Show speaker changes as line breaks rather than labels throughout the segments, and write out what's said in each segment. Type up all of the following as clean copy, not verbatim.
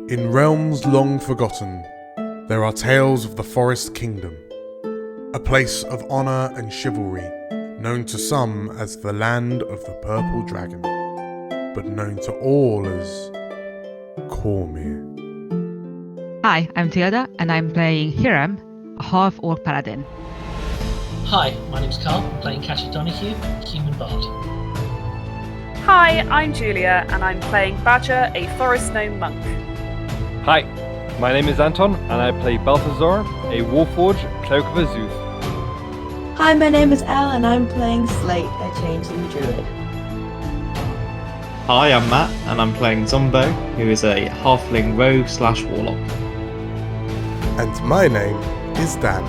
In realms long forgotten, there are tales of the Forest Kingdom, a place of honour and chivalry, known to some as the Land of the Purple Dragon, but known to all as Cormyr.
Hi, I'm Theoda, and I'm playing Hiram, a half-orc paladin.
Hi, my name's Carl. I'm playing Cassie Donahue, human bard.
Hi, I'm Julia, and I'm playing Badger, a forest gnome monk.
Hi, my name is Anton, and I play Balthazar, a Warforged Cloak of Azuth.
Hi, my name is Elle, and I'm playing Slate, a changeling druid.
Hi, I'm Matt, and I'm playing Zombo, who is a halfling rogue/warlock.
And my name is Dan.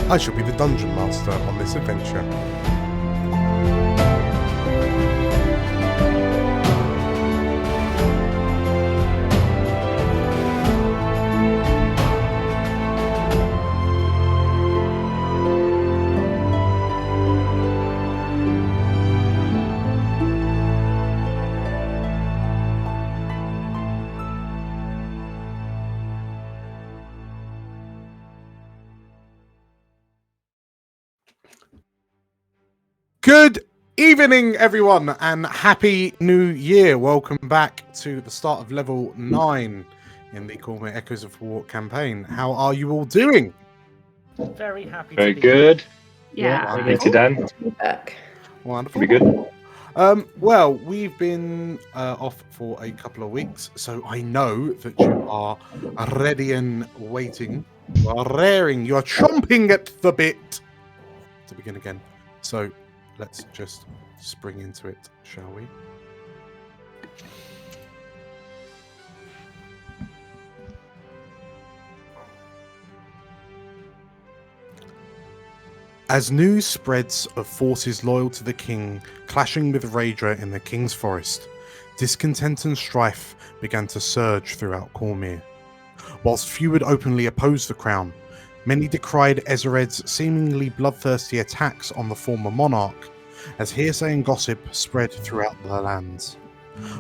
I shall be the Dungeon Master on this adventure. Good evening, everyone, and happy new year. Welcome back to the start of level 9 in the Cormyr Echoes of War campaign. How are you all doing?
Very happy
Very
to be
good.
Yeah.
Thank you, Dan.
To be back.
Wonderful.
Be good.
Well, we've been off for a couple of weeks, so I know that you are ready and waiting. You are raring. You are chomping at the bit to begin again. So let's just spring into it, shall we? As news spreads of forces loyal to the king clashing with Raedra in the king's forest, discontent and strife began to surge throughout Cormyr. Whilst few would openly oppose the crown, many decried Ezered's seemingly bloodthirsty attacks on the former monarch, as hearsay and gossip spread throughout the lands.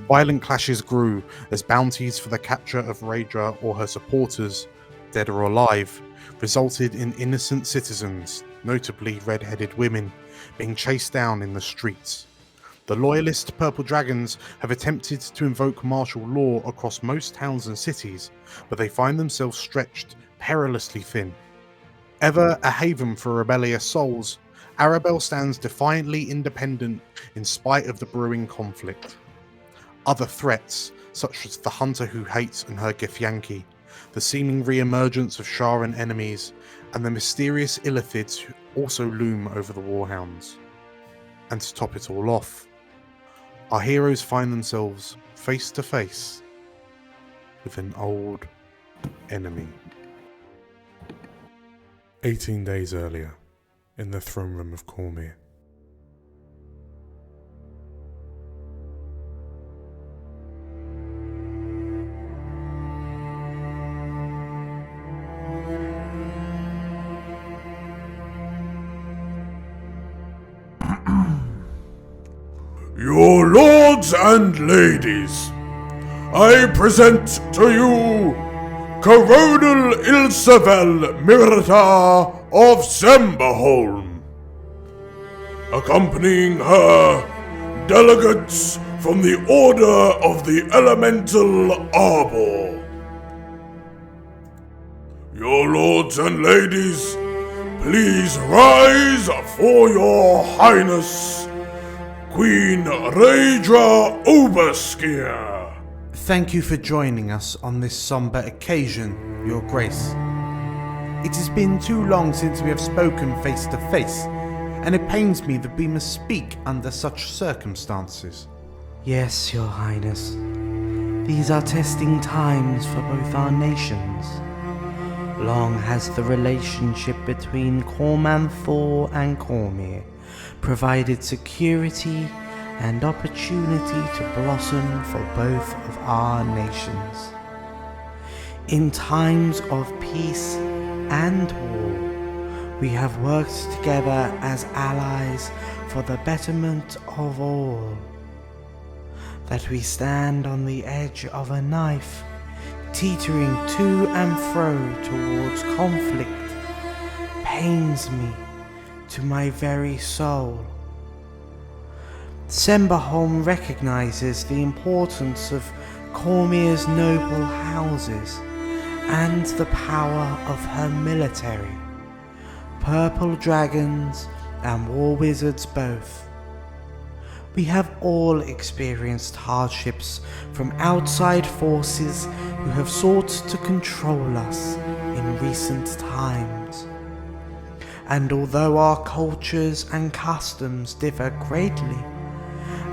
Violent clashes grew as bounties for the capture of Raedra or her supporters, dead or alive, resulted in innocent citizens, notably red-headed women, being chased down in the streets. The loyalist Purple Dragons have attempted to invoke martial law across most towns and cities, but they find themselves stretched perilously thin. Ever a haven for rebellious souls, Arabelle stands defiantly independent in spite of the brewing conflict. Other threats, such as the Hunter Who Hates and her Githyanki, the seeming re-emergence of Sharan enemies, and the mysterious Illithids who also loom over the Warhounds. And to top it all off, our heroes find themselves face to face with an old enemy. 18 days earlier, in the throne room of Cormyr.
Your lords and ladies, I present to you Coronel Ilsevel Mirta of Zemberholm. Accompanying her, delegates from the Order of the Elemental Arbor. Your lords and ladies, please rise for your highness, Queen Raedra Oberskier.
Thank you for joining us on this somber occasion, Your Grace. It has been too long since we have spoken face to face, and it pains me that we must speak under such circumstances.
Yes, Your Highness. These are testing times for both our nations. Long has the relationship between Cormanthor and Cormyr provided security and opportunity to blossom for both of our nations. In times of peace and war, we have worked together as allies for the betterment of all. That we stand on the edge of a knife teetering to and fro towards conflict, pains me to my very soul. Semberholm recognizes the importance of Cormyr's noble houses and the power of her military, purple dragons and war wizards both. We have all experienced hardships from outside forces who have sought to control us in recent times. And although our cultures and customs differ greatly,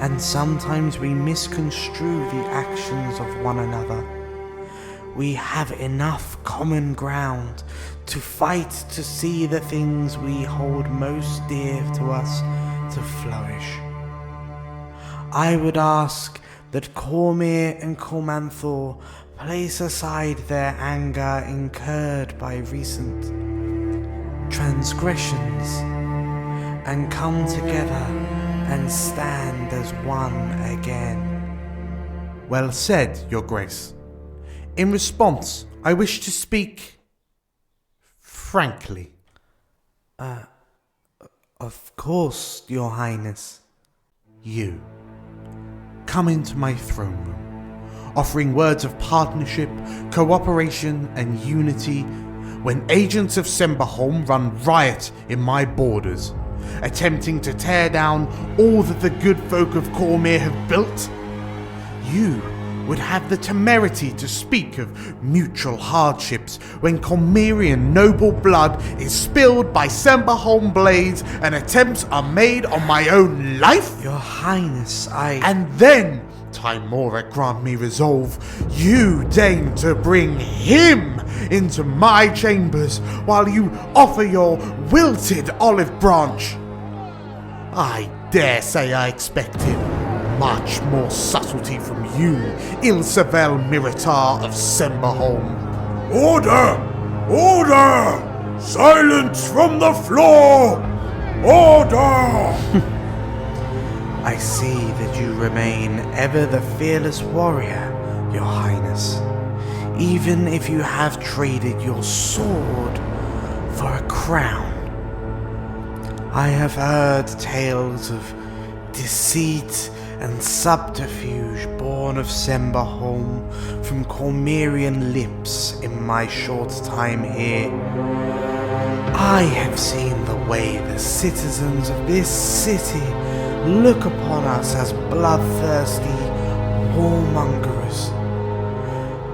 and sometimes we misconstrue the actions of one another, we have enough common ground to fight to see the things we hold most dear to us to flourish. I would ask that Cormyr and Cormanthor place aside their anger incurred by recent transgressions and come together and stand as one again.
Well said, Your Grace. In response, I wish to speak frankly.
Of course, Your Highness.
You come into my throne room, offering words of partnership, cooperation, and unity when agents of Semberholm run riot in my borders, attempting to tear down all that the good folk of Cormyr have built. You would have the temerity to speak of mutual hardships when Cormyrian noble blood is spilled by Semberholm blades and attempts are made on my own life?
Your Highness,
And then, Tymora grant me resolve, you deign to bring him into my chambers while you offer your wilted olive branch. I dare say I expected much more subtlety from you, Ilsevel Miritar of Semberholm.
Order! Order! Silence from the floor! Order!
I see that you remain ever the fearless warrior, Your Highness, even if you have traded your sword for a crown. I have heard tales of deceit and subterfuge born of Semberholm from Cormyrian lips in my short time here. I have seen the way the citizens of this city look upon us as bloodthirsty warmongers.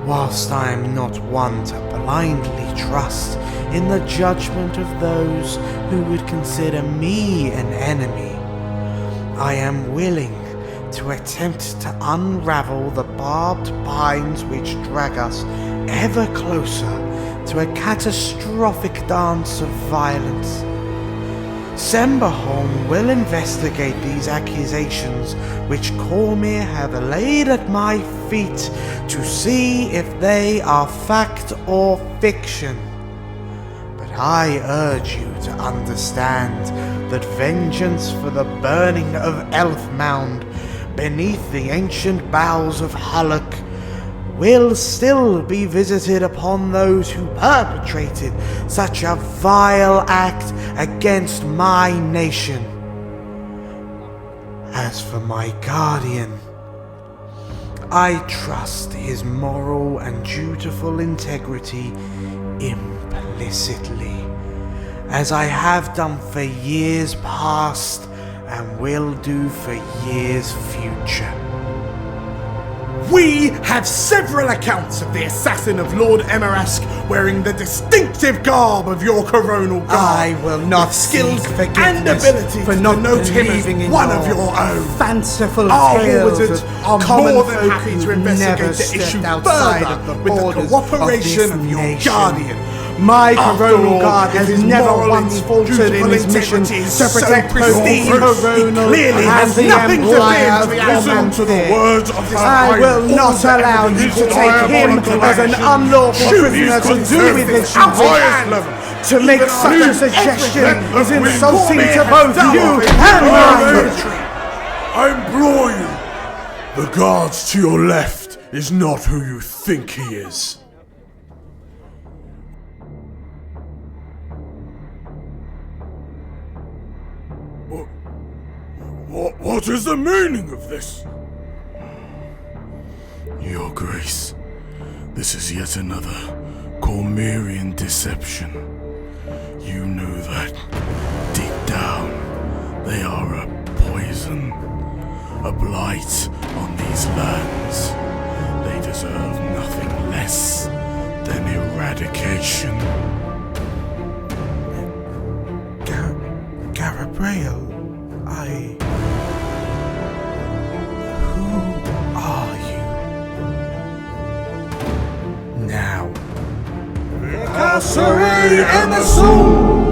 Whilst I am not one to blindly trust in the judgment of those who would consider me an enemy, I am willing to attempt to unravel the barbed pines which drag us ever closer to a catastrophic dance of violence. Semberholm will investigate these accusations which Cormyr have laid at my feet to see if they are fact or fiction. But I urge you to understand that vengeance for the burning of Elfmound beneath the ancient boughs of Hullock will still be visited upon those who perpetrated such a vile act against my nation. As for my guardian, I trust his moral and dutiful integrity implicitly, as I have done for years past and will do for years future.
We have several accounts of the assassin of Lord Emarask wearing the distinctive garb of your coronal guard.
I will not
skills
seek
and
forgiveness
ability
for
to
not
denote him
believing
as
in
one
your
of your own.
fanciful
Our
tales
wizards
of
are
common
more than
folk
happy
who've
to investigate
never
the issue
stepped outside
further
of the
with the
borders
cooperation
of
of
this
your
nation.
guardian.
My
After
coronal
all,
guard
if
has
his
never
moral
once
and
faltered in
dutiful
his mission
integrity is
to
so
protect both
pristine,
the
he
coronal
clearly
and
has
the
nothing to
empire
fear
of
to listen to the
Cormyr.
words of this
I will not allow you to take him as an unlawful prisoner to do with his duties. To make such a suggestion is insulting to both you and mine.
I implore you. The guards to your left is not who you think he is. What is the meaning of this? Your Grace, this is yet another Cormyrian deception. You know that deep down they are a poison, a blight on these lands. They deserve nothing less than eradication.
Gabriel, Who are you? Now.
Incarcerate and assume!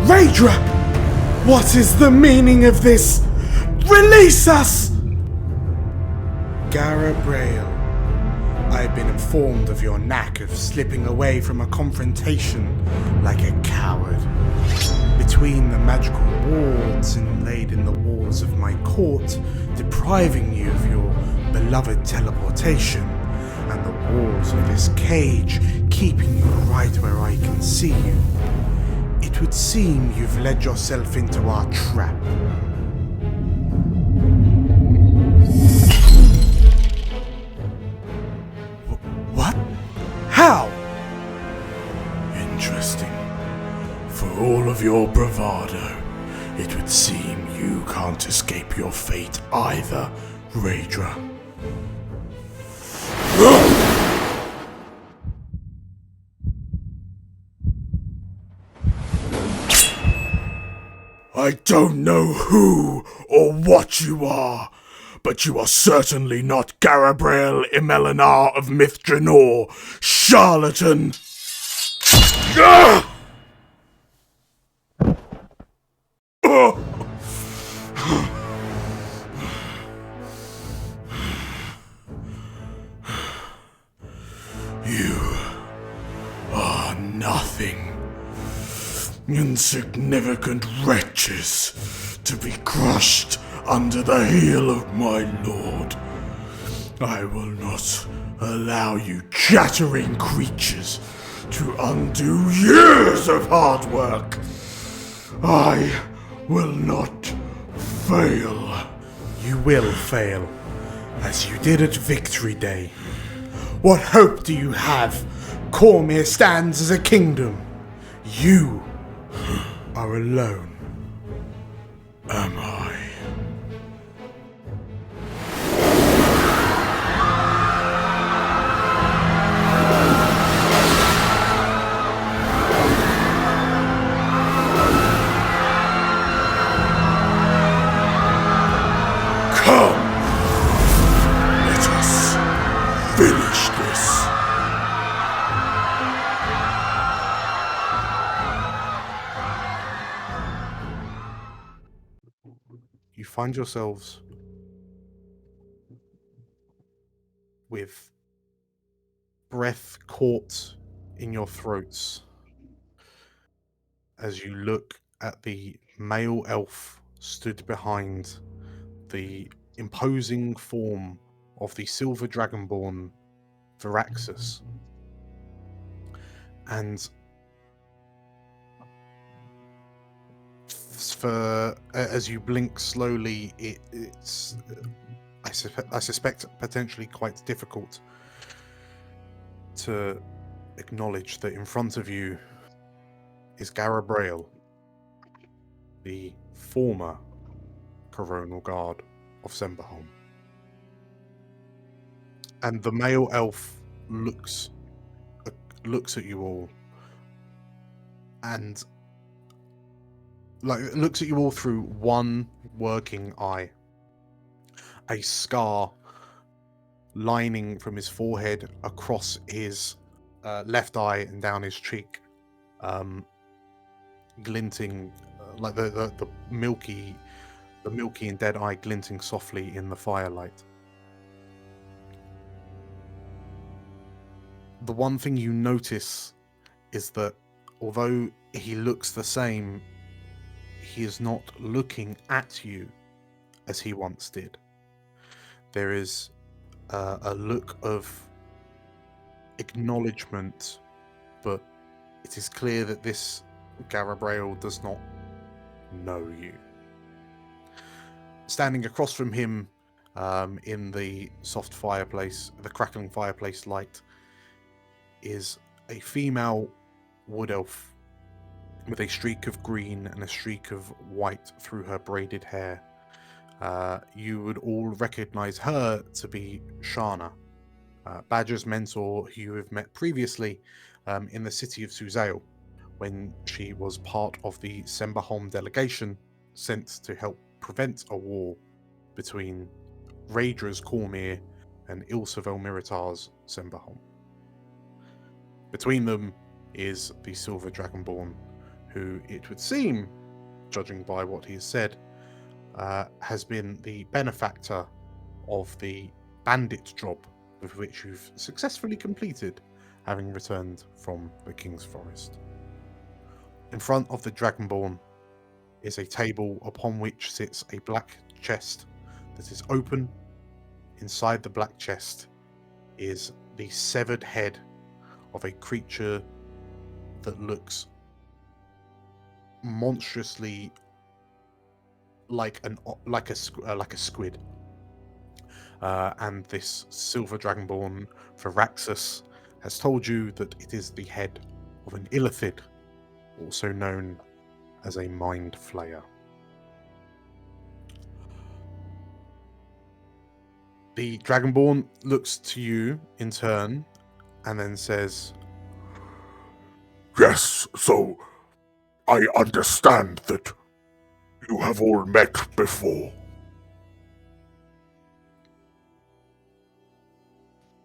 Raedra! What is the meaning of this? Release us! Gabriel, I've been informed of your knack of slipping away from a confrontation like a coward. Between the magical wards inlaid in the walls of my court, depriving you of your beloved teleportation, and the walls of this cage keeping you right where I can see you, it would seem you've led yourself into our trap. What? How?
Interesting. For all of your bravado, it would seem you can't escape your fate either, Raedra. I don't know who or what you are, but you are certainly not Gabriel Imelinar of Mithranor, charlatan! You are nothing. Insignificant wretches to be crushed under the heel of my lord. I will not allow you chattering creatures to undo years of hard work. I will not fail.
You will fail, as you did at Victory Day. What hope do you have? Cormyr stands as a kingdom. You are alone.
Am I? Come! Let us finish this.
You find yourselves with breath caught in your throats as you look at the male elf stood behind the imposing form of the silver dragonborn Viraxis. And as you blink slowly, it's I suspect potentially quite difficult to acknowledge that in front of you is Gabriel, the former coronal guard of Semberholm. And the male elf looks at you all and looks at you all through one working eye. A scar lining from his forehead across his left eye and down his cheek, glinting like the milky and dead eye glinting softly in the firelight. The one thing you notice is that although he looks the same, he is not looking at you as he once did. There is a look of acknowledgement, but it is clear that this Gabriel does not know you. Standing across from him, in the soft fireplace, the crackling fireplace light, is a female wood elf with a streak of green and a streak of white through her braided hair. You would all recognize her to be Shana, Badger's mentor, who you have met previously in the city of Suzail, when she was part of the Semberholm delegation sent to help prevent a war between Raidra's Cormyr and Ilsevel Miritar's Semberholm. Between them is the Silver Dragonborn, who it would seem, judging by what he has said, has been the benefactor of the bandit job with which you've successfully completed, having returned from the King's Forest. In front of the Dragonborn is a table upon which sits a black chest that is open. Inside the black chest is the severed head of a creature that looks monstrously like a squid. And this Silver Dragonborn, Firaxis, has told you that it is the head of an Illithid, also known as a Mind Flayer. The Dragonborn looks to you in turn and then says,
Yes, so I understand that you have all met before.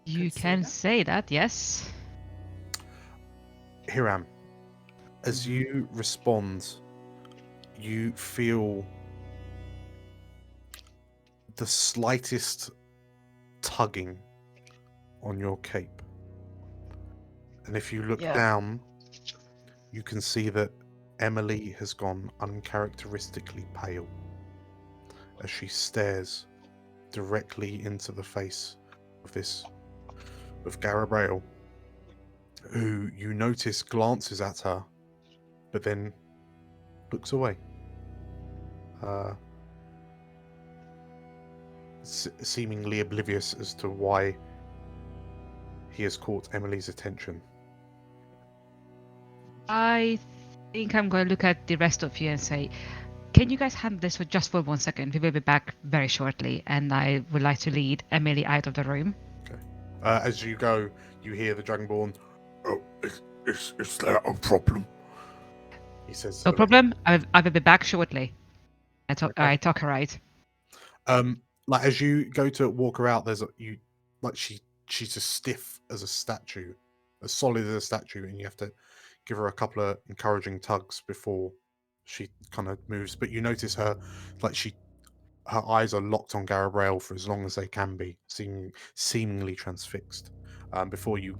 You can say that, yes.
Hiram, as you respond, you feel the slightest tugging on your cape. And if you look down, you can see that Emily has gone uncharacteristically pale as she stares directly into the face of Garabrael, who you notice glances at her, but then looks away. Seemingly oblivious as to why he has caught Emily's attention.
I think I'm going to look at the rest of you and say, can you guys handle this for just 1 second? We will be back very shortly, and I would like to lead Emily out of the room.
Okay. As you go, you hear the Dragonborn.
Oh, is there a problem?
He says,
No problem. I will be back shortly. I talk her right.
Like as you go to walk her out, she's as stiff as a statue, as solid as a statue, and you have to give her a couple of encouraging tugs before she kind of moves. But you notice her, her eyes are locked on Garabrael for as long as they can be, seemingly transfixed, before you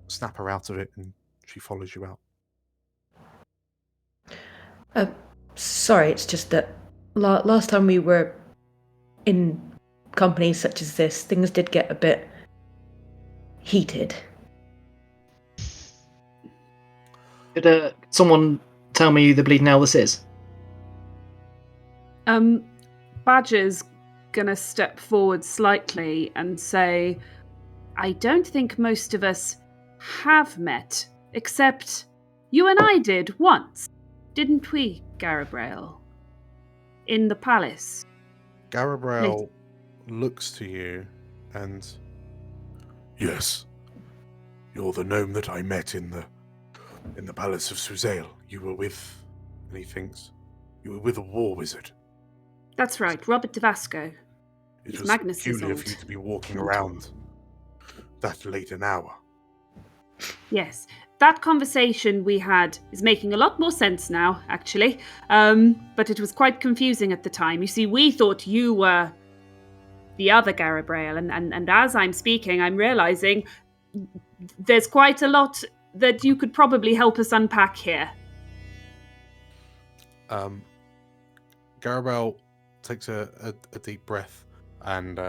snap her out of it and she follows you out.
Sorry, it's just that last time we were in companies such as this, things did get a bit heated.
Could someone tell me who the bleeding Elvis is?
Badger's gonna step forward slightly and say, I don't think most of us have met, except you and I did once, didn't we, Garabrael? In the palace.
Garabrael looks to you and...
Yes. You're the gnome that I met in the palace of Suzail.
You were with... And he thinks, you were with a war wizard.
That's right, Robert DeVasco.
It was
Magnus's
peculiar
old
for you to be walking around that late an hour.
Yes, that conversation we had is making a lot more sense now, actually. But it was quite confusing at the time. You see, we thought you were the other Garabrael, and as I'm speaking, I'm realizing there's quite a lot that you could probably help us unpack here.
Garabrael takes a deep breath and...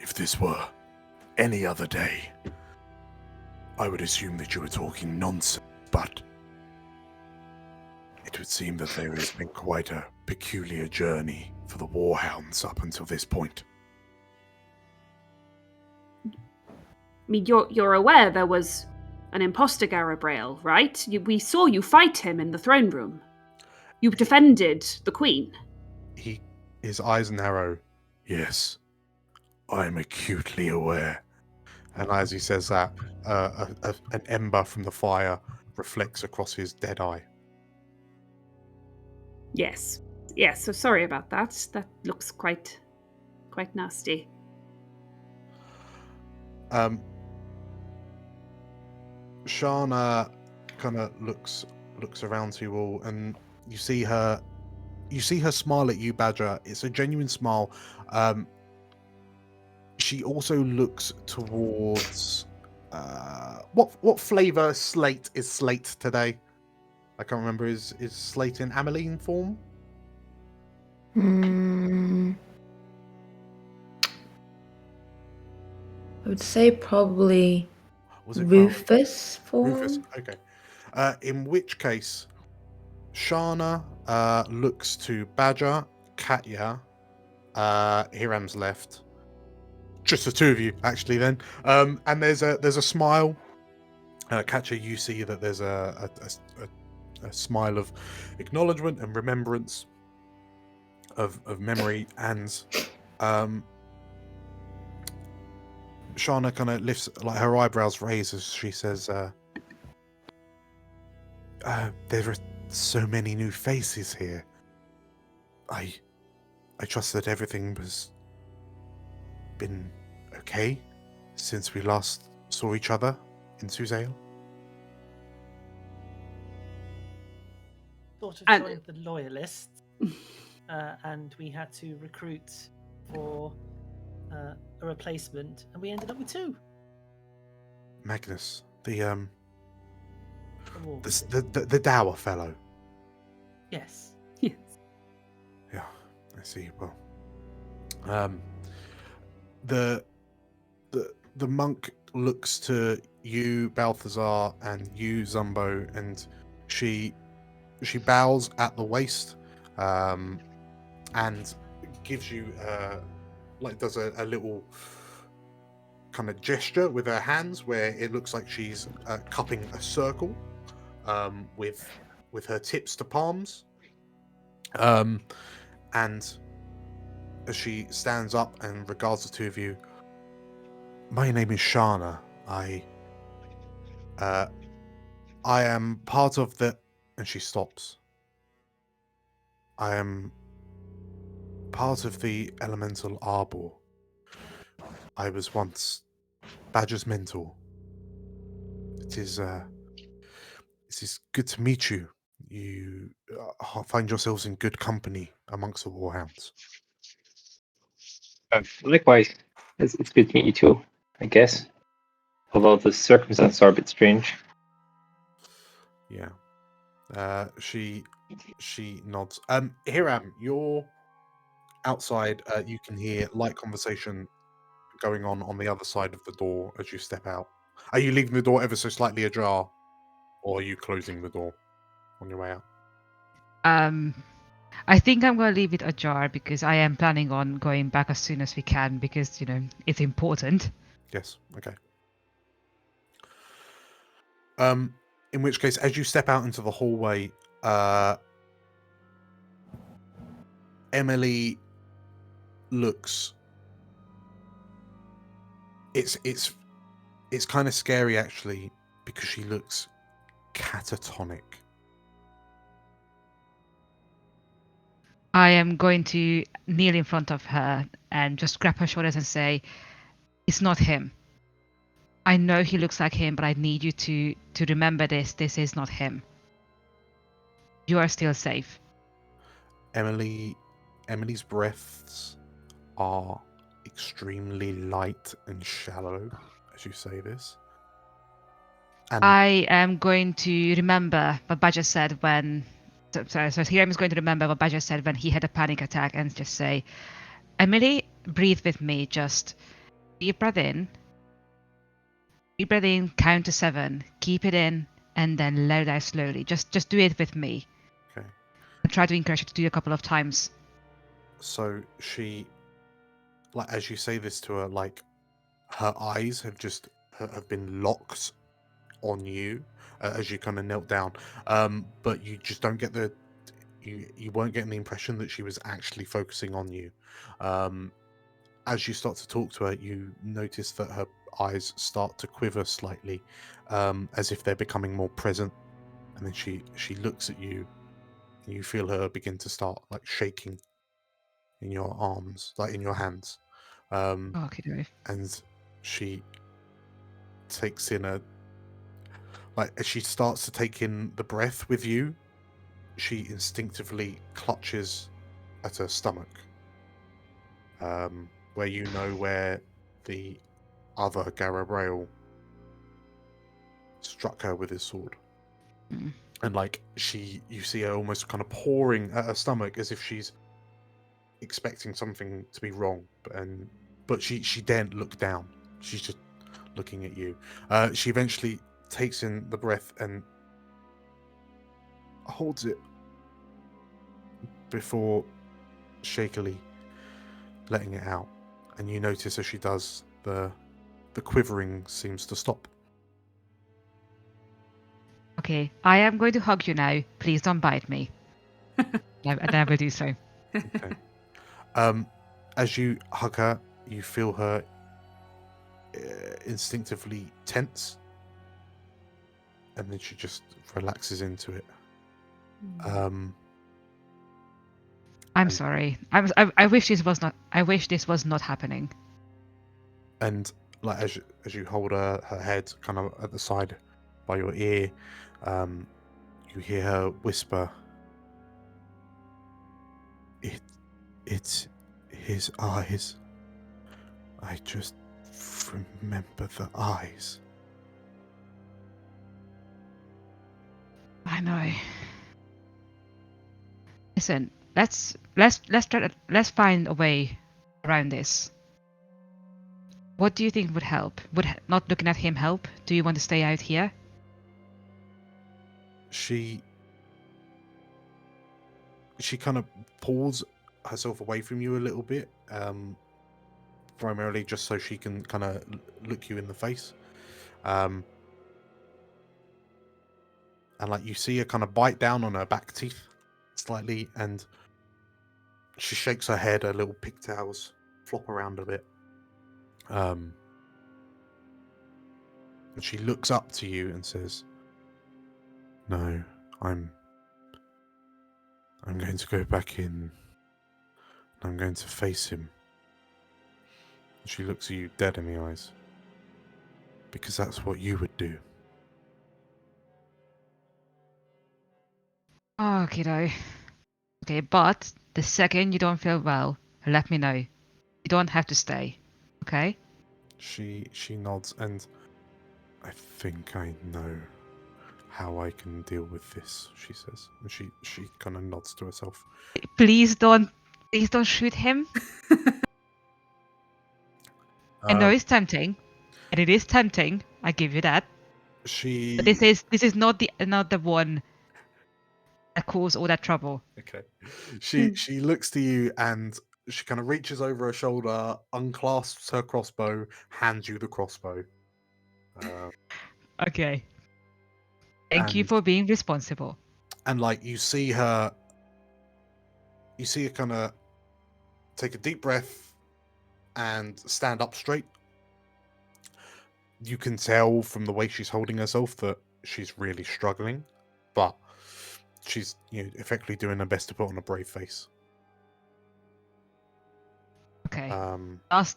If this were any other day, I would assume that you were talking nonsense, but
It would seem that there has been quite a peculiar journey for the Warhounds up until this point.
I mean, you're aware there was an imposter Garabrail, right? We saw you fight him in the throne room. You defended the Queen.
His eyes narrow. Yes, I am acutely aware. And as he says that, an ember from the fire reflects across his dead eye.
Yes. Yes, so sorry about that. That looks quite nasty.
Shana kind of looks around to you all, and you see her smile at you, Badger. It's a genuine smile. She also looks towards what flavor slate is slate today? I can't remember. Is slate in Ameline form?
I would say probably Rufus form.
Rufus. Okay. In which case, Shana looks to Badger, Katya, Hiram's left. Just the two of you, actually. Then, and there's a smile. Katya, you see that there's a smile of acknowledgement and remembrance of memory, and Shana kind of lifts, like her eyebrows raise as she says, there are so many new faces here. I trust that everything has been okay since we last saw each other in Suzail.
Sort of joined the Loyalists, and we had to recruit for a replacement, and we ended up with two.
Magnus, the dour fellow.
Yes.
Yes.
Yeah, I see. Well, the monk looks to you, Balthazar, and you, Zumbo, and she bows at the waist, and gives you does a little kind of gesture with her hands where it looks like she's cupping a circle with her tips to palms, and as she stands up and regards the two of you, my name is Shana. I am part of the... And she stops. I am part of the Elemental Arbor. I was once Badger's mentor. It is good to meet you. You find yourselves in good company amongst the Warhounds.
Likewise, it's good to meet you too, I guess. Although the circumstances are a bit strange.
Yeah. She nods. Hiram, you're outside. You can hear light conversation going on the other side of the door as you step out. Are you leaving the door ever so slightly ajar, or are you closing the door on your way out?
I think I'm going to leave it ajar because I am planning on going back as soon as we can because, it's important.
Yes. Okay. In which case, as you step out into the hallway, Emily looks... It's kind of scary, actually, because she looks catatonic.
I am going to kneel in front of her and just grab her shoulders and say, it's not him. I know he looks like him, but I need you to remember this. This is not him. You are still safe.
Emily's breaths are extremely light and shallow as you say this. And
I am going to remember what Badger said when... So Hiram is going to remember what Badger said when he had a panic attack and just say, Emily, breathe with me. Just deep breath in. Deep breath in, count to 7. Keep it in, and then let it out slowly. Just do it with me.
Okay.
I try to encourage her to do it a couple of times.
So she, like, as you say this to her, like, her eyes have been locked on you as you kind of knelt down. But you just don't get you weren't getting the impression that she was actually focusing on you. As you start to talk to her, you notice that her eyes start to quiver slightly, as if they're becoming more present. And then she looks at you, and you feel her begin to start like shaking in your arms, like in your hands.
Okay.
And she takes in as she starts to take in the breath with you, she instinctively clutches at her stomach, where you know where the other Garabrail struck her with his sword.
Mm.
And you see her almost kind of pouring at her stomach as if she's expecting something to be wrong, but she daren't look down. She's just looking at you. She eventually takes in the breath and holds it before shakily letting it out. And you notice as she does, the quivering seems to stop.
Okay, I am going to hug you now. Please don't bite me. And I will do so.
Okay. As you hug her, you feel her instinctively tense, and then she just relaxes into it.
I'm sorry. I wish this was not. I wish this was not happening.
And like as you hold her head kind of at the side by your ear, you hear her whisper, It's his eyes. I just remember the eyes."
I know. Listen, let's find a way around this. What do you think would help? Would not looking at him help? Do you want to stay out here?
She kind of pulls herself away from you a little bit, primarily just so she can kind of look you in the face. And like you see her kind of bite down on her back teeth slightly, and she shakes her head, her little pigtails flop around a bit. And she looks up to you and says, "No, I'm going to go back in. I'm going to face him." And she looks at you dead in the eyes. "Because that's what you would do."
Oh, kiddo. Okay, but the second you don't feel well, let me know. You don't have to stay. Okay?
She nods, and "I think I know how I can deal with this," she says. And she kind of nods to herself.
Please don't shoot him. I know it's tempting, and it is tempting. I give you that. But this is not the one that caused all that trouble.
Okay. She looks to you, and she kind of reaches over her shoulder, unclasps her crossbow, hands you the crossbow.
Okay. Thank you for being responsible.
And like you see her kind of take a deep breath and stand up straight. You can tell from the way she's holding herself that she's really struggling, but she's effectively doing her best to put on a brave face.
Okay.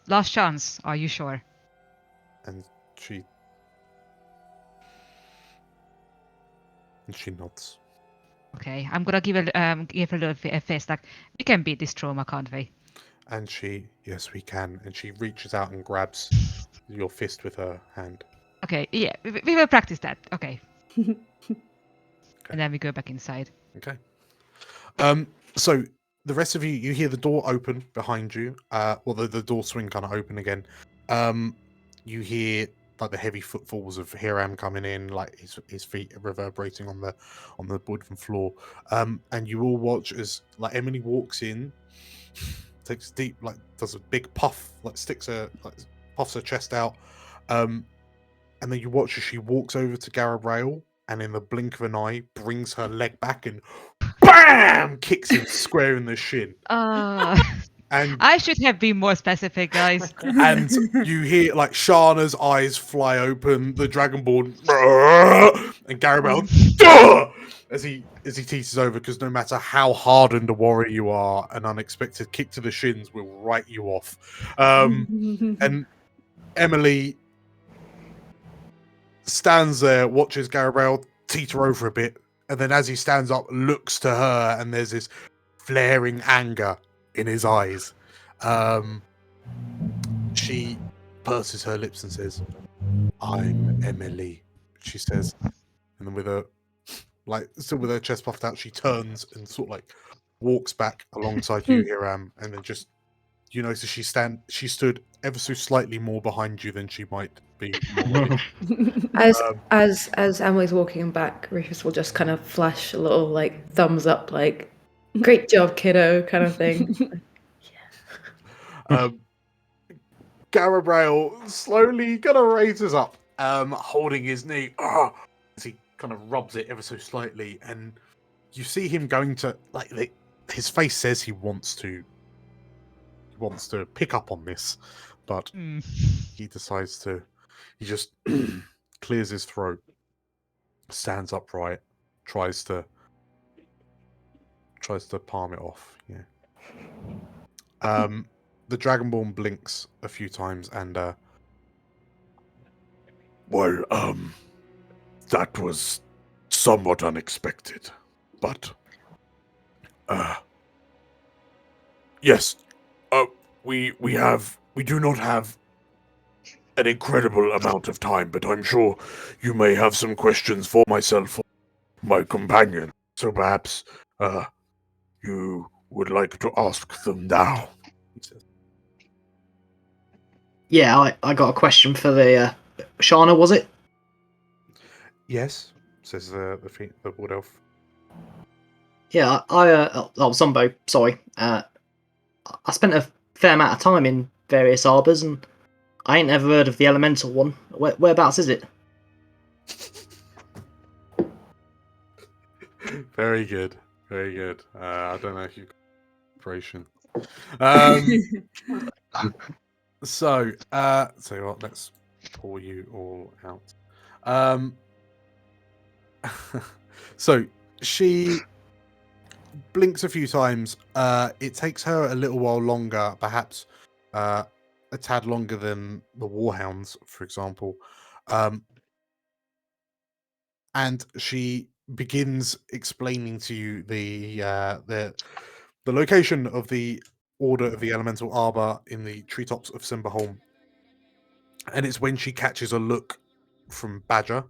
Last chance. Are you sure?
And she nods.
Okay, I'm gonna give a little fist. Like, we can beat this trauma, can't we?
And yes, we can. And she reaches out and grabs your fist with her hand.
Okay, yeah, we will practice that. Okay. And then we go back inside.
Okay. So the rest of you hear the door open behind you. The door swing kind of open again. You hear like the heavy footfalls of Hiram coming in, like his feet reverberating on the wooden floor. And you all watch as like Emily walks in, takes a deep, like does a big puff, like puffs her chest out, and then you watch as she walks over to Garabrail, and in the blink of an eye brings her leg back and BAM! Kicks him square in the shin. And
I should have been more specific, guys.
and you hear like Shana's eyes fly open, the Dragonborn, and Garibald as he teeses over, because no matter how hardened a warrior you are, an unexpected kick to the shins will write you off. And Emily stands there, watches Garibald teeter over a bit, and then as he stands up, looks to her, and there's this flaring anger in his eyes. She purses her lips and says, "I'm Emily," she says, and then with her still with her chest puffed out, she turns and sort of like walks back alongside you, Hiram, and then just you notice she stood ever so slightly more behind you than she might be normally.
As Emily's walking back, Rufus will just kind of flash a little like thumbs up, like "Great job, kiddo," kind of thing.
Garabrail slowly kind of raises up, holding his knee, as he kind of rubs it ever so slightly, and you see him going to his face says he wants to pick up on this, but he decides to. He just clears his throat, stands upright, tries to palm it off. Yeah. The Dragonborn blinks a few times and
that was somewhat unexpected, but yes, we do not have an incredible amount of time, but I'm sure you may have some questions for myself or my companion, so perhaps you would like to ask them now.
Yeah, I got a question for the Shana, was it?
Yes, says the wood elf.
Yeah, Zombo, sorry. I spent a fair amount of time in various arbours, and I ain't ever heard of the elemental one. Whereabouts is it?
Very good, very good. I don't know if you've got inspiration. So what? Let's pour you all out. So she blinks a few times. It takes her a little while longer, perhaps a tad longer than the Warhounds, for example. And she begins explaining to you the location of the Order of the Elemental Arbor in the treetops of Simberholm. And it's when she catches a look from Badger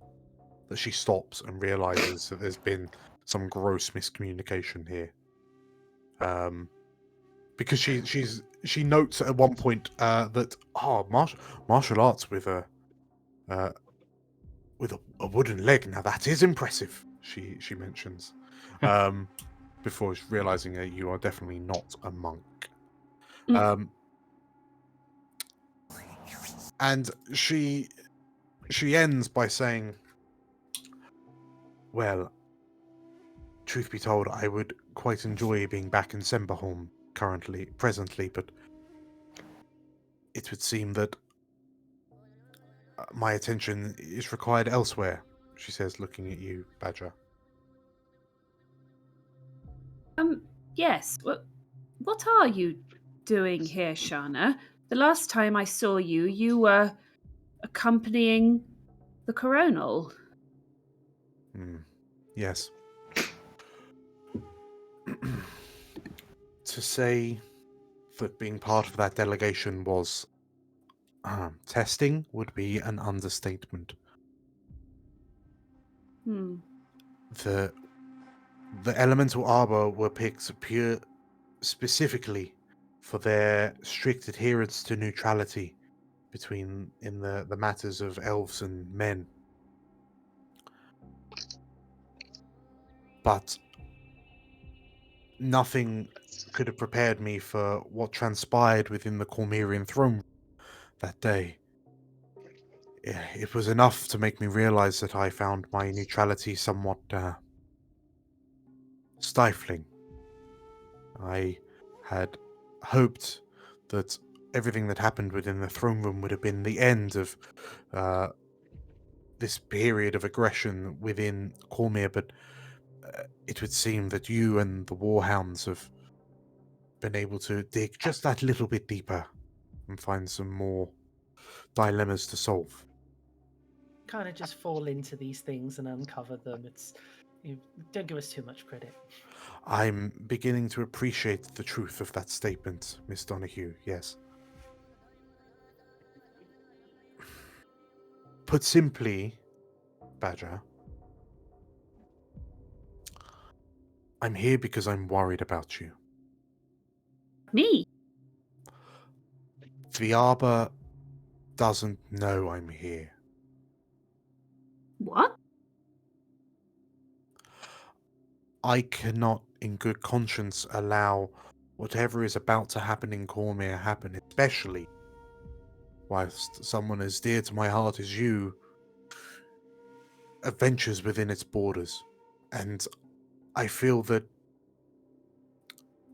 that she stops and realizes that there's been some gross miscommunication here. Because she notes at one point that martial arts with a wooden leg. Now that is impressive. She mentions before realizing that you are definitely not a monk. And she ends by saying, "Well, truth be told, I would quite enjoy being back in Semberholm presently, but it would seem that my attention is required elsewhere," she says, looking at you, Badger.
Yes. What are you doing here, Shana? The last time I saw you, you were accompanying the coronal.
Yes. To say that being part of that delegation was testing would be an understatement. The Elemental Arbor were picked specifically for their strict adherence to neutrality, in the matters of elves and men. But nothing could have prepared me for what transpired within the Cormyrian throne that day. It was enough to make me realize that I found my neutrality somewhat stifling. I had hoped that everything that happened within the throne room would have been the end of this period of aggression within Cormyr, but it would seem that you and the Warhounds have been able to dig just that little bit deeper and find some more dilemmas to solve.
Kind of just fall into these things and uncover them. Don't give us too much credit.
I'm beginning to appreciate the truth of that statement, Miss Donahue, yes. Put simply, Badger, I'm here because I'm worried about you.
Me?
The Arbor doesn't know I'm here.
What?
I cannot, in good conscience, allow whatever is about to happen in Cormyr happen, especially whilst someone as dear to my heart as you adventures within its borders. And I feel that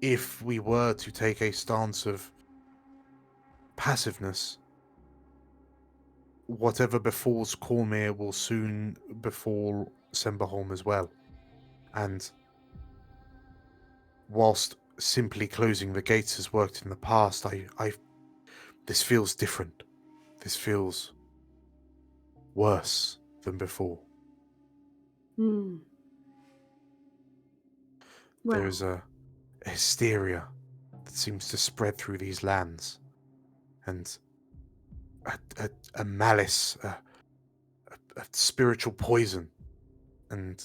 if we were to take a stance of passiveness, whatever befalls Cormyr will soon befall Semberholm as well. And whilst simply closing the gates has worked in the past, this feels different. This feels worse than before.
Hmm. Well,
There is a hysteria that seems to spread through these lands, and a malice, a spiritual poison, and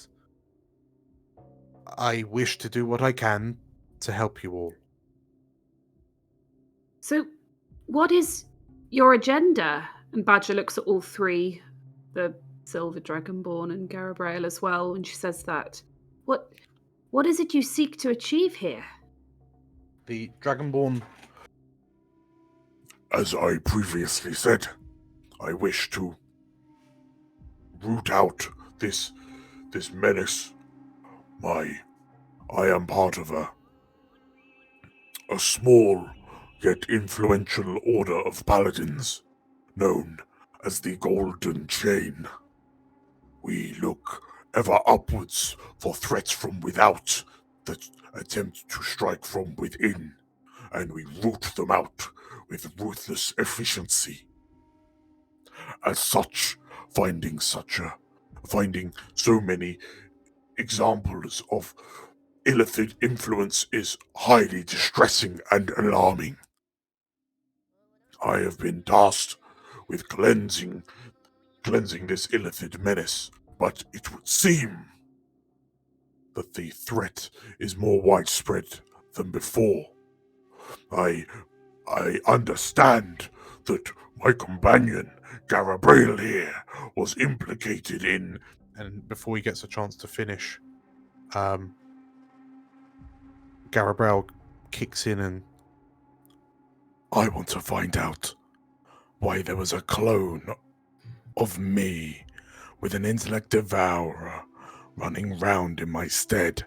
I wish to do what I can to help you all.
so what is your agenda? And Badger looks at all three, the Silver Dragonborn and Garabrael as well, when she says that. What is it you seek to achieve here?
The Dragonborn,
As I previously said, I wish to root out this menace. I am part of a small yet influential order of paladins known as the Golden Chain. We look ever upwards for threats from without that attempt to strike from within, and we root them out with ruthless efficiency. As such, finding so many examples of illithid influence is highly distressing and alarming. I have been tasked with cleansing this illithid menace, but it would seem that the threat is more widespread than before. I understand that my companion, Garabrael here, was implicated in...
and before he gets a chance to finish, Garabrael kicks in and...
I want to find out why there was a clone of me with an intellect devourer running round in my stead.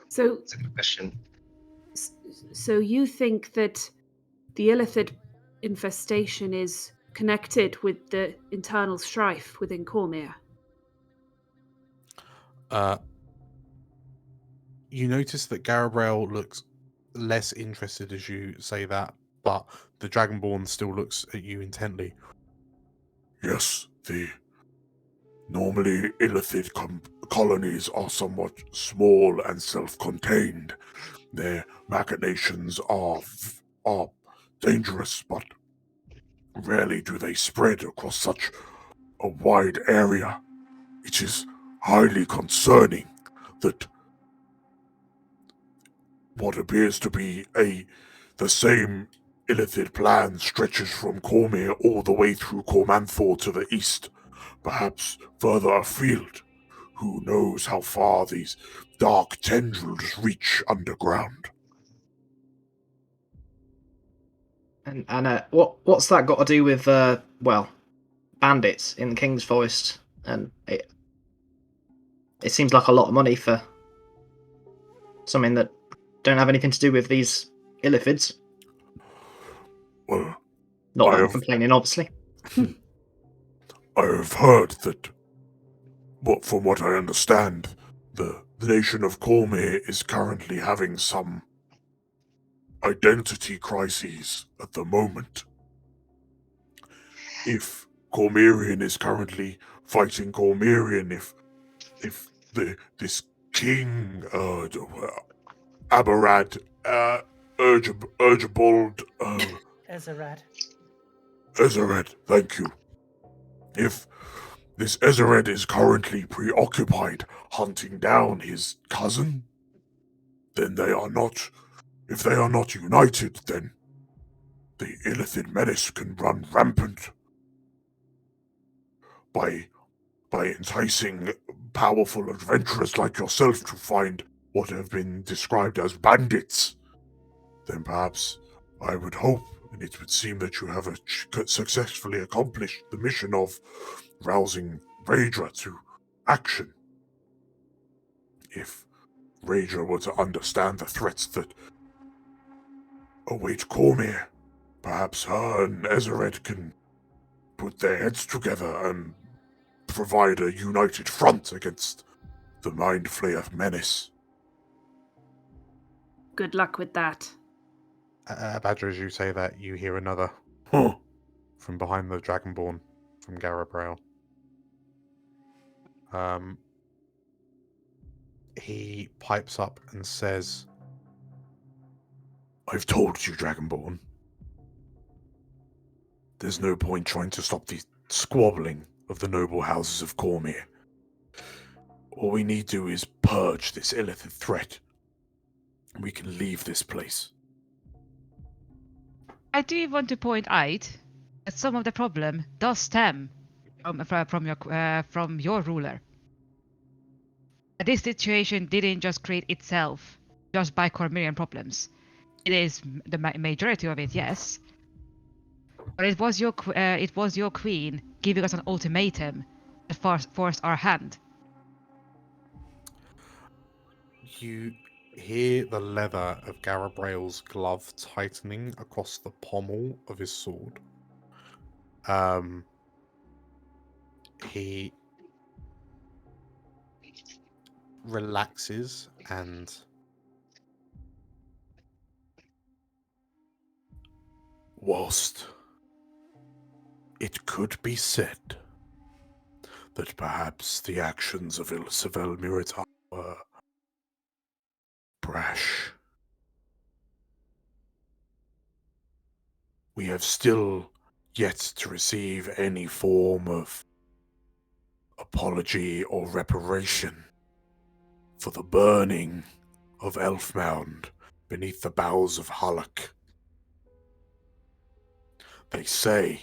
So,
That's a good question.
so you think that the illithid infestation is connected with the internal strife within Cormyr?
You notice that Garabrael looks less interested as you say that, but the Dragonborn still looks at you intently.
Yes, the normally illithid colonies are somewhat small and self-contained. Their machinations are dangerous, but rarely do they spread across such a wide area. It is highly concerning that what appears to be the same Illithid plan stretches from Cormyr all the way through Cormanthor to the east, perhaps further afield. Who knows how far these dark tendrils reach underground?
And what's that got to do with bandits in the King's Forest? And it seems like a lot of money for something that don't have anything to do with these Illithids.
Well,
not that I'm complaining, obviously.
I have heard that, from what I understand, the nation of Cormyr is currently having some identity crises at the moment. If Cormyrian is currently fighting Cormyrian, if this king, Aberrad, Urgebold, Ezerad, thank you. If this Ezerad is currently preoccupied hunting down his cousin, then if they are not united, then the Illithid menace can run rampant. By enticing powerful adventurers like yourself to find what have been described as bandits, then perhaps I would hope, and it would seem that you have successfully accomplished the mission of rousing Raedra to action. If Raedra were to understand the threats that await Cormyr, perhaps her and Ezerad can put their heads together and provide a united front against the Mind Flayer menace.
Good luck with that.
Badger, as you say that, you hear another from behind the Dragonborn, from Garabrail. He pipes up and says,
I've told you, Dragonborn. There's no point trying to stop the squabbling of the noble houses of Cormyr. All we need to do is purge this Illithid threat. We can leave this place.
I do want to point out that some of the problem does stem from your ruler. This situation didn't just create itself just by Cormyrian problems. It is the majority of it, yes. But it was your queen giving us an ultimatum that forced our hand.
You hear the leather of Garabrail's glove tightening across the pommel of his sword. He relaxes and
whilst it could be said that perhaps the actions of Ilsevel Miritar were brash, we have still yet to receive any form of apology or reparation for the burning of Elfmound beneath the boughs of Halak. They say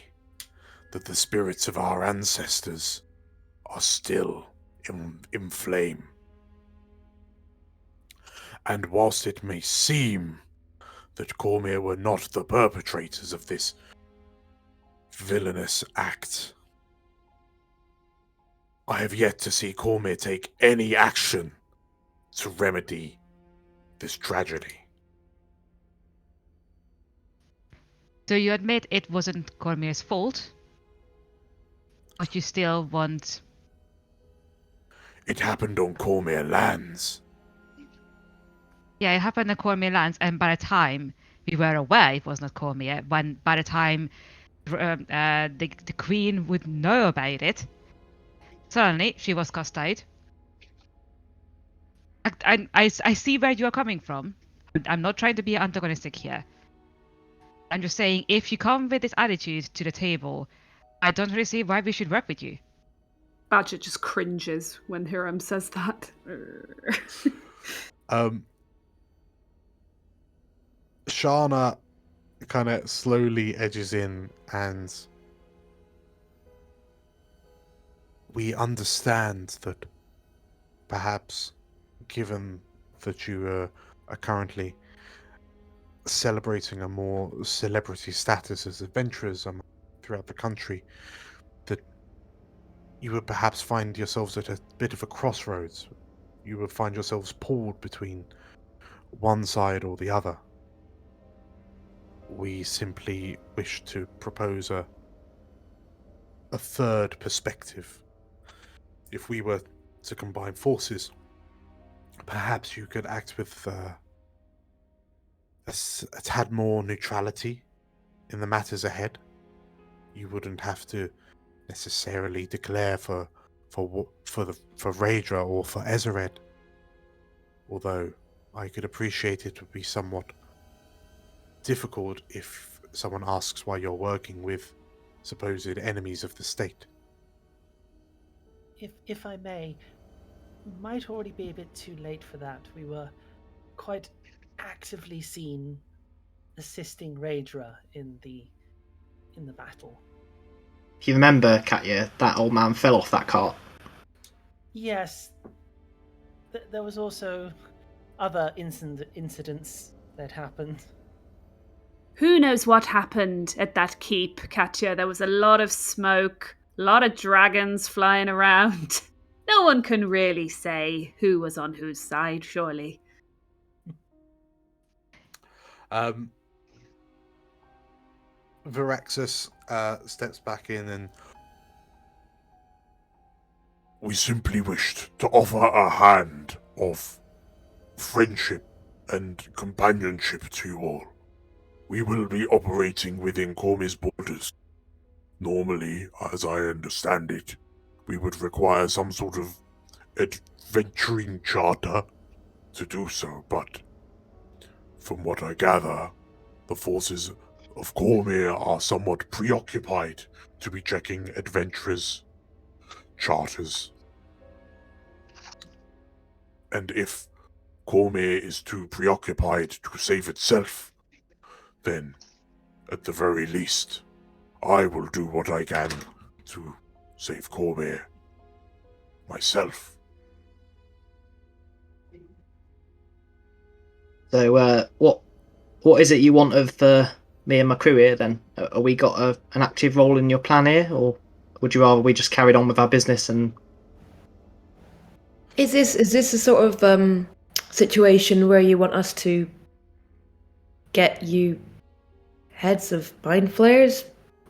that the spirits of our ancestors are still in flame. And whilst it may seem that Cormyr were not the perpetrators of this villainous act, I have yet to see Cormyr take any action to remedy this tragedy.
So you admit it wasn't Cormyr's fault, but you still want...
It happened on Cormyr lands.
Yeah, it happened on Cormyr lands, and by the time we were aware it was not Cormyr, by the time the queen would know about it, suddenly she was cast out. I see where you are coming from. I'm not trying to be antagonistic here. I'm just saying, if you come with this attitude to the table, I don't really see why we should work with you.
Badger just cringes when Hiram says that.
Shana kind of slowly edges in, and we understand that perhaps, given that you are currently celebrating a more celebrity status as adventurers throughout the country, that you would perhaps find yourselves at a bit of a crossroads. You would find yourselves pulled between one side or the other. We simply wish to propose a third perspective. If we were to combine forces, perhaps you could act with a tad more neutrality in the matters ahead. You wouldn't have to necessarily declare for Raedra or for Ezered, although I could appreciate it would be somewhat difficult if someone asks why you're working with supposed enemies of the state.
If I may, might already be a bit too late for that. We were quite actively seen assisting Raedra in the battle.
If you remember, Katya, that old man fell off that cart.
Yes. There was also other incidents that happened.
Who knows what happened at that keep, Katya? There was a lot of smoke, a lot of dragons flying around. No one can really say who was on whose side, surely.
Viraxis steps back in and...
We simply wished to offer a hand of friendship and companionship to you all. We will be operating within Cormyr's borders. Normally, as I understand it, we would require some sort of adventuring charter to do so, but from what I gather, the forces of Cormyr are somewhat preoccupied to be checking adventurers' charters. And if Cormyr is too preoccupied to save itself, then, at the very least, I will do what I can to save Cormyr myself.
So, what is it you want of me and my crew here, then? Are we got an active role in your plan here, or would you rather we just carried on with our business and...
Is this a sort of situation where you want us to get you heads of mind flayers?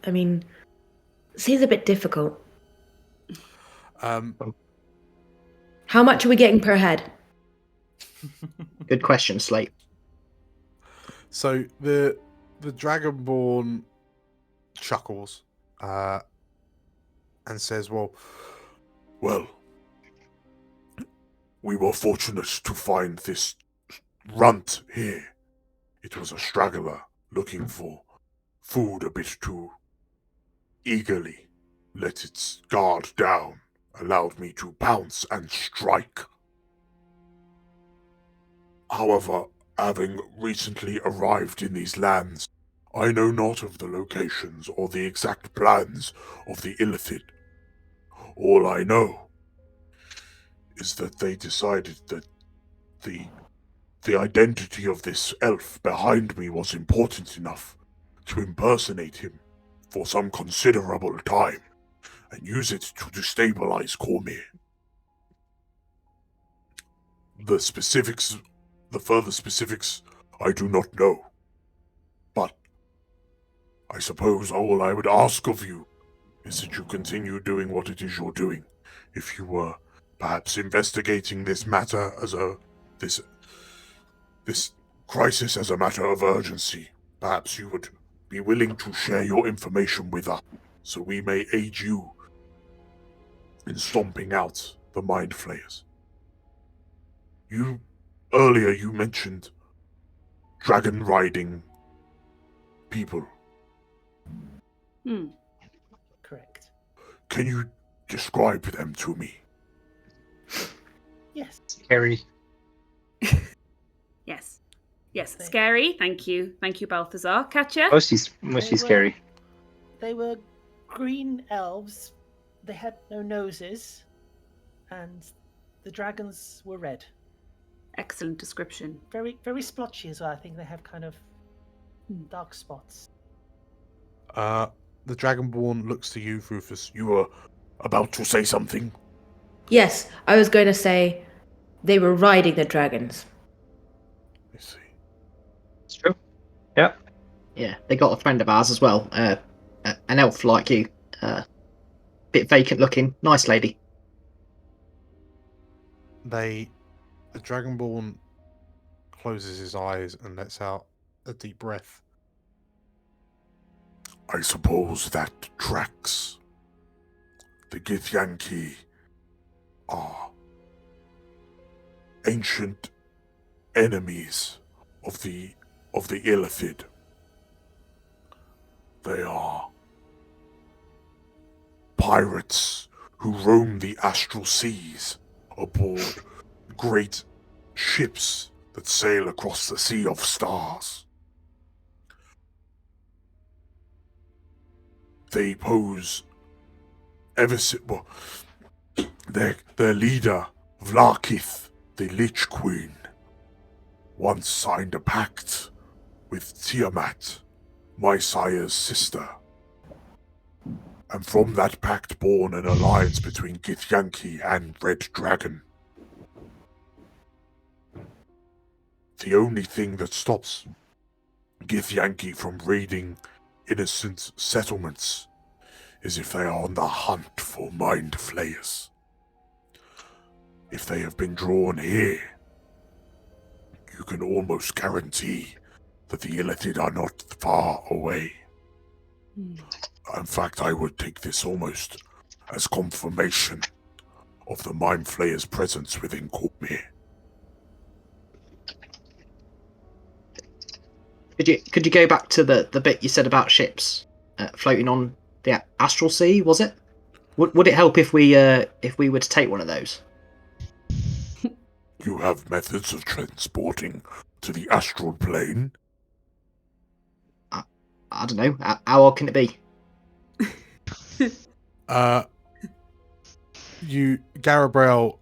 I mean, it seems a bit difficult. How much are we getting per head?
Good question, Slate.
So the Dragonborn chuckles and says, well,
we were fortunate to find this runt here. It was a straggler looking for food a bit too eagerly. Let its guard down, allowed me to pounce and strike. However, having recently arrived in these lands, I know not of the locations or the exact plans of the Illithid. All I know is that they decided that the identity of this elf behind me was important enough to impersonate him for some considerable time and use it to destabilize Cormyr. The further specifics, I do not know. But I suppose all I would ask of you is that you continue doing what it is you're doing. If you were perhaps investigating this matter as this crisis as a matter of urgency, perhaps you would be willing to share your information with us, so we may aid you in stomping out the Mind Flayers. Earlier you mentioned dragon riding people.
Correct.
Can you describe them to me?
Yes.
Scary.
Yes. Yes,
They-
scary. Thank you, Balthazar. Catcher.
Mostly scary.
They were green elves. They had no noses, and the dragons were red.
Excellent description.
Very, very splotchy as well. I think they have kind of dark spots.
The Dragonborn looks to you, Rufus.
You were about to say something?
Yes, I was going to say they were riding the dragons.
I see.
It's true. Yeah.
Yeah, they got a friend of ours as well. An elf like you. Bit vacant looking. Nice lady.
The Dragonborn closes his eyes and lets out a deep breath.
I suppose that tracks. The Githyanki are ancient enemies of the Illithid. They are pirates who roam the astral seas aboard great ships that sail across the Sea of Stars. They pose their leader, Vlarkith, the Lich Queen, once signed a pact with Tiamat, my sire's sister. And from that pact born an alliance between Githyanki and Red Dragon. The only thing that stops Githyanki from raiding innocent settlements is if they are on the hunt for mind flayers. If they have been drawn here, you can almost guarantee that the Illithid are not far away. In fact, I would take this almost as confirmation of the mind flayer's presence within Cormyr.
Could you go back to the bit you said about ships floating on the astral sea? Was it? Would it help if we were to take one of those?
You have methods of transporting to the astral plane?
I don't know. How odd can it be?
Garabrel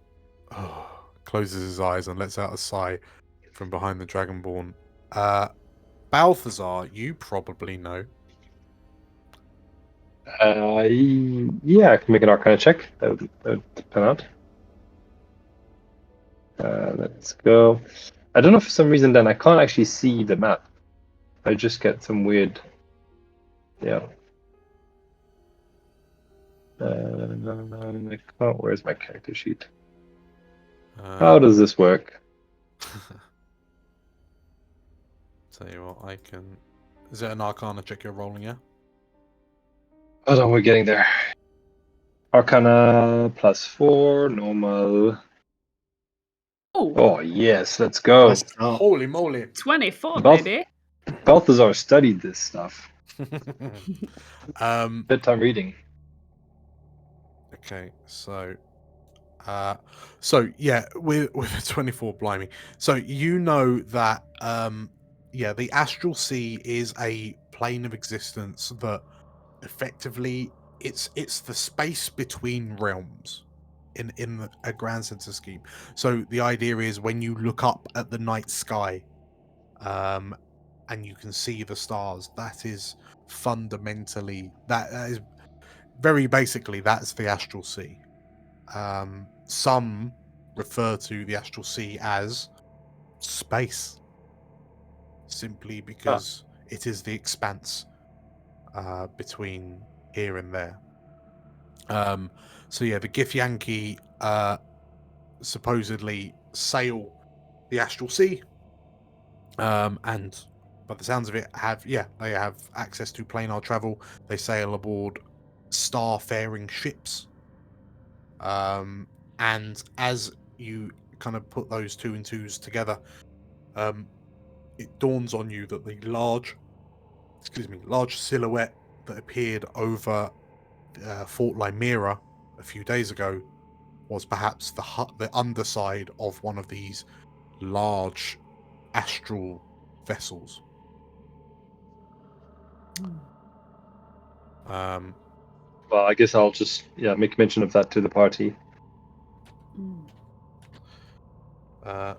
closes his eyes and lets out a sigh from behind the Dragonborn. Balthazar, you probably know.
Yeah, I can make an Arcana check. That would pan out. Let's go. I don't know for some reason then I can't actually see the map. I just get some weird. Yeah. I can't. Where's my character sheet? How does this work?
Tell you what, I can. Is it an Arcana check you're rolling? Yeah.
Hold on, we're getting there. Arcana +4, normal. Oh yes, let's go.
Holy moly!
24,
Balth-
baby.
Balthazar studied this stuff.
Um.
Bedtime reading.
Okay, so yeah, with a 24, blimey. So you know that yeah, the astral sea is a plane of existence that effectively it's the space between realms in a grand sense of scheme. So the idea is when you look up at the night sky, and you can see the stars, that is fundamentally that is very basically that's the astral sea. Some refer to the astral sea as space, simply because it is the expanse between here and there. So yeah, the Githyanki supposedly sail the astral sea, and by the sounds of it, they have access to planar travel. They sail aboard star-faring ships. And as you kind of put those two and twos together, it dawns on you that the large silhouette that appeared over Fort Lymera a few days ago was perhaps the underside of one of these large astral vessels.
Well, I guess I'll just make mention of that to the party.
But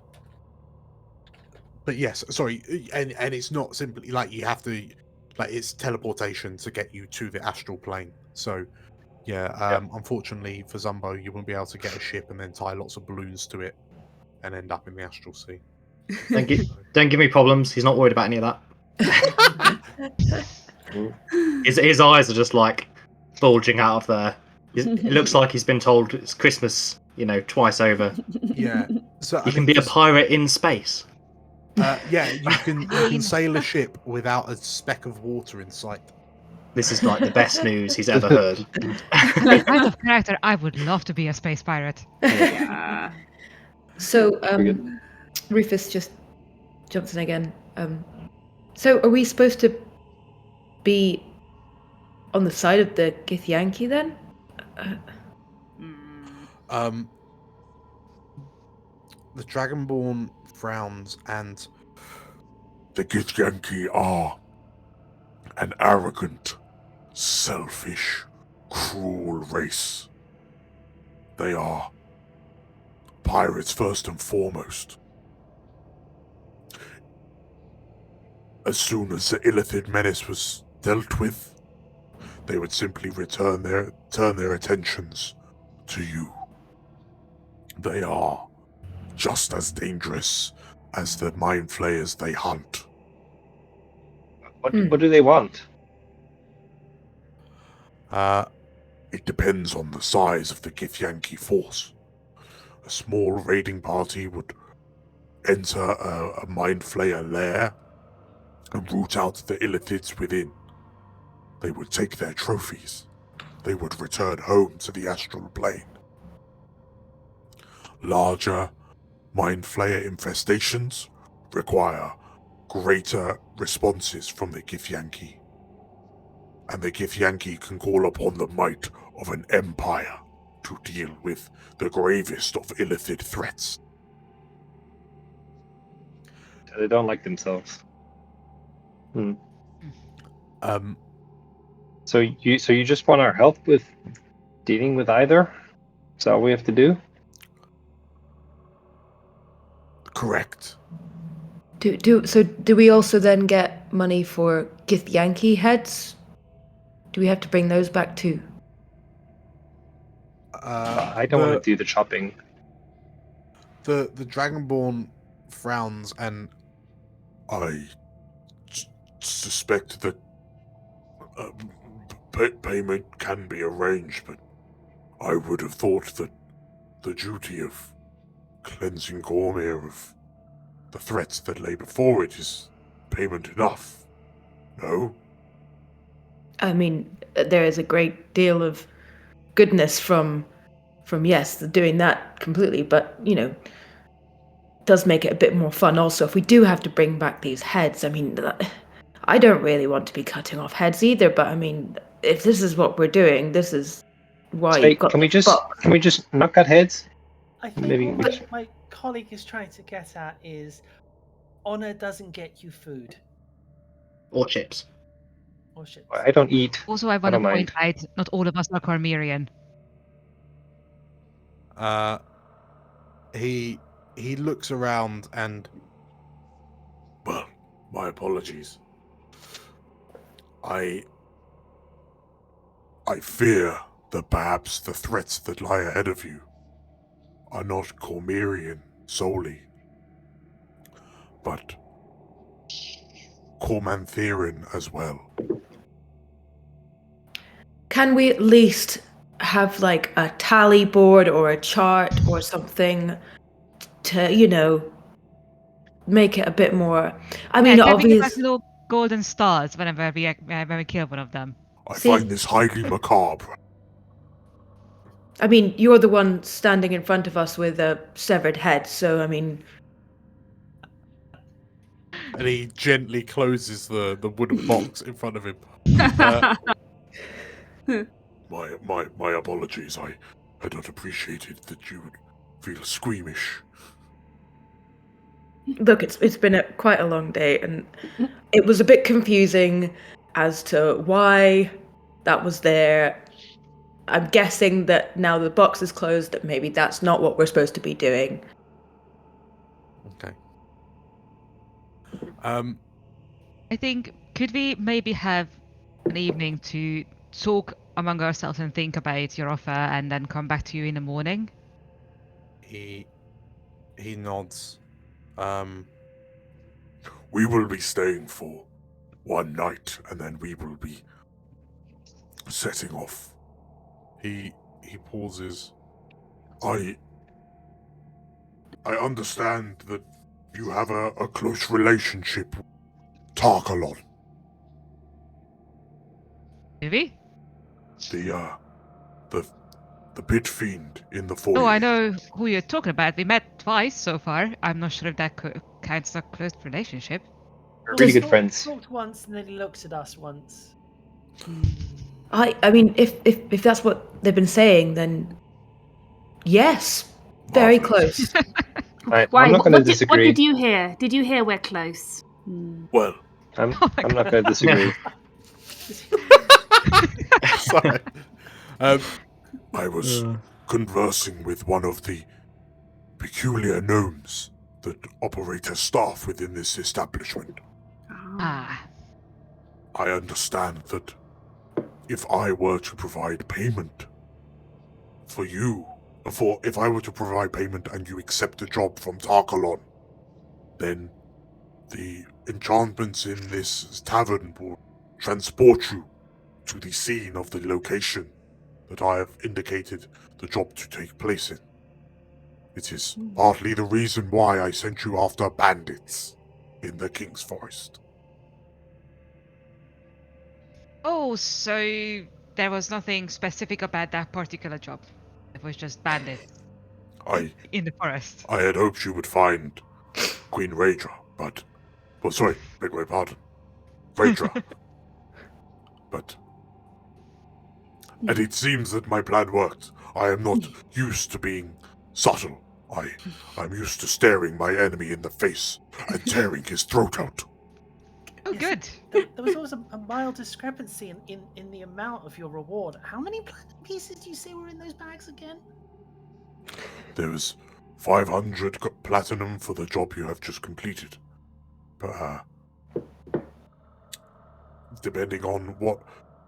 yes, sorry, and it's not simply like you have to, like it's teleportation to get you to the astral plane. So unfortunately for Zumbo, you won't be able to get a ship and then tie lots of balloons to it and end up in the astral sea.
Don't give me problems. He's not worried about any of that. His eyes are just like bulging out of there. It looks like he's been told it's Christmas, twice over.
Yeah, so
You can be a pirate in space.
You can sail a ship without a speck of water in sight.
This is like the best news he's ever heard.
Out of character, I would love to be a space pirate.
Yeah.
So, Rufus just jumps in again. So, are we supposed to be on the side of the Githyanki then?
The Dragonborn frowns, and
the Githyanki are an arrogant, selfish, cruel race. They are pirates first and foremost. As soon as the Illithid menace was dealt with, they would simply turn their attentions to you. They are just as dangerous as the mind flayers they hunt.
What do they want?
It depends on the size of the Githyanki force. A small raiding party would enter a mind flayer lair and root out the Illithids within. They would take their trophies. They would return home to the astral plane. Larger mind flayer infestations require greater responses from the Githyanki. And the Githyanki can call upon the might of an empire to deal with the gravest of Illithid threats.
They don't like themselves. So you just want our help with dealing with either? Is that what we have to do?
Correct.
Do we also then get money for Githyanki heads? Do we have to bring those back too?
I don't want to do the chopping.
The Dragonborn frowns, and
I suspect that payment can be arranged, but I would have thought that the duty of cleansing Cormyr of the threats that lay before it is payment enough. No?
I mean, there is a great deal of goodness from yes, doing that completely, but does make it a bit more fun also if we do have to bring back these heads. I mean, I don't really want to be cutting off heads either, but I mean, if this is what we're doing, this is why you've got
can we just not cut heads?
I think
Maybe
what my colleague is trying to get at is honor doesn't get you food.
Or chips.
Or chips.
I don't eat.
Also, I want to point out, not all of us are Cormyrian.
he looks around and,
well, my apologies. I fear that perhaps the threats that lie ahead of you are not Cormyrian solely, but Cormantheran as well.
Can we at least have like a tally board or a chart or something to, make it a bit more? I mean,
can we give
obviously,
us little golden stars whenever we kill one of them?
I find this highly macabre.
I mean, you're the one standing in front of us with a severed head, so I mean.
And he gently closes the wooden box in front of him.
My apologies. I had not appreciated that you would feel squeamish.
Look, it's been quite a long day, and it was a bit confusing as to why that was there. I'm guessing that now the box is closed, that maybe that's not what we're supposed to be doing.
Okay.
I think, could we maybe have an evening to talk among ourselves and think about your offer and then come back to you in the morning?
He nods.
We will be staying for one night, and then we will be setting off.
He pauses.
I understand that you have a close relationship with Tarkalon,
Do we?
the pit fiend in the foyer.
Oh, I know who you're talking about. We met twice so far. I'm not sure if that counts as a close relationship.
We're really good
Talked-
friends.
Talked once and then he looked at us once.
I mean, if that's what they've been saying, then yes, very
Marvelous.
close.
I'm
Why?
not going to
What
disagree.
did you hear? Did you hear we're close?
Well,
I'm
Oh my
not going to disagree.
Sorry.
I was conversing with one of the peculiar gnomes that operate as staff within this establishment.
Ah,
I understand that if I were to provide payment for you, if I were to provide payment and you accept a job from Tarkalon, then the enchantments in this tavern will transport you to the scene of the location that I have indicated the job to take place in. It is partly the reason why I sent you after bandits in the King's Forest.
oh, so there was nothing specific about that particular job. It was just bandits
I
in the forest.
I had hoped you would find Queen Raedra, but... Well, sorry, beg my pardon. Raedra. But... And it seems that my plan worked. I am not used to being subtle. I'm used to staring my enemy in the face and tearing his throat out.
Oh,
Yes.
good.
There was always a mild discrepancy in the amount of your reward. How many platinum pieces do you say were in those bags again?
There was 500 platinum for the job you have just completed. But, depending on what...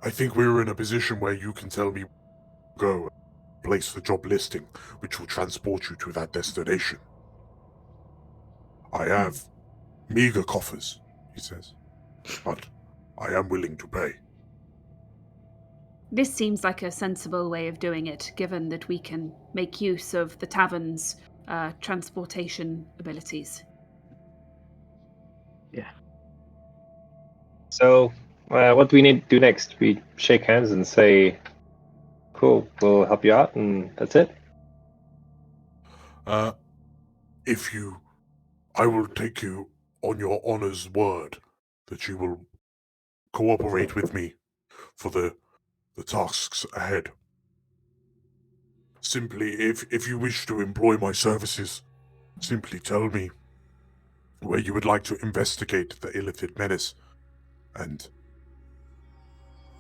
I think we're in a position where you can tell me go place the job listing, which will transport you to that destination. I have meager coffers, he says, but I am willing to pay.
This seems like a sensible way of doing it, given that we can make use of the tavern's transportation abilities.
So, what do we need to do next? We shake hands and say, cool, we'll help you out, and that's it?
I will take you on your honor's word that you will cooperate with me for the tasks ahead. Simply, if you wish to employ my services, simply tell me where you would like to investigate the Illithid menace, and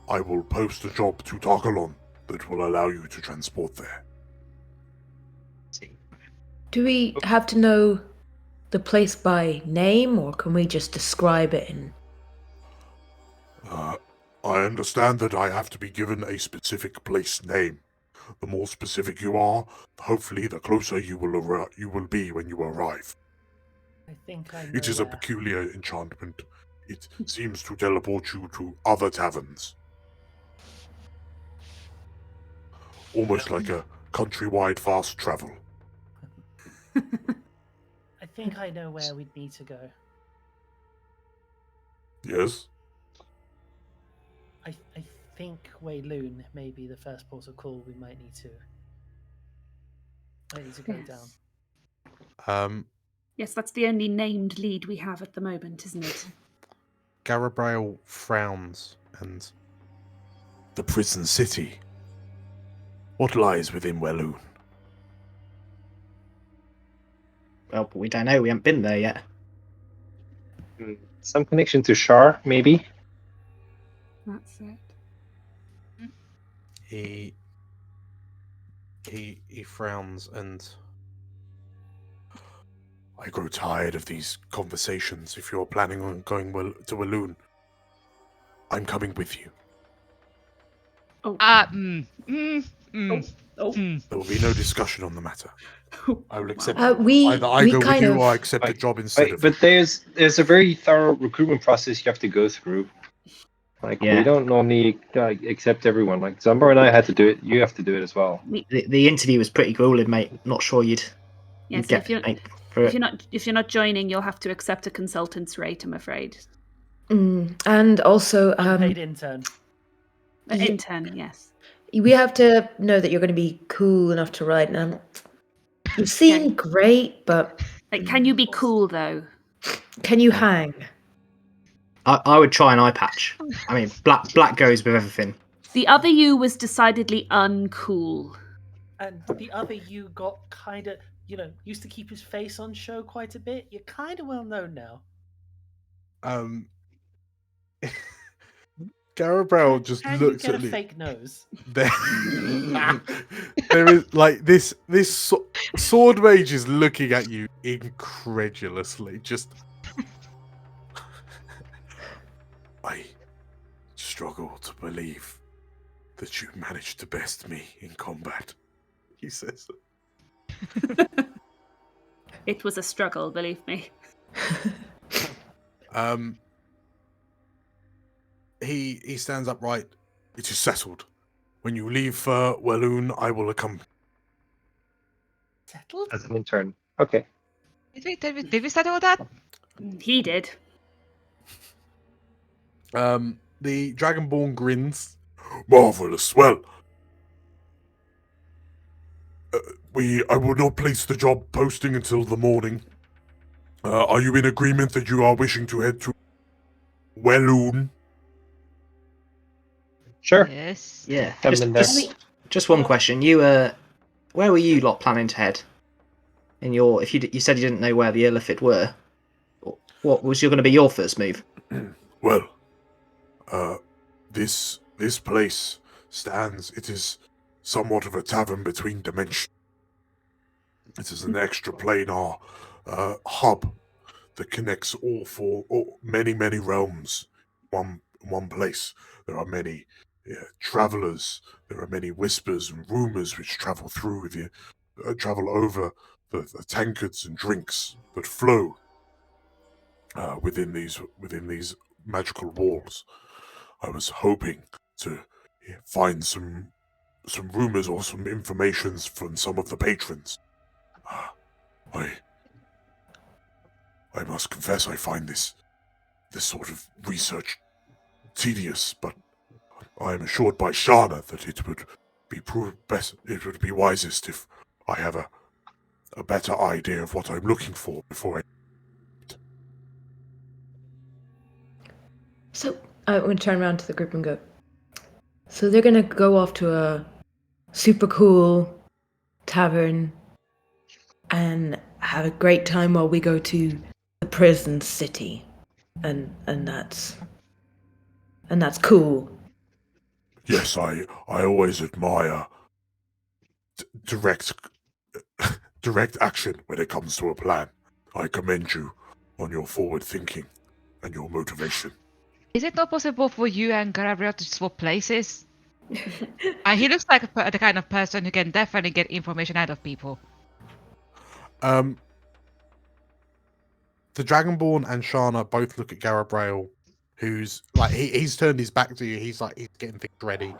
I will post a job to Tarkalon that will allow you to transport there.
Do we have to know the place by name, or can we just describe it in...
I understand that I have to be given a specific place name. The more specific you are, hopefully the closer you will be when you arrive.
I think I know
It is a
where.
peculiar enchantment. It seems to teleport you to other taverns. Almost like a countrywide fast travel.
I think I know where we'd need to go.
Yes?
I think Wayloon may be the first port of call we might need to go
Yes.
down.
Yes, that's the only named lead we have at the moment, isn't it?
Garabrail frowns and... The prison city. What lies within Welloon?
Well, but we don't know. We haven't been there yet.
Some connection to Shar, maybe.
That's it.
He frowns and I grow tired of these conversations. If you're planning on going to Walloon, I'm coming with you.
Oh.
There will be no discussion on the matter. I will accept
we
either I
we
go with
kind
you
of-
or I accept a job instead of
But there's a very thorough recruitment process you have to go through. Like
Yeah.
we don't normally accept everyone. Like Zumbar and I had to do it. You have to do it as well.
The interview was pretty grueling, mate. Not sure you'd
Yes,
get
if you're not joining, you'll have to accept a consultant's rate, I'm afraid.
And also,
Unpaid intern.
Intern, yes.
we have to know that you're going to be cool enough to ride. Now, you seem great, but
Like, can you be cool though?
can you hang?
I would try an eye patch. I mean, black goes with everything.
The other you was decidedly uncool.
And the other you got kind of, used to keep his face on show quite a bit. You're kind of well known now.
Garabel just
Can
looks
you get
at
a
me.
fake nose?
There is like this sword mage is looking at you incredulously. Just I struggle to believe that you managed to best me in combat, he says.
It was a struggle, believe me.
He stands upright. It is settled. When you leave for Walloon, I will accompany.
Settled?
As an intern. Okay.
Did we settle that?
He did.
The Dragonborn grins.
Marvelous. Well, I will not place the job posting until the morning. Are you in agreement that you are wishing to head to Walloon?
Sure.
Yes.
Yeah.
Haven't been there.
Just one question. You where were you lot planning to head? In your, if you said you didn't know where the Illithid were, what was going to be your first move?
Well, this place stands. It is somewhat of a tavern between dimensions. It is an extra-planar hub that connects many realms. One place. There are many travelers. There are many whispers and rumors which travel over the tankards and drinks that flow within these magical walls. I was hoping to find some rumors or some information from some of the patrons. I must confess I find this sort of research tedious, but I am assured by Shana that it would be best. It would be wisest if I have a better idea of what I'm looking for before I.
So I'm going to turn around to the group and go. So they're going to go off to a super cool tavern and have a great time while we go to the prison city, and that's cool.
Yes, I always admire direct action when it comes to a plan. I commend you on your forward thinking and your motivation.
Is it not possible for you and Gabriel to swap places? He looks like the kind of person who can definitely get information out of people.
The Dragonborn and Shana both look at Garabrail, who's like he's turned his back to you. He's getting things ready.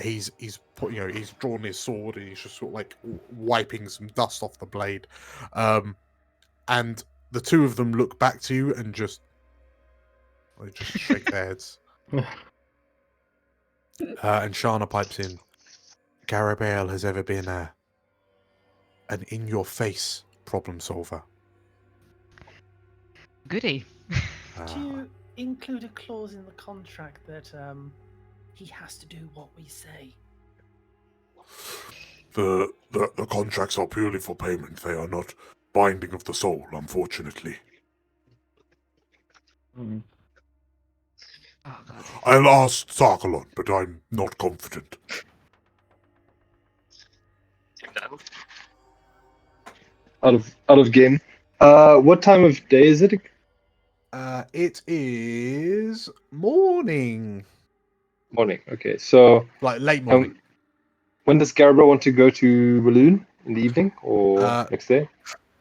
He's put, he's drawn his sword and he's just sort of like wiping some dust off the blade. And the two of them look back to you and just shake their heads. And Shana pipes in. Garabrail has ever been an in-your-face problem solver.
Goody.
Do you include a clause in the contract that he has to do what we say?
The contracts are purely for payment. They are not binding of the soul, unfortunately.
Mm.
Oh god.
I'll ask Sarkalon, but I'm not confident.
Out of game. What time of day is it?
It is morning,
Morning. Okay, so
like late morning.
when does Garbo want to go to Walloon? In the evening or next day?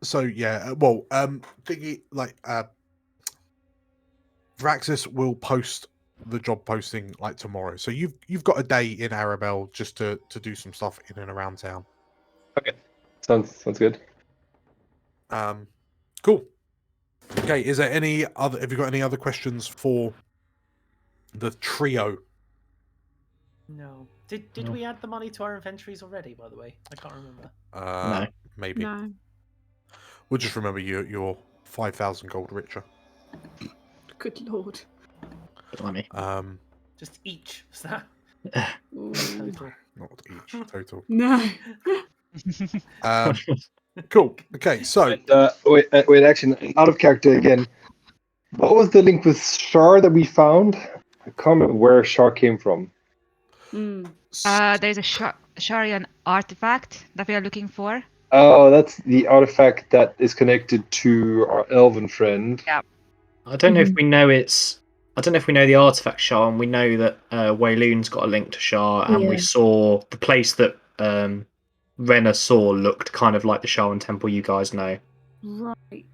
So yeah, thingy like Vraxis will post the job posting like tomorrow. So you've got a day in Arabelle just to do some stuff in and around town.
Okay, sounds good.
Cool. Okay, is there any other? Have you got any other questions for the trio?
No. Did we add the money to our inventories already? By the way, I can't remember.
No.
Maybe.
No.
We'll just remember you're 5,000 gold richer.
Good lord.
Blimey.
Just each. Was that
Ooh.
total?
Not each total.
No.
Cool. Okay, so
And, wait, actually, out of character again. What was the link with Shar that we found? I can't remember where Shar came from.
There's a Sharian artifact that we are looking for.
Oh, that's the artifact that is connected to our elven friend.
Yeah.
I don't know if we know it's. I don't know if we know the artifact Shah, and we know that Wayloon's got a link to Shah, and we
Yeah.
saw the place that Renna saw looked kind of like the Shaman temple you guys know.
Right.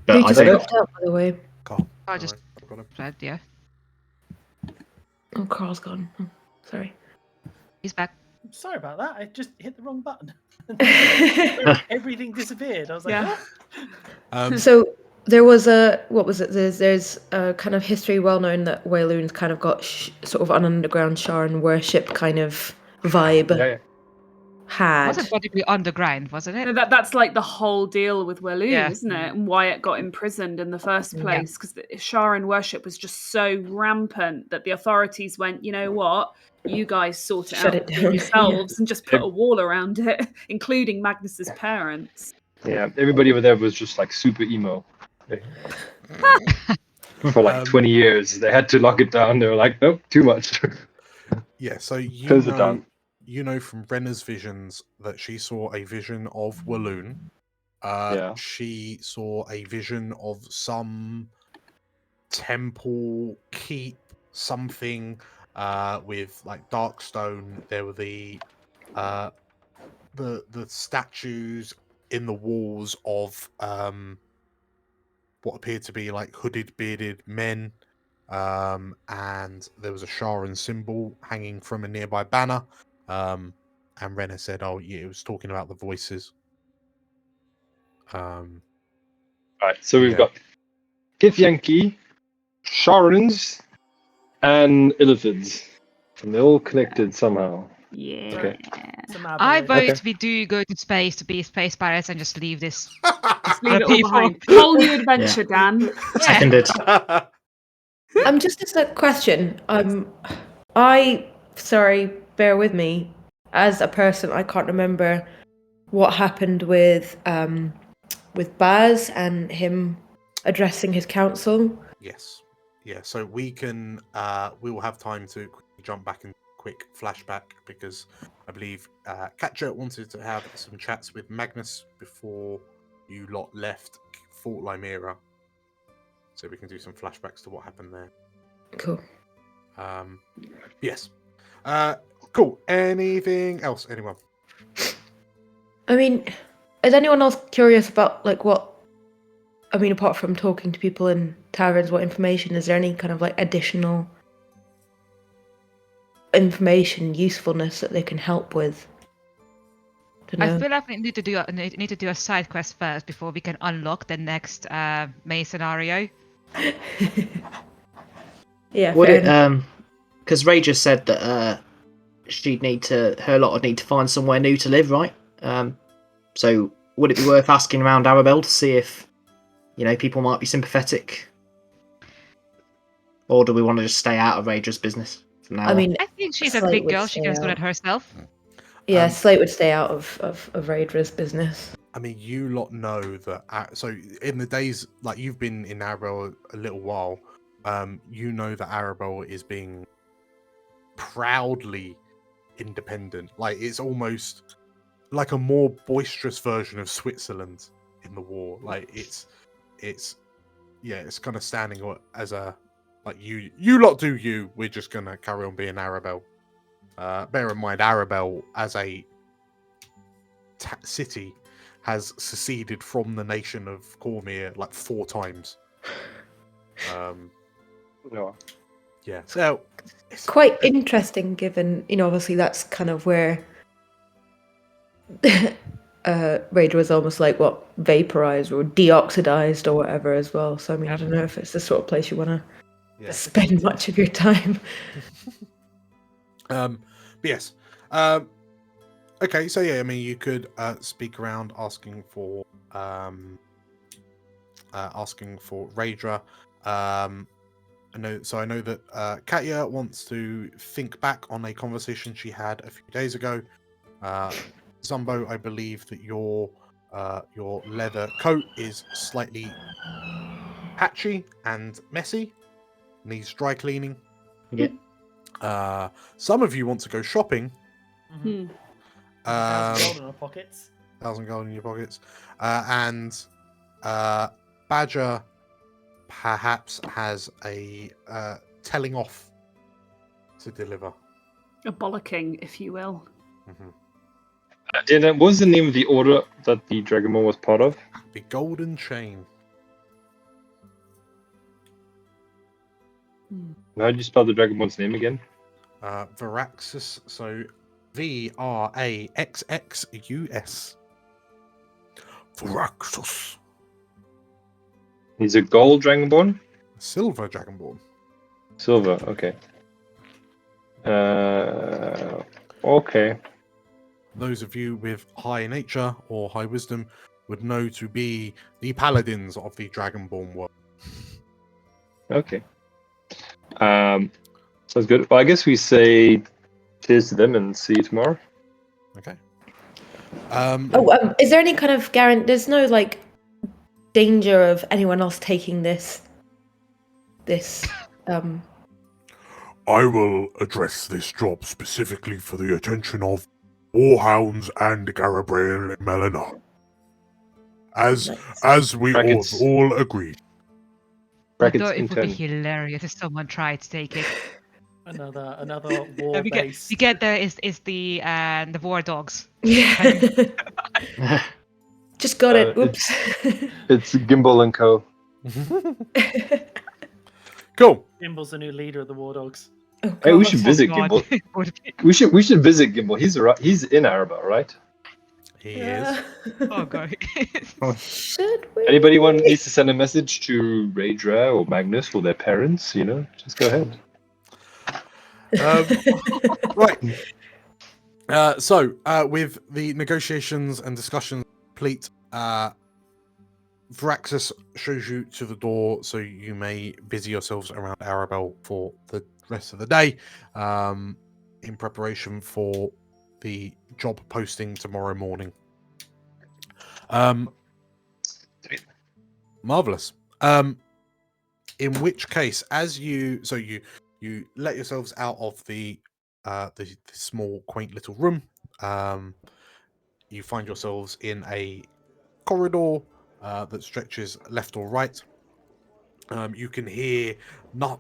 But
He
I
just
don't.
dropped out, by the way.
Carl.
I just
I've got him.
read, yeah.
Oh, Carl's gone. Oh, sorry.
He's back.
Sorry about that. I just hit the wrong button. Everything disappeared. I was like,
Yeah.
what?
So there was what was it? There's a kind of history well known that Wayloon's kind of got sort of an underground Sharan worship kind of vibe.
Yeah.
Had.
Wasn't particularly underground, wasn't it?
No, that's like the whole deal with Walloon,
Yeah.
isn't it? And why it got imprisoned in the first place. Because the Sharan worship was just so rampant that the authorities went, you know what? You guys sort it
Shut
out
it
between
down.
yourselves and just put a wall around it, including Magnus's parents.
Yeah, everybody over there was just like super emo. For like 20 years. They had to lock it down. They were like, nope, too much.
Yeah, so
Close it down.
you know from Renna's visions that she saw a vision of Walloon.
Yeah.
She saw a vision of some temple, keep, something with like dark stone. There were the statues in the walls of what appeared to be like hooded, bearded men. And there was a Sharan symbol hanging from a nearby banner. And Renna said, "Oh, yeah, it was talking about the voices."
Alright, so we've
Yeah.
got Githyanki, Sharans, and Illithids. And they're all connected somehow.
Yeah.
Okay.
Somehow
I
believe-
vote we do go to space to be space pirates and just leave this.
Just leave it all
People.
behind. Whole new adventure, Dan.
Seconded.
Just as a question, sorry, bear with me. As a person, I can't remember what happened with Baz and him addressing his council.
Yes. Yeah. So we can. We will have time to quickly jump back and quick flashback because I believe Catcher wanted to have some chats with Magnus before you lot left Fort Lymera. So we can do some flashbacks to what happened there.
Cool.
Yes. Cool. Anything else? Anyone?
I mean, is anyone else curious about like what? I mean, apart from talking to people in taverns, what information is there? Any kind of like additional information, usefulness that they can help with?
I feel like we need to do a side quest first before we can unlock the next main scenario.
Yeah.
Would
fair
it
enough.
because Ray just said that her lot would need to find somewhere new to live, right? So would it be worth asking around Arabelle to see if people might be sympathetic, or do we want to just stay out of Radra's business from now
I
on?
mean,
I think she's a
Slate
big
would
girl. She
stay
can sort
out.
it herself.
Yeah, Slate would stay out of Raidra's business.
I mean, you lot know that. So in the days like you've been in Arabelle a little while, you know that Arabelle is being proudly independent. Like, it's almost like a more boisterous version of Switzerland in the war. Like, it's kind of standing as a, like, you lot do you, we're just gonna carry on being Arabelle. Bear in mind, Arabelle as a city has seceded from the nation of Cormyr like 4 times.
No.
Yeah, so
It's quite interesting, given obviously that's kind of where Raider was almost like vaporized or deoxidized or whatever as well. So I mean, I don't know if it's the sort of place you want to spend much of your time.
But yes. Okay, so yeah, I mean, you could speak around asking for Raidra. I know that Katya wants to think back on a conversation she had a few days ago. Zumbo, I believe that your leather coat is slightly patchy and messy, needs dry cleaning.
Yeah.
Some of you want to go shopping.
Mm-hmm. 1,000 gold in our pockets.
1,000 gold in your pockets. And Badger perhaps has a telling off to deliver.
A bollocking, if you will.
What was the name of the order that the Dragonborn was part of?
The Golden Chain.
How do you spell the Dragonborn's name again?
Varaxus. So Varaxxus. Varaxus.
He's a gold Dragonborn?
Silver Dragonborn.
Silver, okay. Okay.
Those of you with high nature or high wisdom would know to be the paladins of the Dragonborn world.
Okay. Sounds good. Well, I guess we say cheers to them and see you tomorrow.
Okay.
Is there any kind of guarantee? There's no danger of anyone else taking this.
I will address this job specifically for the attention of Warhounds and Garabrael and Melina. As we all agreed.
Although it would be hilarious if someone tried to take it.
Another war base.
You get there is the war dogs.
Yeah. Just got it. Oops.
It's Gimbal and Co.
Cool.
Gimbal's the new leader of the war dogs.
Oh,
hey, we should visit Gimbal. we should visit Gimbal. He's in Arabelle, right?
He is.
Oh god.
Should we?
Anybody needs to send a message to Raidra or Magnus or their parents? Just go ahead.
Right. So, with the negotiations and discussions complete, Varaxxus shows you to the door, so you may busy yourselves around Arabelle for the rest of the day, in preparation for the job posting tomorrow morning. Marvelous. In which case, as you let yourselves out of the small, quaint little room, you find yourselves in a corridor that stretches left or right. You can hear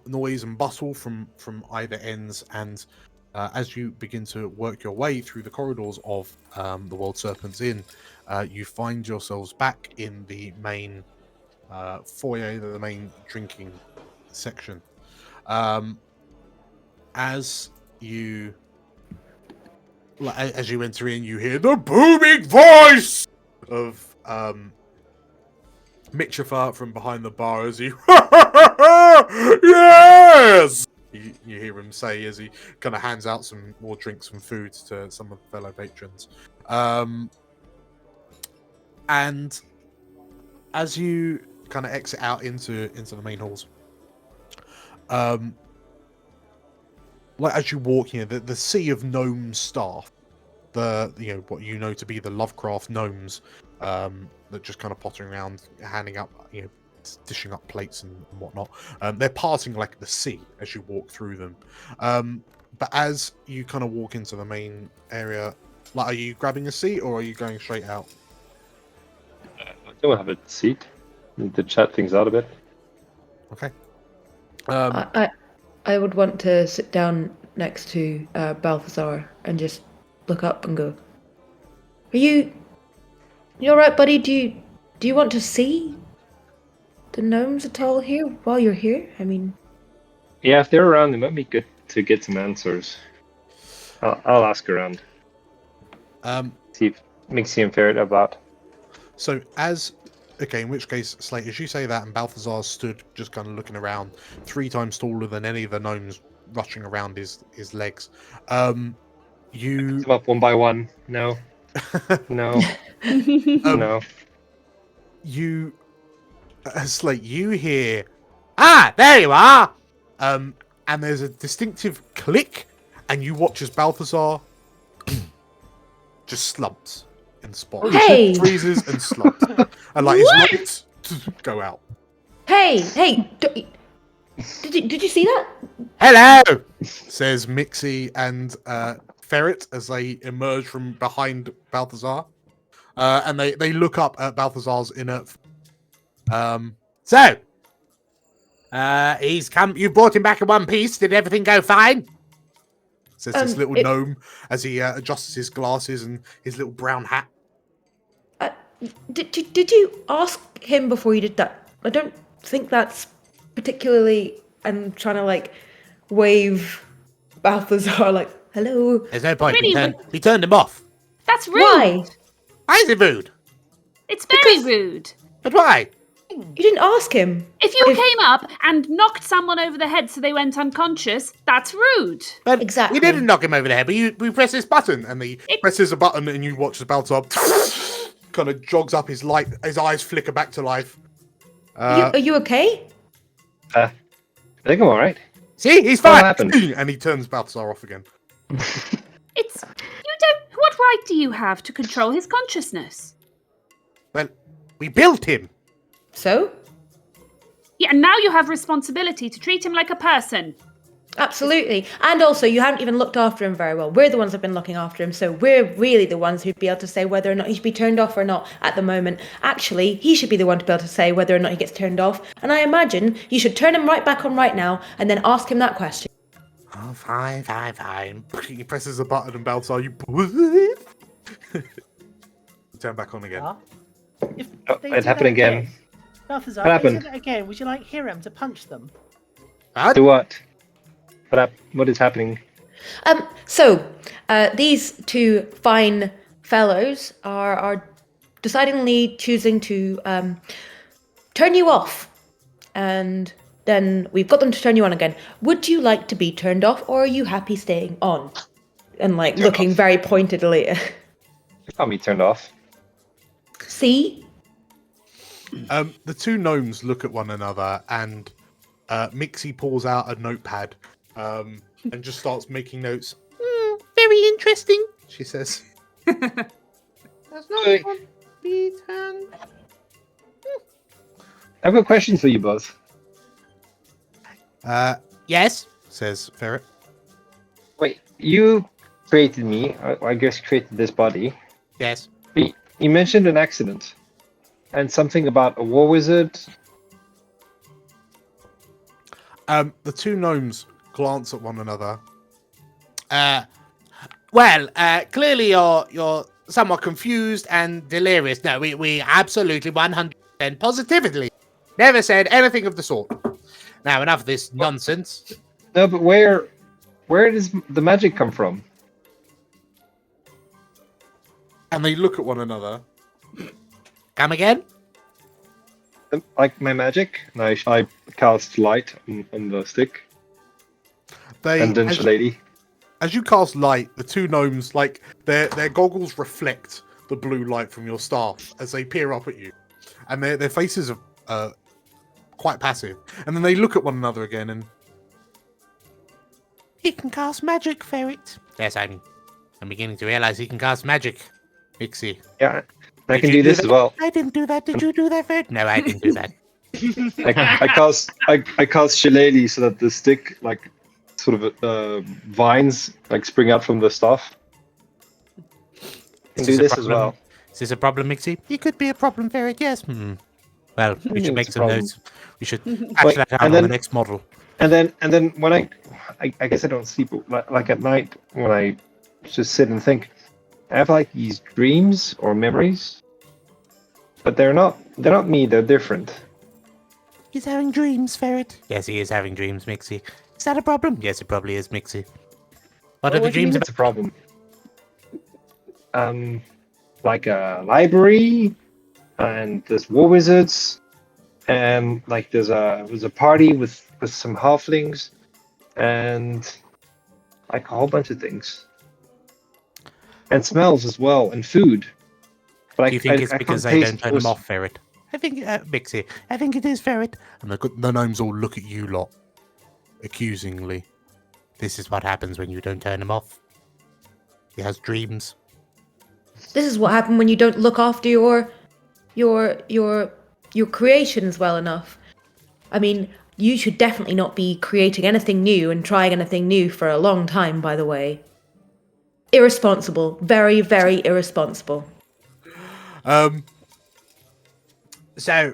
noise and bustle from either ends, and as you begin to work your way through the corridors of the World Serpent's Inn, you find yourselves back in the main foyer, the main drinking section. As you enter in, you hear the booming voice of Mitrofa from behind the bar as he yes! You hear him say as he kind of hands out some more drinks and food to some of the fellow patrons. And as you kind of exit out into the main halls, as you walk here, the sea of gnome staff, what you know to be the Lovecraft gnomes, that just kind of pottering around, handing up dishing up plates and whatnot. They're passing like the sea as you walk through them. But as you kind of walk into the main area, like, are you grabbing a seat or are you going straight out?
I don't have a seat. Need to chat things out a bit.
Okay.
I would want to sit down next to Balthazar and just look up and go, "Are you all right, buddy? Do you want to see the gnomes at all here while you're here? I mean,
Yeah, if they're around, it might be good to get some answers. I'll ask around. See if Mixie and Ferret have that.
So okay, in which case, Slate, as you say that, and Balthazar stood just kind of looking around, 3 times taller than any of the gnomes rushing around his legs. You
Come up one by one. No. No. No.
You, Slate, you hear, there you are! And there's a distinctive click, and you watch as Balthazar just slumps in the spot.
Hey!
Freezes and slumps. And like his lights go out.
hey, did you see that?
Hello! Says Mixie and Ferret as they emerge from behind Balthazar. And they look up at Balthazar's inert. So, he's come. You brought him back in one piece. Did everything go fine? Says this little gnome as he adjusts his glasses and his little brown hat.
Did you ask him before you did that? I don't think that's particularly. I'm trying to like wave Balthazar like, hello.
There's no point.
Really?
He turned him off.
That's rude.
Why?
Why is it rude?
It's very rude.
But why?
You didn't ask him.
If you came up and knocked someone over the head so they went unconscious, that's rude.
But
Exactly.
We didn't knock him over the head, but we press this button, and he presses a button, and you watch the Balthazar kind of jogs up his light. His eyes flicker back to life.
Are you okay?
I think I'm alright.
See, he's
What
fine.
happened?
And he turns Balthazar off again.
What right do you have to control his consciousness?
Well, we built him.
So?
Yeah, and now you have responsibility to treat him like a person.
Absolutely. And also, you haven't even looked after him very well. We're the ones that have been looking after him, so we're really the ones who'd be able to say whether or not he should be turned off or not at the moment. Actually, he should be the one to be able to say whether or not he gets turned off. And I imagine you should turn him right back on right now and then ask him that question.
Oh, fine. He presses a button and Balthazar, you turn back on again.
If
Oh,
they
it
do
happened
that
again.
Balthazar,
What
if they do
happened?
that again, would you like Hiram to punch them?
Do what? What is happening?
So, these 2 fine fellows are decidingly choosing to turn you off. And then we've got them to turn you on again. Would you like to be turned off, or are you happy staying on? And like looking very pointedly.
Got me turned off.
See?
The 2 gnomes look at one another, and Mixie pulls out a notepad and just starts making notes. Very interesting, she says. There's no one be turned.
I've got questions for you both.
Yes, says Ferret.
Wait, you created me. I guess created this body.
Yes.
But you mentioned an accident and something about a war wizard.
The 2 gnomes glance at one another.
Clearly you're somewhat confused and delirious. No, we absolutely 100% positively never said anything of the sort. Now, enough of this nonsense.
No, but where does the magic come from?
And they look at one another.
Come again?
Like my magic? And I cast light on the stick. And then lady.
As you cast light, the 2 gnomes, like their goggles reflect the blue light from your staff as they peer up at you, and their faces are quite passive. And then they look at one another again, and
He can cast magic, Ferret. Yes, I'm beginning to realize he can cast magic. Mixie.
Yeah, I can do this as well.
I didn't do that. Did you do that, Ferret? No, I didn't do that.
I cast Shillelagh so that the stick, like, sort of vines, like, spring out from the staff. Can do this as well.
Is this a problem, Mixie? It could be a problem, Ferret, yes. Well, we should make some notes. We should patch that out on the next model.
And then when I guess I don't sleep, like at night when I just sit and think, I have like these dreams or memories, but they're not me, they're different.
He's having dreams, Ferret. Yes, he is having dreams, Mixie. Is that a problem? Yes, it probably is, Mixie. What are the dreams about?
It's a problem. Like a library, and there's war wizards, and like there's a party with some halflings, and like a whole bunch of things, and smells as well, and food. But
Do you think it's because they don't turn them off, Ferret? I think, Mixie, I think it is, Ferret. And the gnomes all look at you lot, accusingly. This is what happens when you don't turn him off. He has dreams.
This is what happened when you don't look after your creations well enough. I mean, you should definitely not be creating anything new and trying anything new for a long time, by the way. Irresponsible. Very, very irresponsible.
So,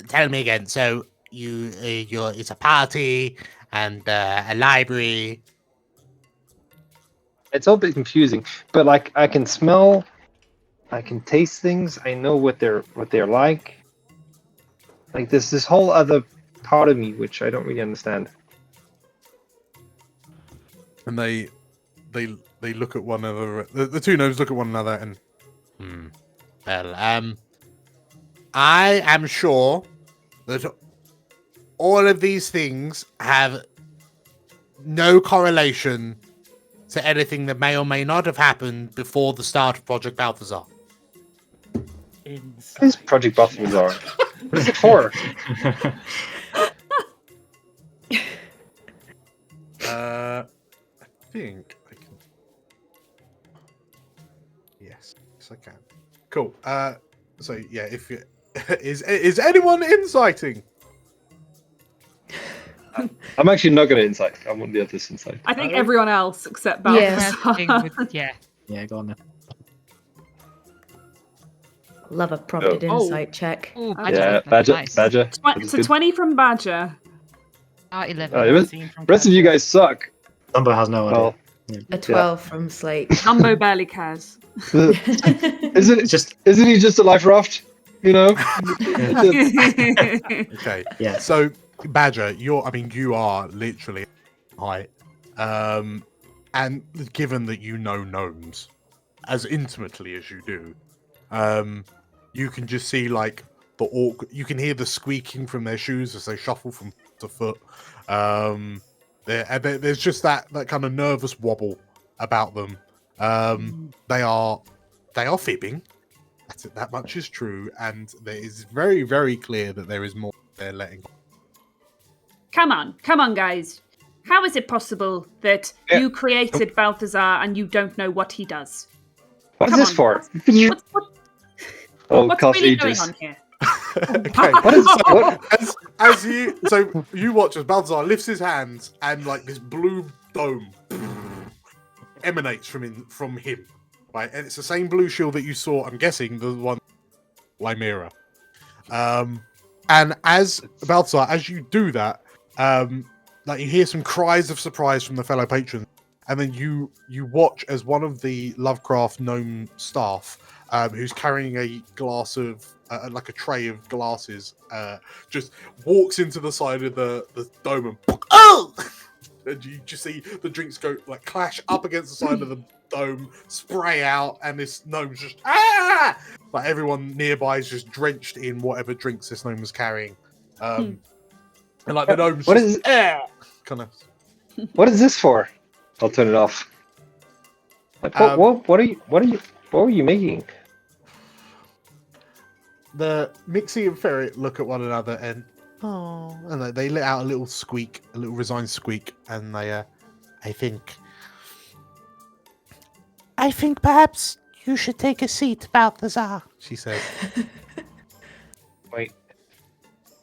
tell me again. So, it's a party and a library.
It's all a bit confusing, but like I can smell, I can taste things. I know what they're like. Like there's this whole other part of me which I don't really understand.
And they look at one another. The two gnomes look at one another and.
Well, I am sure that all of these things have no correlation to anything that may or may not have happened before the start of Project Balthazar.
What is Project Balthazar? What is it for?
I think I can. Yes, I can. Cool. So yeah, if you is anyone inciting?
I'm actually not going to insight. I want the others insight.
I think everyone else except Balthazar.
Yeah, go on then.
Love a prompted insight check.
Ooh,
Yeah, Badger.
Nice.
Badger.
It's a 20 from Badger.
11.
Rest of you guys suck.
Dumbo has no idea.
A 12 from Slate.
Dumbo barely cares.
Isn't he just a life raft? You know?
Okay.
Yeah.
So Badger, you are literally height. And given that you know gnomes as intimately as you do, you can just see like you can hear the squeaking from their shoes as they shuffle from foot to foot. There's just that kind of nervous wobble about them. They are fibbing. That much is true, and it is very, very clear that there is more they're letting.
Come on, guys. How is it possible that you created Balthazar and you don't know what he does?
What's this for?
What's really going on here?
Okay. So you watch as Balthazar lifts his hands and like this blue dome emanates from him, right? And it's the same blue shield that you saw. I'm guessing the one, Lymera. And as Balthazar, as you do that, like you hear some cries of surprise from the fellow patrons, and then you watch as one of the Lovecraft gnome staff, who's carrying a glass of like a tray of glasses, just walks into the side of the dome and and you just see the drinks go like clash up against the side of the dome, spray out, and this gnome's just like everyone nearby is just drenched in whatever drinks this gnome was carrying. And like the gnome's kind of.
What is this for? I'll turn it off. Like, what were you making?
The Mixie and Ferret look at one another and they let out a little squeak, a little resigned squeak, and they I think perhaps you should take a seat, Balthazar, she said.
Wait,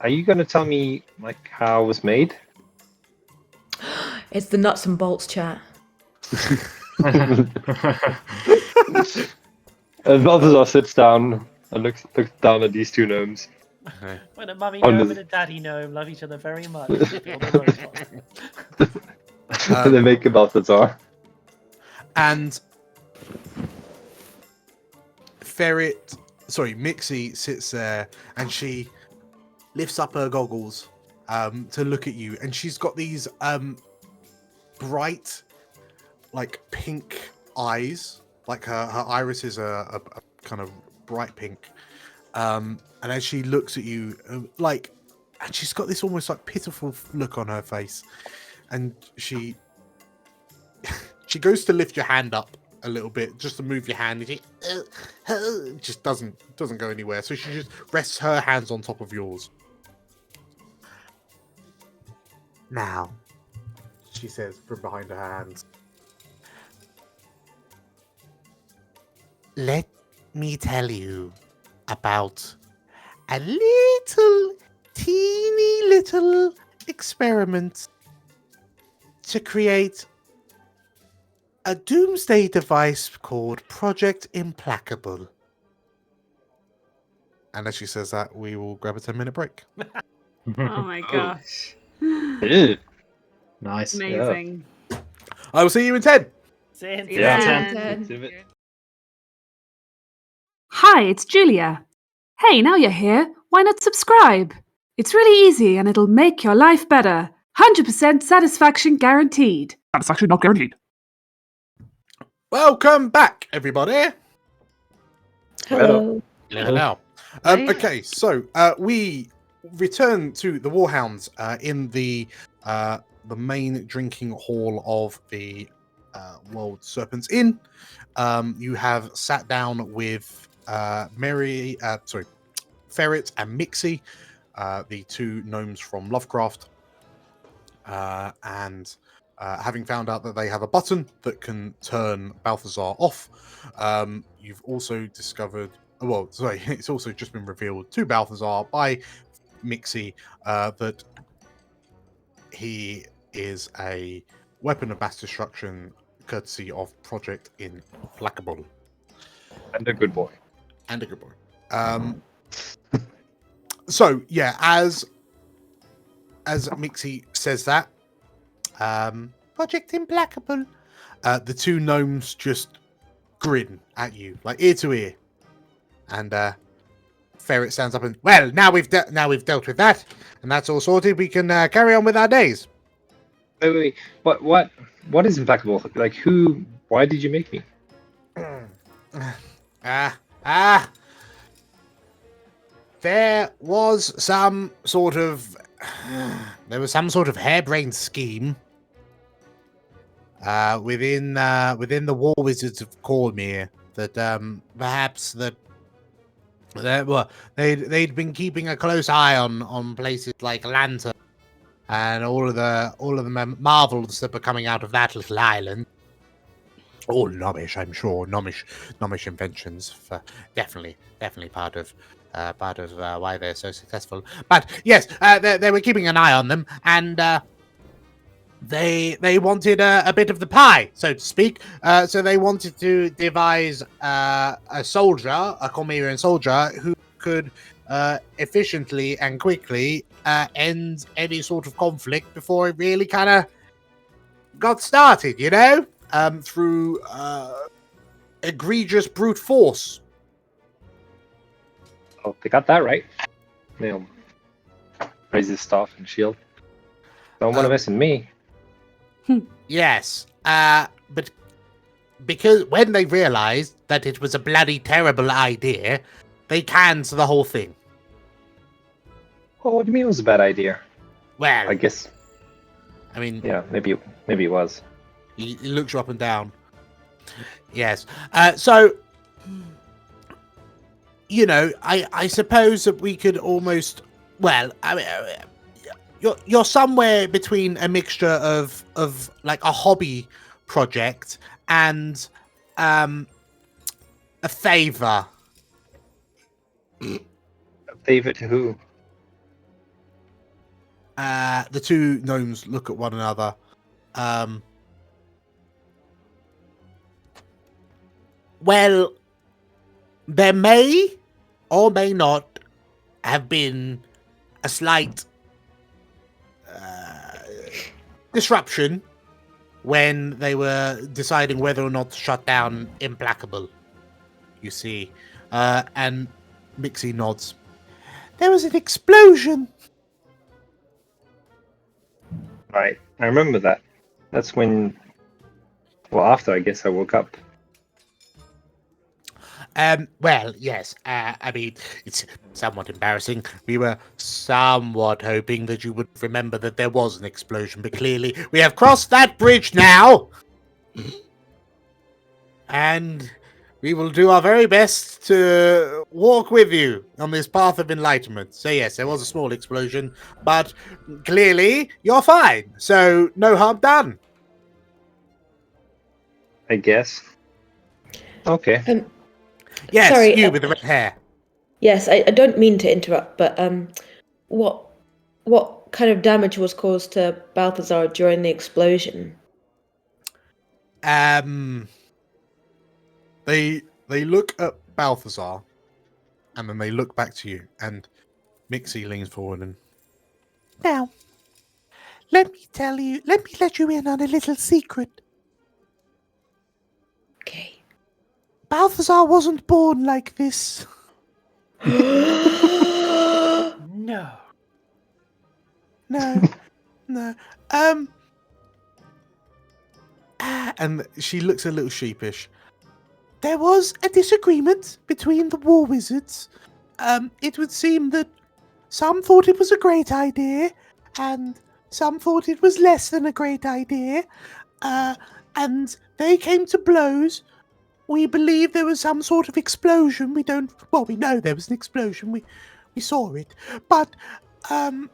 Are you gonna tell me like how it was made?
It's the nuts and bolts chat.
Balthazar sits down and looks down at these two gnomes.
When a mummy
On
gnome
the-
and a daddy gnome love each other very much. They feel the robot.
They make a Balthazar.
And Mixie sits there and she lifts up her goggles to look at you, and she's got these bright, like pink eyes, like her irises are a kind of bright pink. And as she looks at you, and she's got this almost like pitiful look on her face, and she goes to lift your hand up a little bit, just to move your hand, and she just doesn't go anywhere. So she just rests her hands on top of yours. Now, she says from behind her hands, let me tell you about a teeny little experiment to create a doomsday device called Project Implacable. And as she says that, we will grab a 10-minute break.
Oh my gosh.
Ew. Nice.
Amazing.
I will see you in 10.
Yeah,
10.
10.
Hi, it's Julia. Hey, now you're here. Why not subscribe? It's really easy and it'll make your life better. 100% satisfaction guaranteed.
That's actually not guaranteed.
Welcome back, everybody.
Hello.
Hello. Okay, so we return to the Warhounds in the main drinking hall of the World Serpents Inn. You have sat down with Ferret and Mixie, the two gnomes from Lovecraft, and having found out that they have a button that can turn Balthazar off, you've also discovered. Well, sorry, it's also just been revealed to Balthazar by Mixie that he is a weapon of mass destruction, courtesy of Project Implacable.
And a good boy.
So yeah, as Mixie says that, Project Implacable, the two gnomes just grin at you, like ear to ear, and Ferret stands up and, well, now we've dealt with that, and that's all sorted. We can carry on with our days.
Wait. What is Implacable? Like, who? Why did you make me?
There was some sort of harebrained scheme within the War Wizards of Cormyr that perhaps they'd been keeping a close eye on places like Lantern and all of the marvels that were coming out of that little island. All gnomish, I'm sure. Gnomish inventions, for definitely part of why they're so successful. But yes, they were keeping an eye on them, and they wanted a bit of the pie, so to speak. So they wanted to devise a Cormyrian soldier who could efficiently and quickly end any sort of conflict before it really kind of got started, you know? Through egregious brute force.
Oh, they got that right. They'll raise his staff and shield. Don't want to mess with me.
Yes, but because when they realized that it was a bloody terrible idea, they canned the whole thing.
Oh, what do you mean it was a bad idea?
Well,
I guess.
I mean,
Yeah, maybe it was.
He looks you up and down. Yes. So, you know, I suppose that we could almost. Well, I mean, you're somewhere between a mixture of like a hobby project and a favor.
A favor to who?
The two gnomes look at one another.
Well, there may or may not have been a slight disruption when they were deciding whether or not to shut down Implacable, you see. And
Mixie nods. There was an explosion.
Right, I remember that. That's when, well, after I guess I woke up.
Well, yes. I mean, it's somewhat embarrassing. We were somewhat hoping that you would remember that there was an explosion, but clearly we have crossed that bridge now. And we will do our very best to walk with you on this path of enlightenment. So yes, there was a small explosion, but clearly you're fine. So no harm done.
I guess. Okay.
Yes,
Sorry,
you with the red hair.
Yes, I don't mean to interrupt, but what kind of damage was caused to Balthazar during the explosion?
They look at Balthazar, and then they look back to you, and Mixie leans forward and... Now, let me let you in on a little secret.
Okay.
Balthazar wasn't born like this.
No.
No. No. And she looks a little sheepish. There was a disagreement between the war wizards. It would seem that some thought it was a great idea, and some thought it was less than a great idea. And they came to blows. We believe there was some sort of explosion. We know there was an explosion. We saw it. But, I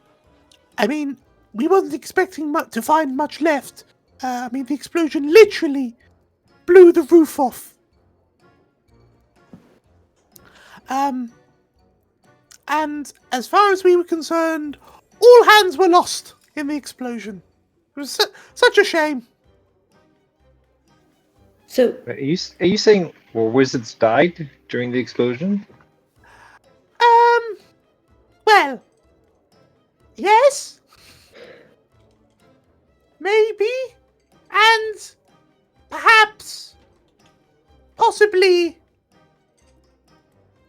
mean, we wasn't expecting to find much left. The explosion literally blew the roof off. And as far as we were concerned, all hands were lost in the explosion. It was such a shame.
So,
Are you saying wizards died during the explosion?
Well, yes, maybe, and perhaps, possibly.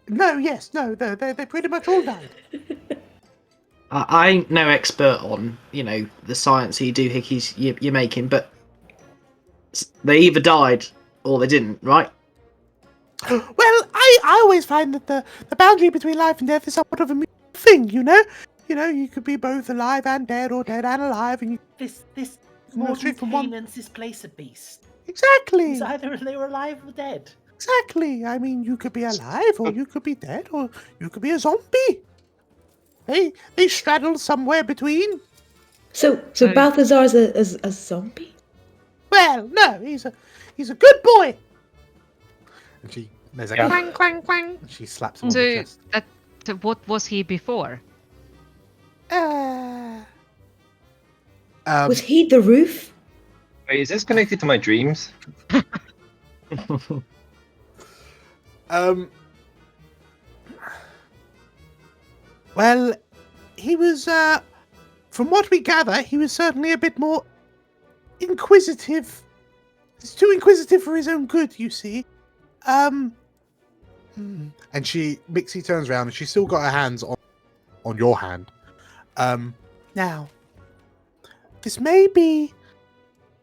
No, yes, no, they pretty much all died.
I ain't no expert on, the science you do hickeys you're making, but they either died or they didn't, right?
Well, I always find that the boundary between life and death is somewhat of a mutable thing, you know? You could be both alive and dead, or dead and alive, and
This
No,
modern
straight from one-
Canaan's displace a beast.
Exactly!
It's either they were alive or dead.
Exactly! I mean, you could be alive, or you could be dead, or you could be a zombie. They straddle somewhere between.
so Balthazar's a zombie?
Well, no, he's a good boy. And there's a
Yeah.
Clang, clang, clang.
and she slaps him on the
So,
chest.
so what was he before?
Was he the roof?
Wait, is this connected to my dreams?
Well, he was, from what we gather, he was certainly a bit more inquisitive. He's too inquisitive for his own good, you see. And Mixie turns around and she's still got her hands on your hand. Now, this may be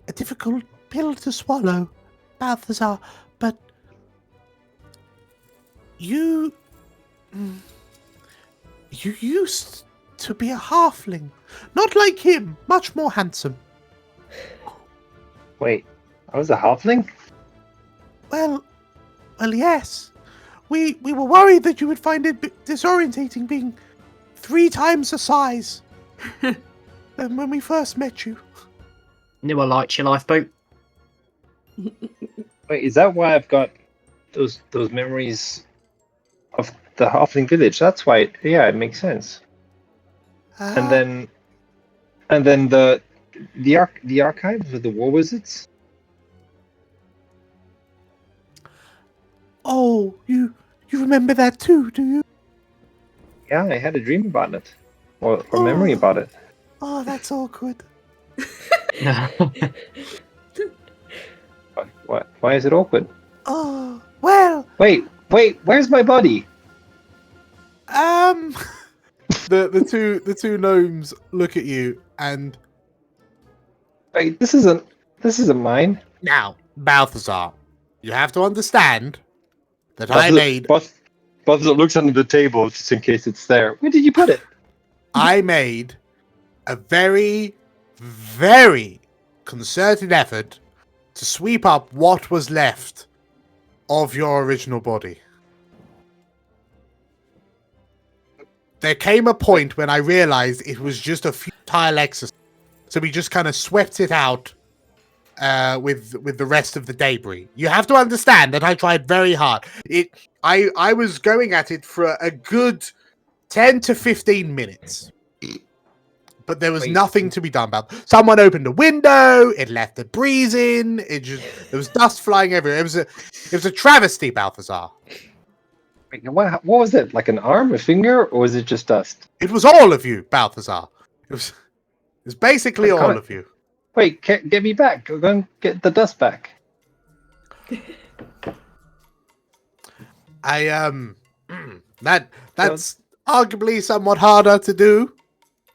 a difficult pill to swallow, Balthazar, but you used to be a halfling. Not like him, much more handsome.
Wait, I was a halfling?
Well, yes. We were worried that you would find it disorientating being 3 times the size than when we first met you.
Knew I liked your lifeboat.
Wait, is that why I've got those memories of the halfling village? That's why. It makes sense. And then And then the archives with the war wizards.
Oh, you remember that too, do you?
Yeah, I had a dream about it, or memory about it.
Oh, that's awkward.
Why is it awkward?
Oh, well.
Wait, where's my body?
The two gnomes look at you and
Wait, this isn't mine.
Now, Balthazar, you have to understand that I made
Balthazar looks under the table just in case it's there. Where did you put it?
I made a very, very concerted effort to sweep up what was left
of your original body.
There came a point when I realized it was just a futile exercise, so we just kind of swept it out with the rest of the debris. You have to understand that I tried very hard. I was going at it for a good 10 to 15 minutes. But there was nothing to be done about it. Someone opened a window, it left the breeze in, there was dust flying everywhere. It was a travesty, Balthazar.
Wait, what was it? Like an arm, a finger, or was it just dust?
It was all of you, Balthazar. It was basically all of you.
Wait, get me back. Go and get the dust back.
That's arguably somewhat harder to do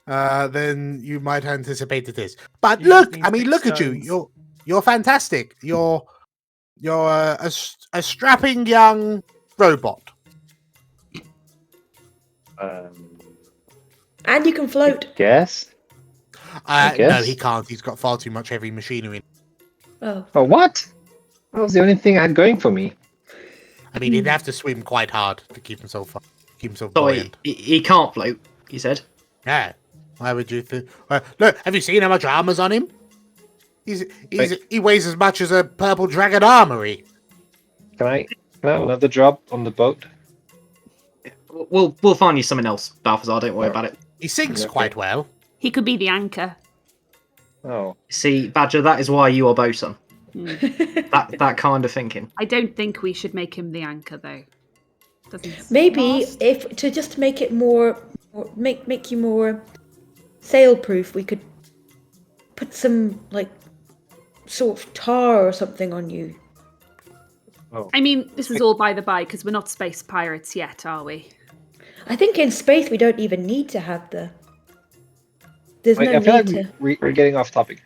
than you might anticipate it is. But look at you. You're fantastic. You're a strapping young robot.
And you can float.
Guess.
No, he can't. He's got far too much heavy machinery.
Oh.
Oh, what? That was the only thing I had going for me.
I mean, he'd have to swim quite hard to keep himself
So
buoyant.
he can't float, you said?
Yeah. Why would you think? Look, have you seen how much armor's on him? He weighs as much as a purple dragon armory.
Can I have another job on the boat?
We'll find you something else, Balthazar. Don't worry about it.
He sinks quite well.
He could be the anchor.
Oh.
See, Badger, that is why you are bosun. That kind of thinking.
I don't think we should make him the anchor, though.
Maybe if to just make it more make you more sail-proof, we could put some like sort of tar or something on you.
Oh.
I mean, this is all by the by because we're not space pirates yet, are we?
I think in space we don't even need to have the. There's no
I feel
need
like
to.
we're getting off topic.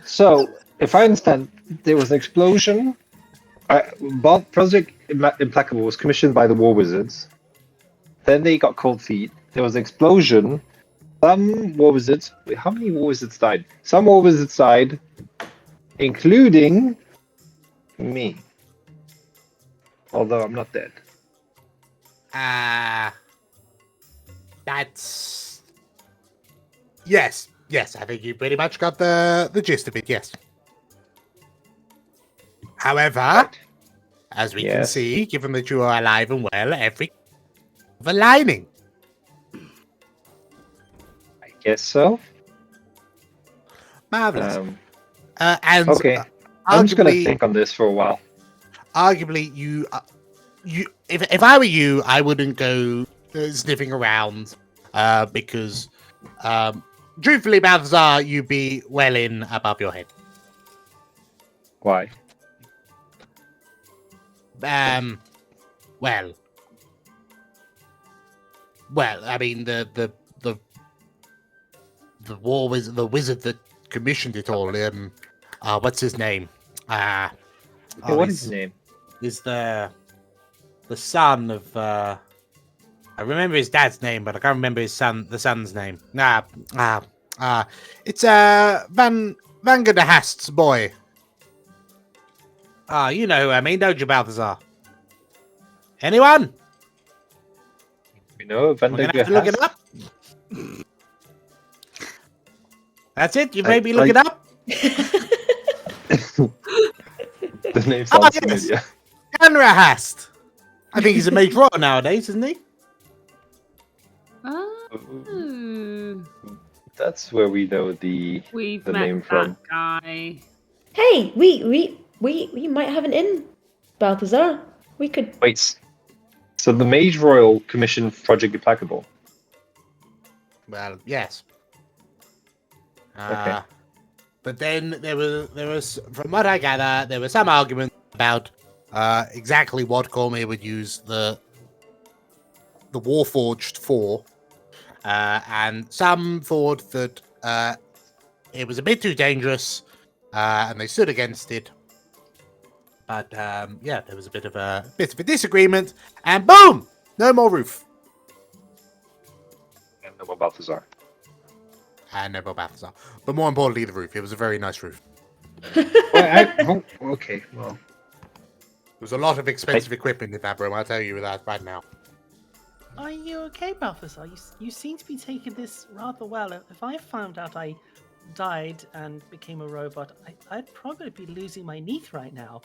So, if I understand, there was an explosion. Project Implacable was commissioned by the War Wizards. Then they got cold feet. There was an explosion. Some War Wizards. Wait, how many War Wizards died? Some War Wizards died, including me. Although I'm not dead.
That's... Yes, I think you pretty much got the gist of it, yes. However, as we can see, given that you are alive and well, every of a lining.
I guess so.
Marvelous.
Okay, I'm just gonna think on this for a while.
Arguably, if I were you, I wouldn't go sniffing around because, truthfully, Balthazar, you'd be well in above your head.
Why?
Well, I mean, the war was the wizard that commissioned it all. What's his name?
What is his name?
Is the son of I remember his dad's name, but I can't remember the son's name. It's Van der Hast's boy. You know who I mean, don't you, Balthazar? Anyone?
You know, Van
We're
der
gonna have to look it up. That's it. You made me look it up.
The name sounds familiar.
Van der Hast. I think he's a mage rotter nowadays, isn't he?
That's where we know
We've
the
met
name
that
from.
guy.
Hey, we might have an inn, Balthazar. We could.
Wait. So the Mage Royal commissioned Project Implacable.
Well, yes.
Okay.
But then there was, from what I gather, there was some argument about exactly what Cormyr would use the Warforged for, and some thought that it was a bit too dangerous, and they stood against it. But yeah, there was a bit of a disagreement, and boom, no more roof.
And no more Balthazar.
And no more Balthazar. But more importantly, the roof. It was a very nice roof.
Okay, well.
There was a lot of expensive equipment in that room, I'll tell you that right now.
Are you okay, Balthazar? You seem to be taking this rather well. If I found out I died and became a robot, I'd probably be losing my Neath right now.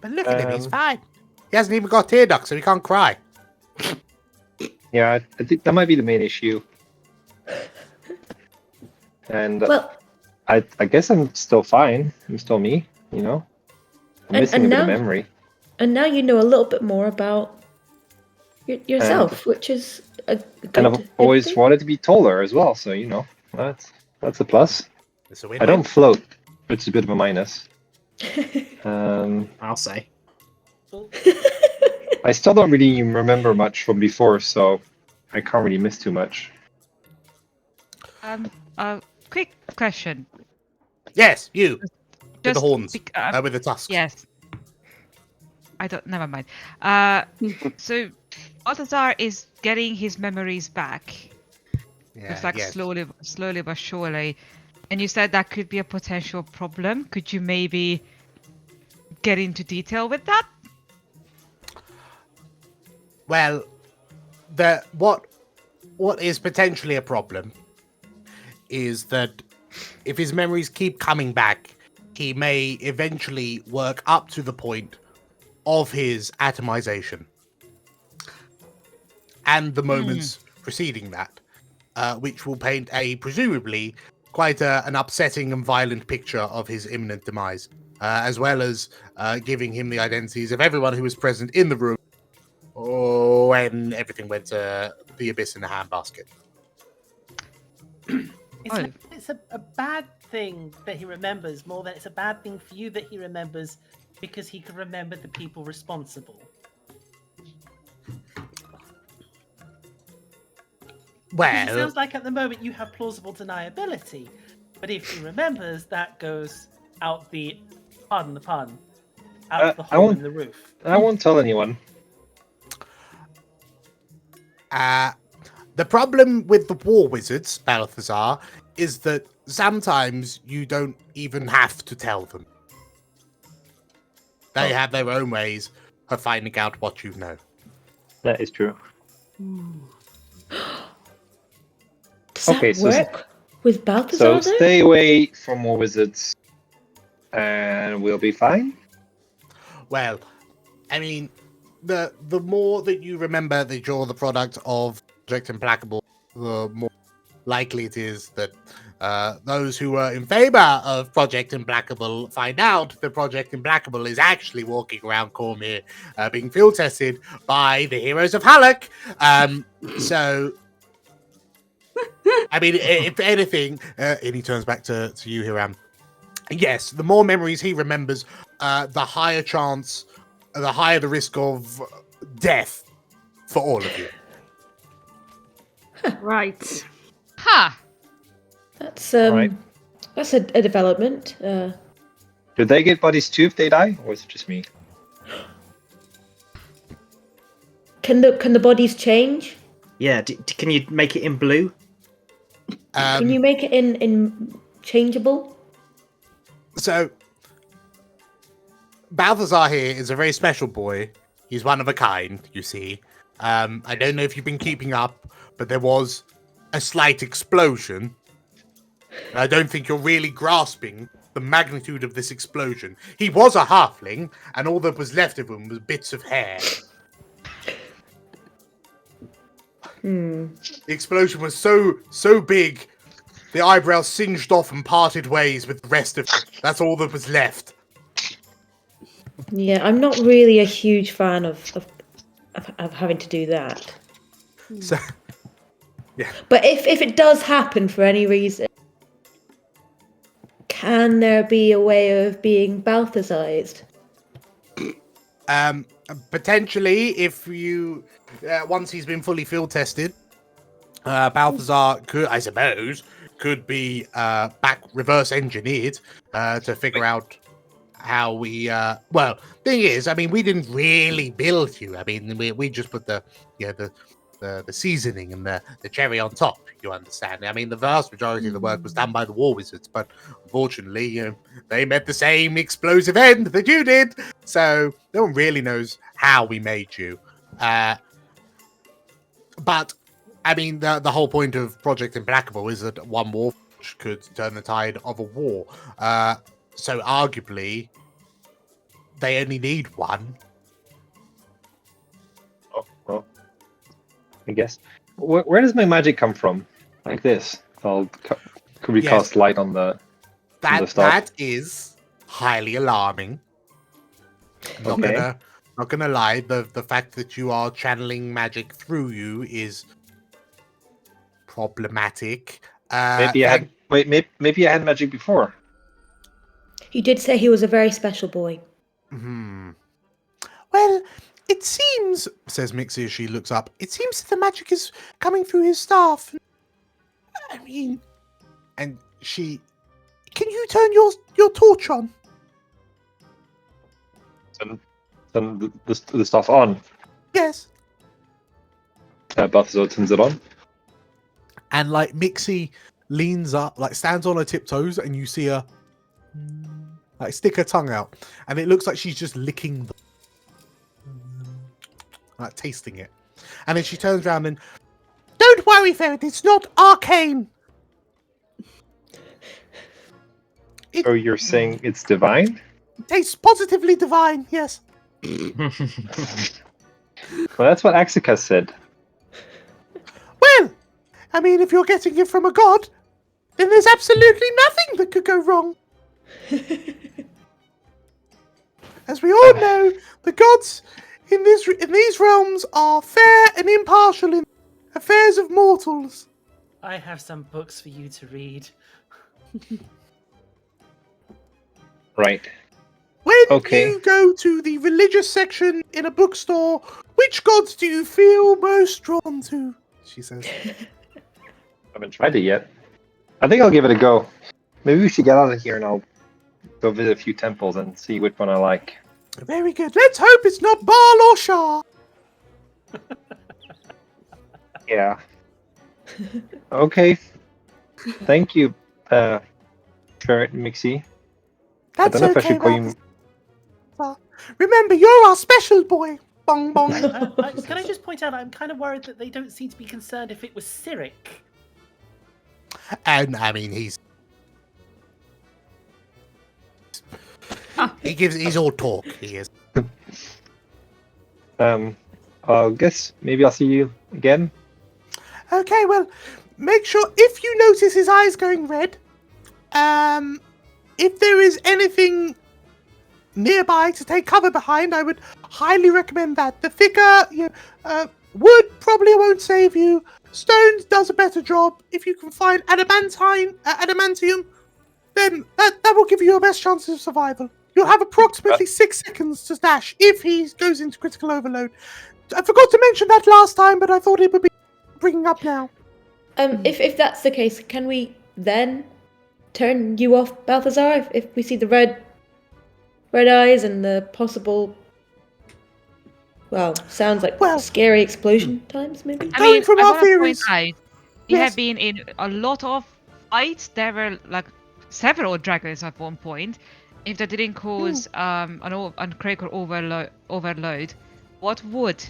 But look at him, he's fine. He hasn't even got tear ducts, so he can't cry.
Yeah, I think that might be the main issue. And
Well,
I guess I'm still fine. I'm still me, you know? I'm missing a bit of memory.
And now you know a little bit more about yourself, which is a good,
And I've always wanted to be taller as well, so, you know, that's a plus. I don't float, which is a bit of a minus.
I'll say.
I still don't really remember much from before, so I can't really miss too much.
Quick question.
Yes, you. With the
Just
horns. With the tusks.
Yes. I don't. Never mind. So, Balthazar is getting his memories back.
Yeah,
It's like
yes.
slowly but surely. And you said that could be a potential problem. Could you maybe get into detail with that?
Well, what is potentially a problem is that if his memories keep coming back, he may eventually work up to the point of his atomization and the moments preceding that, which will paint a presumably quite an upsetting and violent picture of his imminent demise, as well as giving him the identities of everyone who was present in the room when everything went to the abyss in a handbasket.
It's a bad thing that he remembers more than it's a bad thing for you that he remembers because he can remember the people responsible.
Well,
it sounds like at the moment you have plausible deniability, but if he remembers, that goes out the, pardon the pun, out the hole in the roof.
I won't tell anyone.
The problem with the war wizards, Balthazar, is that sometimes you don't even have to tell them. They have their own ways of finding out what you know.
That is true.
Does that work with Balthazar?
So stay away from more wizards, and we'll be fine.
Well, I mean, the more that you remember that you're the product of Project Implacable, the more likely it is that those who were in favor of Project Implacable find out that Project Implacable is actually walking around Cormyr, being field tested by the heroes of Halleck. So, I mean, if anything, and he turns back to you, Hiram. Yes, the more memories he remembers, the higher chance, the higher the risk of death for all of you.
Right.
Ha!
That's
Right.
that's a development.
Do they get bodies too if they die, or is it just me?
Can the bodies change?
Yeah, can you make it in blue?
Can you make it in changeable?
So, Balthazar here is a very special boy. He's one of a kind, you see. I don't know if you've been keeping up, but there was a slight explosion. I don't think you're really grasping the magnitude of this explosion. He was a halfling, and all that was left of him was bits of hair.
Hmm.
The explosion was so big, the eyebrows singed off and parted ways with the rest of it. That's all that was left.
Yeah, I'm not really a huge fan of having to do that.
So,
But if it does happen for any reason, can there be a way of being Balthazized?
potentially, if you once he's been fully field tested, Balthazar could, I suppose, could be back reverse engineered to figure out how we. Well, thing is, I mean, we didn't really build you. I mean, we just put the seasoning and the cherry on top. You understand? I mean, the vast majority of the work was done by the War Wizards, but unfortunately, they met the same explosive end that you did. So no one really knows how we made you. But I mean, the whole point of Project Implacable is that one Warforged could turn the tide of a war. So arguably, they only need one.
Oh, well, I guess. Where does my magic come from? Like this. Could we cast light on the stuff?
That is highly alarming.
Okay.
Not gonna lie, the fact that you are channeling magic through you is problematic.
Maybe I had magic before.
You did say he was a very special boy.
Well, it seems, says Mixie as she looks up, it seems that the magic is coming through his staff. I mean,
and she,
can you turn your torch on?
Turn the stuff on.
Yes.
Balthazar turns it on.
And like Mixie leans up, like stands on her tiptoes, and you see her like stick her tongue out, and it looks like she's just licking like tasting it. And then she turns around and, don't worry, Ferret, it's not arcane.
So you're saying it's divine?
It tastes positively divine, yes.
Well, that's what Axica said.
Well, I mean, if you're getting it from a god, then there's absolutely nothing that could go wrong. As we all know, the gods in these realms are fair and impartial in affairs of mortals.
I have some books for you to read.
Right.
When
Okay.
you go to the religious section in a bookstore, which gods do you feel most drawn to? She says.
I haven't tried it yet. I think I'll give it a go. Maybe we should get out of here and I'll go visit a few temples and see which one I like.
Very good. Let's hope it's not Baal or Shah.
Yeah. Okay. Thank you, Ferret and Mixie.
That's
I don't know if I
okay,
should call you.
Remember, you're our special boy. Bong bong.
Can I just point out, I'm kind of worried that they don't seem to be concerned if it was Cyric.
and I mean, he's he's all talk. He is.
I guess maybe I'll see you again.
Okay, well, make sure if you notice his eyes going red, if there is anything nearby to take cover behind, I would highly recommend that. The thicker, wood probably won't save you. Stone does a better job. If you can find adamantium, then that will give you your best chances of survival. You'll have approximately 6 seconds to dash if he goes into critical overload. I forgot to mention that last time, but I thought it would be bringing up now.
If that's the case, can we then turn you off, Balthazar, if we see the red eyes and the possible, well, sounds like scary explosion times, maybe?
I mean,
from
I
our
want to point
theories.
out, you
Yes.
have been in a lot of fights. There were like several dragons at one point. If that didn't cause an critical overload, what would?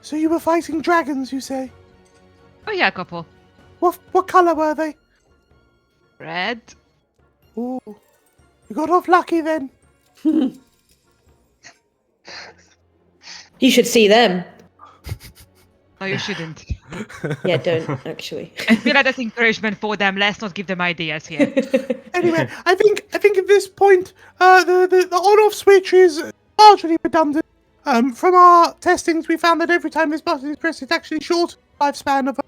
So you were fighting dragons, you say?
Oh yeah, a couple.
What colour were they?
Red.
Ooh, you got off lucky then.
You should see them.
No, you shouldn't.
Yeah, don't actually.
I feel like that's encouragement for them. Let's not give them ideas here.
Anyway, I think at this point, the on-off switch is largely redundant. From our testings, we found that every time this button is pressed, it actually shortens the lifespan of a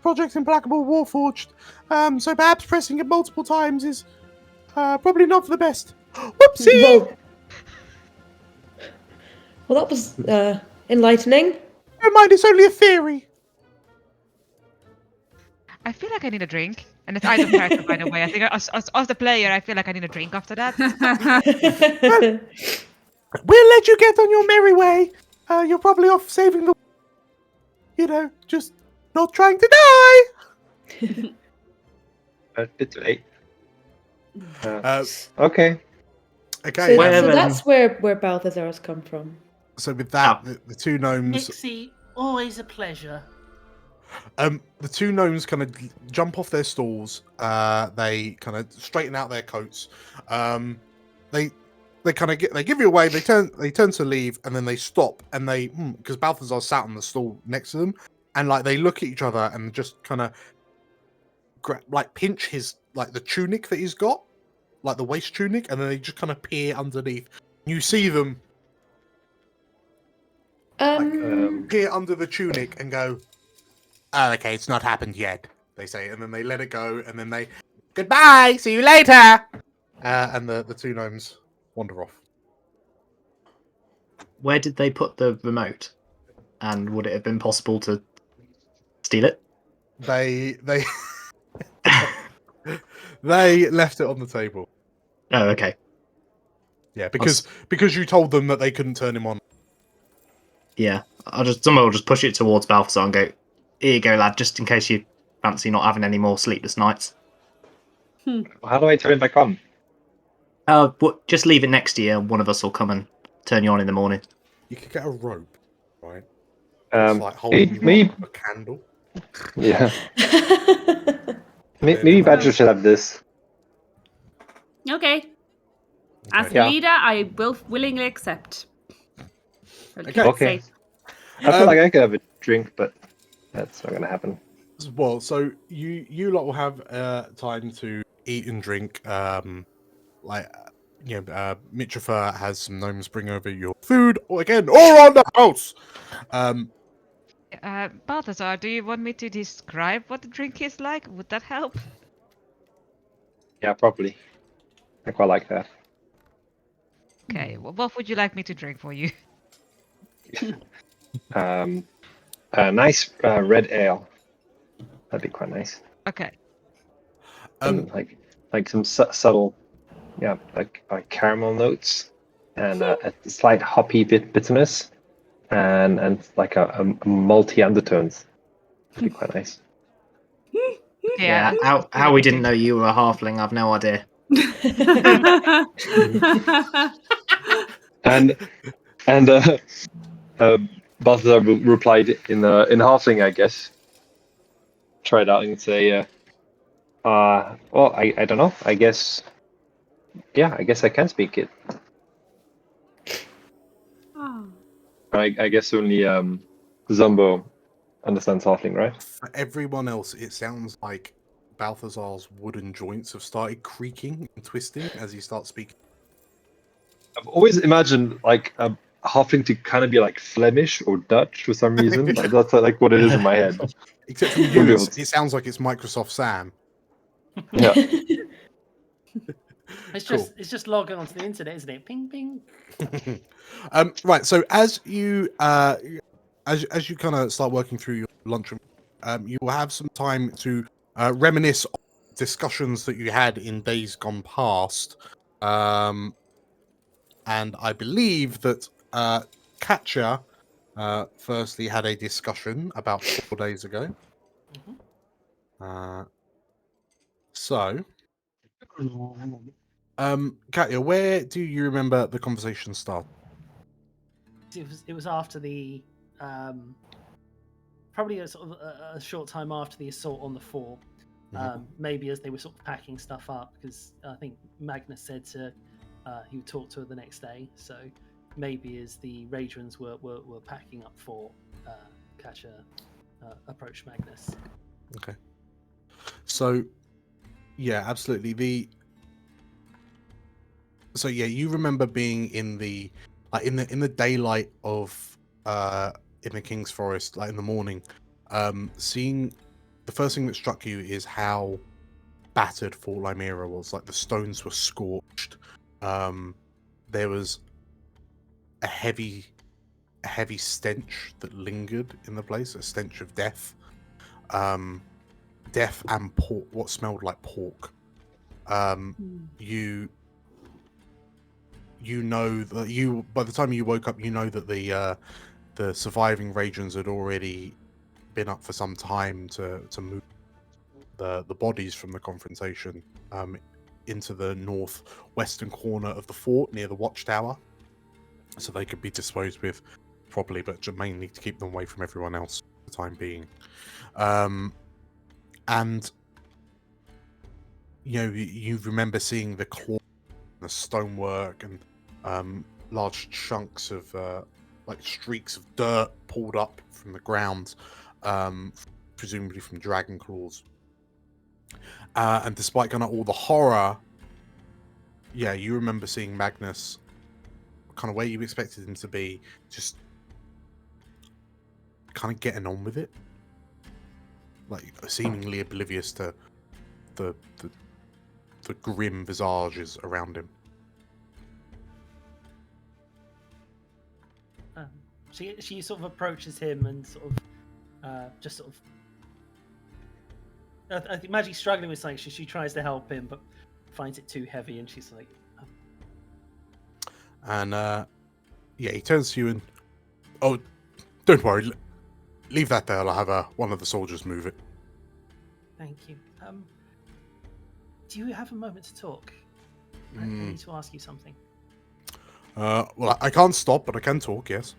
Project Implacable Warforged. So perhaps pressing it multiple times is probably not for the best. Whoopsie!
Well, that was enlightening.
Never mind, it's only a theory.
I feel like I need a drink. And it's either character, by the way. I think as the player, I feel like I need a drink after that.
We'll let you get on your merry way. You're probably off saving the... just not trying to die.
A bit too late. Okay.
Okay.
So that's where Balthazar's come from.
So with that, the two gnomes...
Nixie, always a pleasure.
The two gnomes kind of jump off their stools. They kind of straighten out their coats. They give you away. They turn to leave, and then they stop, and they because Balthazar sat on the stool next to them, and like they look at each other and just kind of pinch his the tunic that he's got, like the waist tunic, and then they just kind of peer underneath. You see them peer under the tunic and go, "Oh, okay, it's not happened yet," they say, and then they let it go, and then they, "Goodbye, see you later," and the two gnomes wander off.
Where did they put the remote? And would it have been possible to steal it?
They they left it on the table.
Oh, okay.
Yeah, because you told them that they couldn't turn him on.
Yeah, someone will just push it towards Balthazar and go, "Here you go, lad, just in case you fancy not having any more sleepless nights."
How do I turn it back on?
Just leave it next to you, and one of us will come and turn you on in the morning.
You could get a rope, right?
It's
like holding
maybe
a candle.
Yeah. Maybe Badger should have this.
Okay. As
Yeah.
leader, I will willingly accept.
Okay. I feel like I could have a drink, but that's not going to happen.
Well, so you lot will have time to eat and drink. Mitrofa has some gnomes bring over your food again all around the house.
Balthazar, do you want me to describe what the drink is like? Would that help?
Yeah, probably. I quite like that.
Okay, what would you like me to drink for you?
A nice red ale. That'd be quite nice.
Okay.
Like some subtle, like caramel notes, and a slight hoppy bitterness, and like a malty undertones. That'd be quite nice.
Yeah. How we didn't know you were a halfling, I've no idea.
And Balthazar replied in halfling, I guess. Try it out and say, well, I don't know. I guess I can speak it.
Oh.
I guess only Zumbo understands halfling, right?
For everyone else, it sounds like Balthazar's wooden joints have started creaking and twisting as he starts speaking.
I've always imagined like a halfling to kind of be like Flemish or Dutch for some reason. Like, that's like what it is in my head.
Except for you, it sounds like it's Microsoft Sam.
Yeah.
It's just logging onto the internet, isn't it? Ping ping.
Right. So as you as you kind of start working through your lunchroom, you will have some time to reminisce on discussions that you had in days gone past. And I believe that Katja firstly had a discussion about 4 days ago. So, Katja, where do you remember the conversation started?
It was after the probably a sort of a short time after the assault on the fort. Maybe as they were sort of packing stuff up, because I think Magnus said he would talk to her the next day. So maybe as the Radrans were packing up for Katja approach Magnus.
Okay. So, yeah, absolutely. So yeah, you remember being in the in the daylight of in the King's Forest, like in the morning, seeing the first thing that struck you is how battered Fort Lymera was. Like the stones were scorched. There was a heavy stench that lingered in the place, a stench of death. Death and pork, what smelled like pork. You know that by the time you woke up, you know that the surviving Radians had already been up for some time to move the bodies from the confrontation into the northwestern corner of the fort near the watchtower, so they could be disposed with properly, but mainly to keep them away from everyone else for the time being. And you know, you remember seeing the claw, the stonework, and large chunks of like streaks of dirt pulled up from the ground, presumably from dragon claws. And despite kind of all the horror, yeah, you remember seeing Magnus kind of where you expected him to be, just kind of getting on with it, like seemingly oblivious to the grim visages around him.
She sort of approaches him and sort of just sort of. I imagine he's struggling with something. She tries to help him, but finds it too heavy, and she's like.
And yeah, he turns to you and, oh, don't worry, leave that there. I'll have one of the soldiers move it.
Thank you. Do you have a moment to talk? I need to ask you something.
Well, I can't stop, but I can talk. Yes.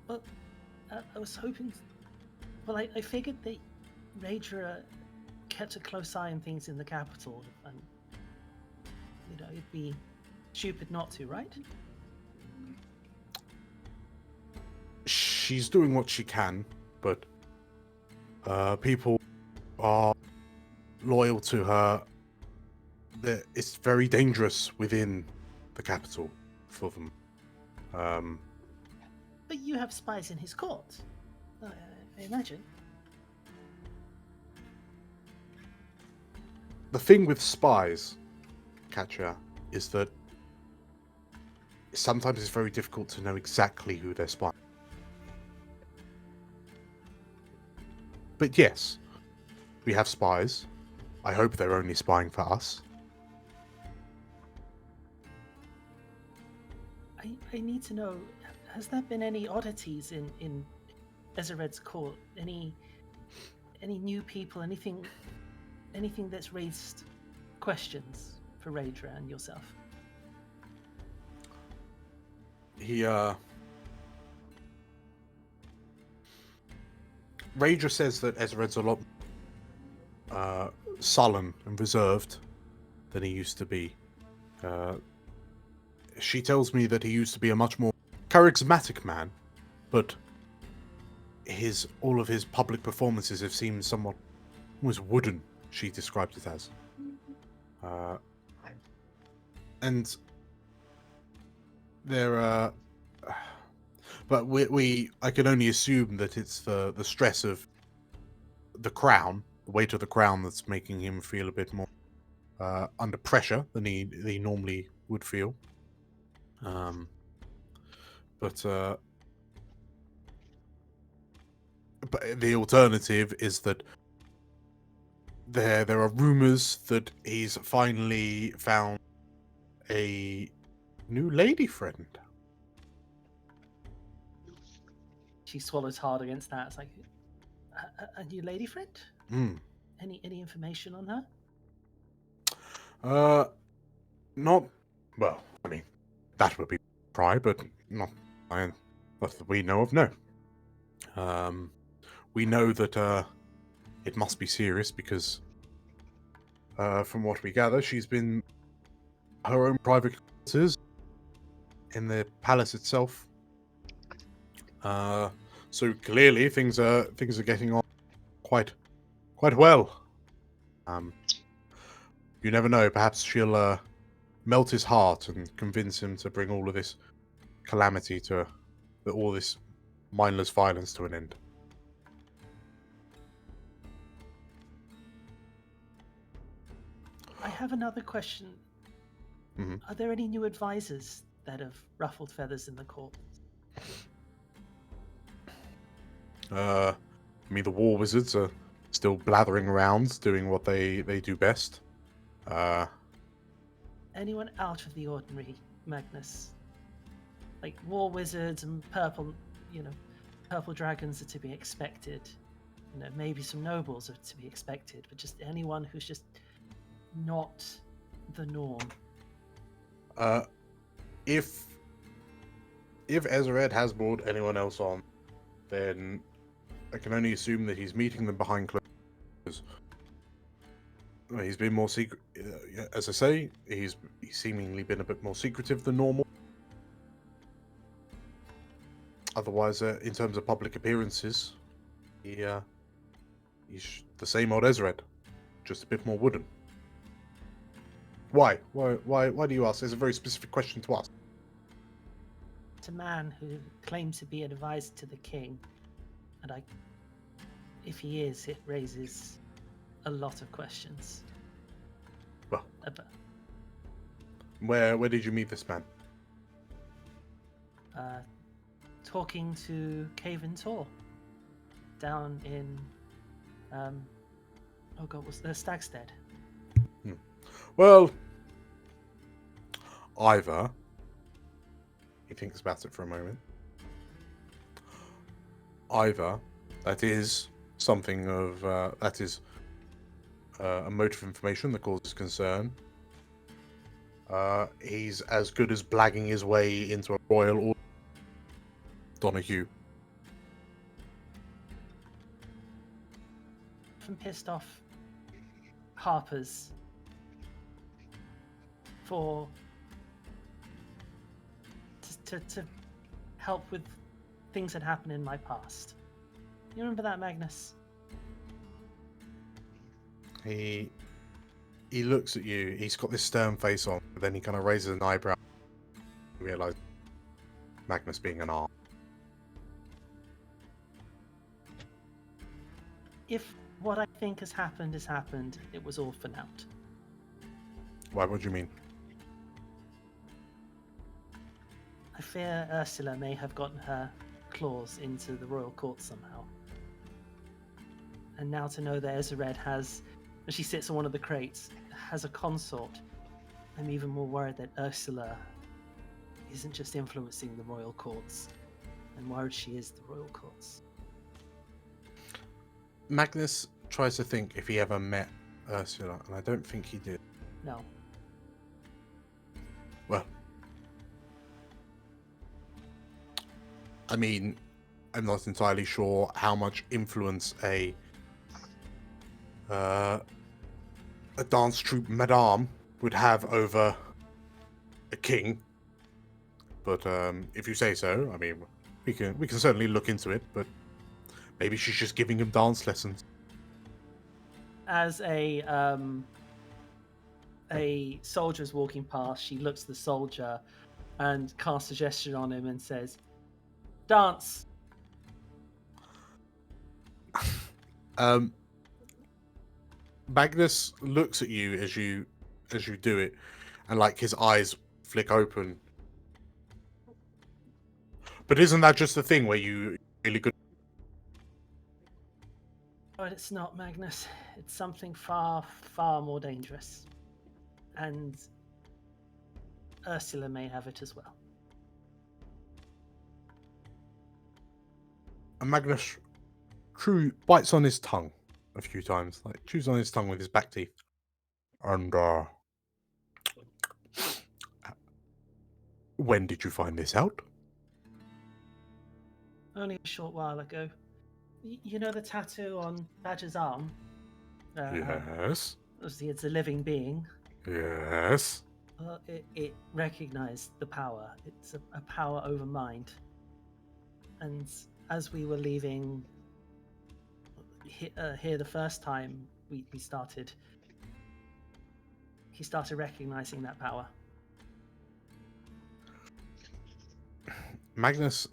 Well, I was hoping. Well, I figured that Raedra kept a close eye on things in the capital, and it'd be stupid not to, right?
She's doing what she can, but people are loyal to her. It's very dangerous within the capital for them.
But you have spies in his court, I imagine.
The thing with spies, Katja, is that sometimes it's very difficult to know exactly who they're spying. But yes, we have spies. I hope they're only spying for us.
I need to know, has there been any oddities in Ezered's court? Any new people? Anything that's raised questions for Raedra and yourself?
Raedra says that Ezered's a lot sullen and reserved than he used to be. She tells me that he used to be a much more charismatic man, but all of his public performances have seemed somewhat almost wooden. She described it as, and there but I can only assume that it's the stress of the crown, the weight of the crown, that's making him feel a bit more under pressure than he normally would feel. But the alternative is that there are rumors that he's finally found a new lady friend.
She swallows hard against that. It's like, a new lady friend? Any information on her?
Not well. I mean, that would be pry, but not that we know of. No. We know that it must be serious because, from what we gather, she's been her own private quarters in the palace itself. So clearly things are getting on quite well. You never know. Perhaps she'll melt his heart and convince him to bring all of this calamity to all this mindless violence to an end.
I have another question.
Mhm.
Are there any new advisors that have ruffled feathers in the court?
I mean, the war wizards are still blathering around, doing what they do best.
Anyone out of the ordinary, Magnus? Like war wizards and purple dragons are to be expected. Maybe some nobles are to be expected, but just anyone who's just not the norm.
If Ezred has brought anyone else on, then I can only assume that he's meeting them behind closed doors. He's been more secret, as I say. He's seemingly been a bit more secretive than normal. Otherwise, in terms of public appearances, he's the same old Ezred, just a bit more wooden. Why? Why do you ask? It's a very specific question to ask.
It's a man who claims to be an advisor to the king, and if he is, it raises a lot of questions.
Well, where did you meet this man?
Talking to Caven Tor down in what's the Stagstead?
Well, either he thinks about it for a moment. Either that is something of that is a motive information that causes concern. He's as good as blagging his way into a royal order. Donahue.
Often pissed off Harpers for to help with things that happened in my past. You remember that, Magnus?
He looks at you. He's got this stern face on, but then he kind of raises an eyebrow. You realise Magnus being an arm.
If what I think has happened, it was all for naught.
Why? What do you mean?
I fear Ursula may have gotten her claws into the royal court somehow. And now to know that Ezred has, as she sits on one of the crates, has a consort, I'm even more worried that Ursula isn't just influencing the royal courts. I'm worried she is the royal courts.
Magnus tries to think if he ever met Ursula, and I don't think he did.
No.
Well, I mean, I'm not entirely sure how much influence a dance troupe madame would have over a king, but if you say so, I mean, we can certainly look into it. But maybe she's just giving him dance lessons.
As a soldier's walking past, she looks at the soldier and casts a gesture on him and says, "Dance."
Magnus looks at you as you do it, and like his eyes flick open. But isn't that just the thing where you really good?
But it's not, Magnus. It's something far, far more dangerous. And Ursula may have it as well.
And Magnus bites on his tongue a few times, like chews on his tongue with his back teeth. And when did you find this out?
Only a short while ago. You know the tattoo on Badger's arm?
Yes.
Obviously, it's a living being.
Yes.
Well, it recognized the power. It's a power over mind. And as we were leaving here the first time, he started recognizing that power.
Magnus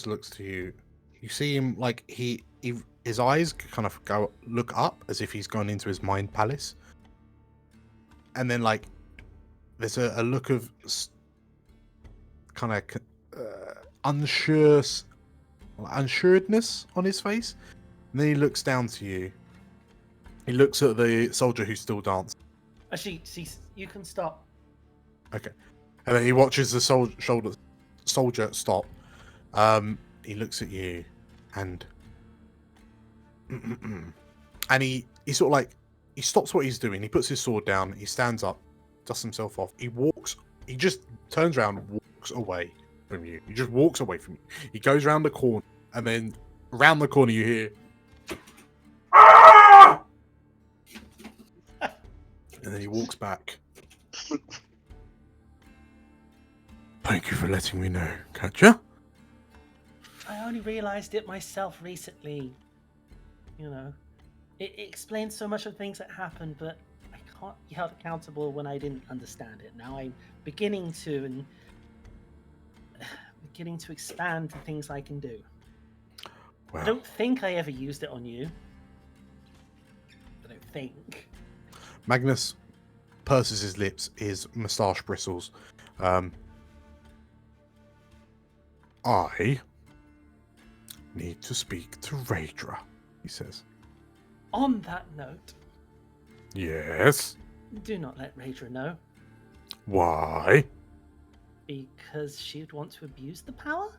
looks to you. You see him like his eyes kind of look up as if he's gone into his mind palace, and then like there's a look of kind of unsuredness on his face, and then he looks down to you. He looks at the soldier who's still dancing.
Actually, you can stop.
Okay, and then he watches the soldier stop. He looks at you, and and he sort of like he stops what he's doing. He puts his sword down. He stands up, dusts himself off. He just turns around and walks away from you. He just walks away from you. He goes around the corner, and then around the corner you hear, "Ah!" And then he walks back. Thank you for letting me know, Katja.
I only realized it myself recently. You know, it explains so much of things that happened, but I can't be held accountable when I didn't understand it. Now I'm beginning to expand the things I can do.
Wow.
I don't think I ever used it on you. I don't think.
Magnus purses his lips, his moustache bristles. I need to speak to Raedra, he says.
On that note,
Yes?
do not let Raedra know,
Why?
because she'd want to abuse the power?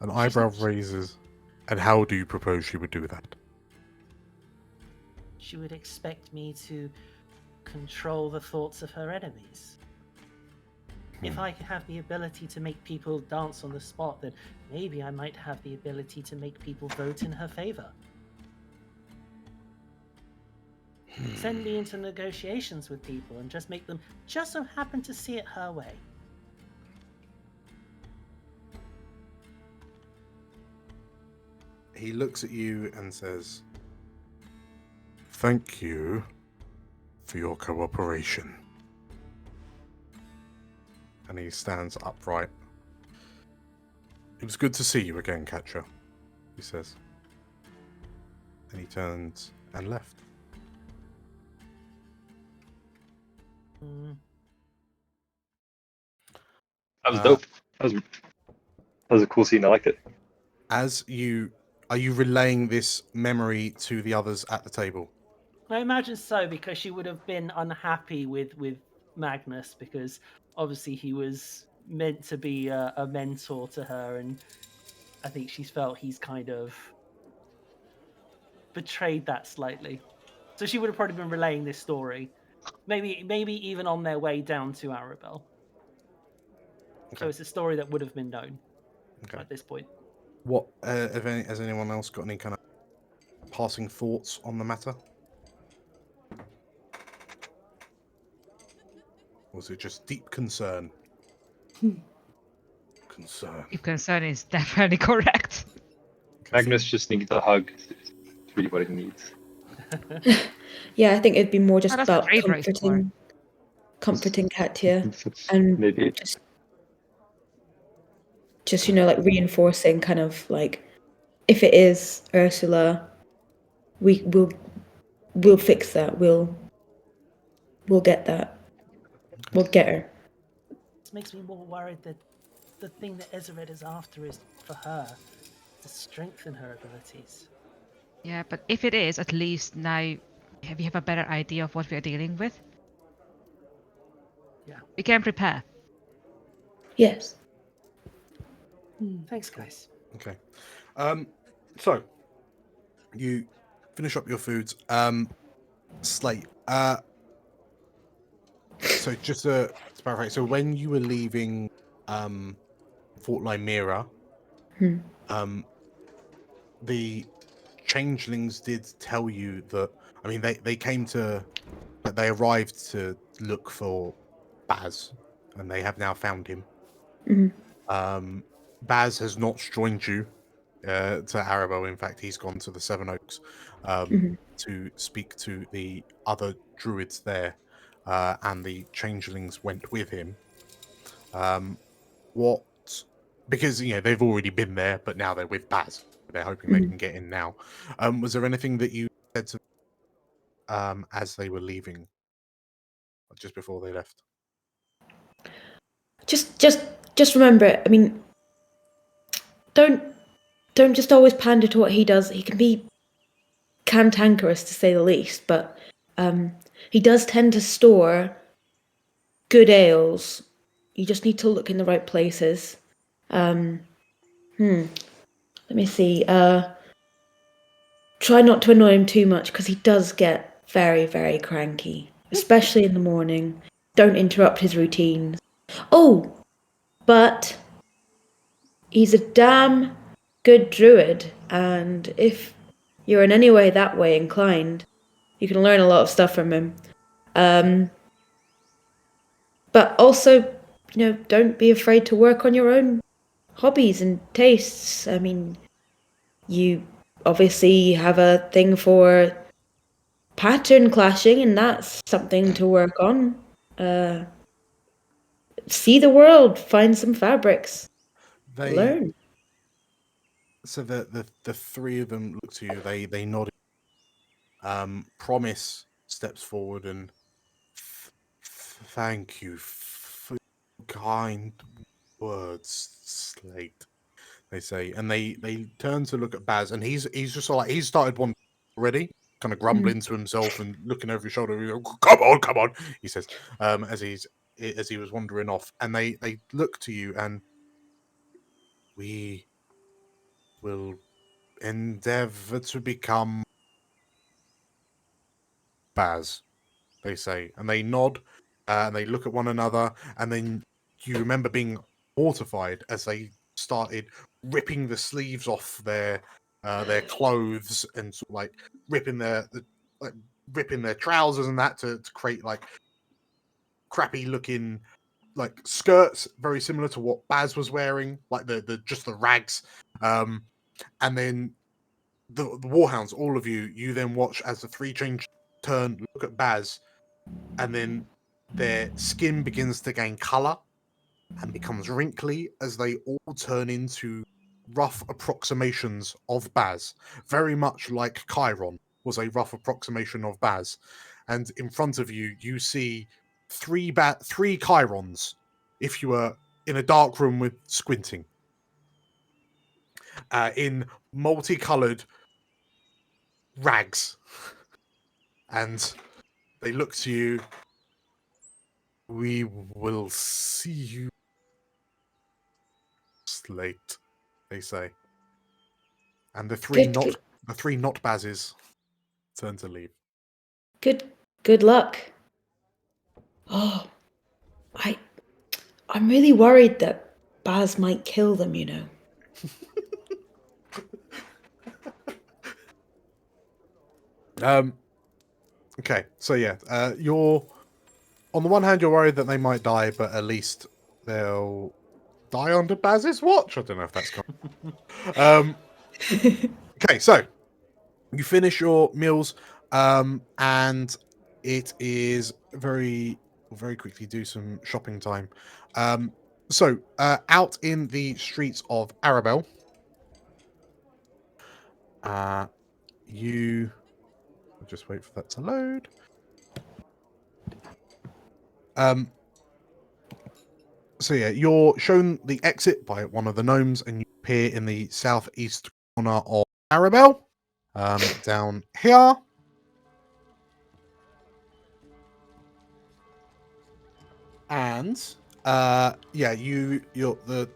An eyebrow raises. And how do you propose she would do that?
She would expect me to control the thoughts of her enemies. If I could have the ability to make people dance on the spot, then maybe I might have the ability to make people vote in her favor. Send me into negotiations with people and just make them just so happen to see it her way.
He looks at you and says, "Thank you for your cooperation." And he stands upright. "It was good to see you again, Katja," he says. And he turns and left.
That was dope. That was a cool scene. I liked it.
Are you relaying this memory to the others at the table?
I imagine so, because she would have been unhappy with Magnus, because obviously he was meant to be a mentor to her, and I think she's felt he's kind of betrayed that slightly. So she would have probably been relaying this story, maybe even on their way down to Arabelle. Okay. So it's a story that would have been known at this point.
What has anyone else got any kind of passing thoughts on the matter? Or was it just deep concern? Concern.
Deep concern is definitely correct.
Magnus just needs a hug. It's really what he needs.
Yeah, I think it'd be more just
that's
about
what Raedra is for.
comforting Katya and
Maybe
just like reinforcing kind of like, if it is Ursula, we'll fix that. We'll get that. We'll get her.
This makes me more worried that the thing that Ezeret is after is for her to strengthen her abilities.
Yeah, but if it is, at least now we have a better idea of what we are dealing with.
Yeah.
We can prepare.
Yes.
Thanks, guys.
Okay. So you finish up your foods. Slate. So just to clarify, so when you were leaving Fort Lymera, the changelings did tell you that, I mean, they arrived to look for Baz, and they have now found him.
Mm-hmm.
Baz has not joined you to Arabelle. In fact, he's gone to the Seven Oaks
Mhm.
to speak to the other druids there, and the changelings went with him. What? Because they've already been there, but now they're with Baz. They're hoping they
Mhm.
can get in now. Was there anything that you said to as they were leaving, just before they left?
Just remember. I mean, don't just always pander to what he does. He can be cantankerous to say the least, but he does tend to store good ales. You just need to look in the right places. Let me see. Try not to annoy him too much because he does get very, very cranky, especially in the morning. Don't interrupt his routines. Oh, but he's a damn good druid, and if you're in any way that way inclined, you can learn a lot of stuff from him. But also, don't be afraid to work on your own hobbies and tastes. I mean, you obviously have a thing for pattern clashing, and that's something to work on. See the world, find some fabrics,
They
learn.
so the three of them look to you. They nod. Promise steps forward and thank you for your kind words, Slate. They say, and they turn to look at Baz, and he's just like he's started one already, kind of grumbling to himself and looking over his shoulder. Come on, he says, as he was wandering off, and they look to you, and we will endeavor to become Baz. They say, and they nod, and they look at one another, and then you remember being mortified as they started ripping the sleeves off their clothes and sort of like ripping like ripping their trousers and that to create like crappy looking like skirts, very similar to what Baz was wearing, like the just the rags. And then the Warhounds, all of you then watch as the three change turn, look at Baz, and then their skin begins to gain color and becomes wrinkly as they all turn into rough approximations of Baz, very much like Chiron was a rough approximation of Baz. And in front of you, you see three Chirons, if you were in a dark room with squinting, in multicolored rags, and they look to you. We will see you, Slate, they say. And the three not Bazes turn to leave.
Good luck. Oh, I'm really worried that Baz might kill them,
Okay, so yeah, you're on the one hand you're worried that they might die, but at least they'll die under Baz's watch. I don't know if that's okay, so you finish your meals, and it is very quickly do some shopping time. So out in the streets of Arabelle, you I'll just wait for that to load. So yeah, you're shown the exit by one of the gnomes, and you appear in the southeast corner of Arabelle, down here. And yeah, the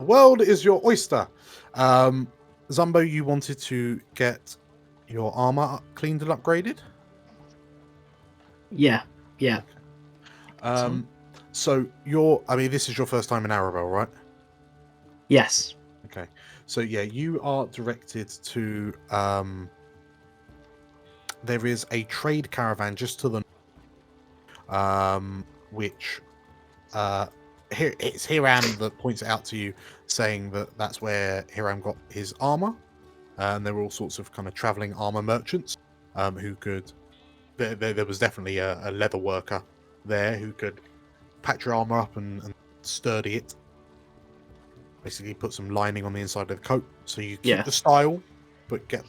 world is your oyster. Zumbo, you wanted to get your armor cleaned and upgraded.
Yeah.
So this is your first time in Arabelle, right?
Yes.
Okay. So yeah, you are directed to there is a trade caravan just to the which it's Hiram that points it out to you, saying that that's where Hiram got his armor, and there were all sorts of kind of traveling armor merchants who could. There was definitely a leather worker there who could patch your armor up and sturdy it. Basically, put some lining on the inside of the coat, so you keep the style, but get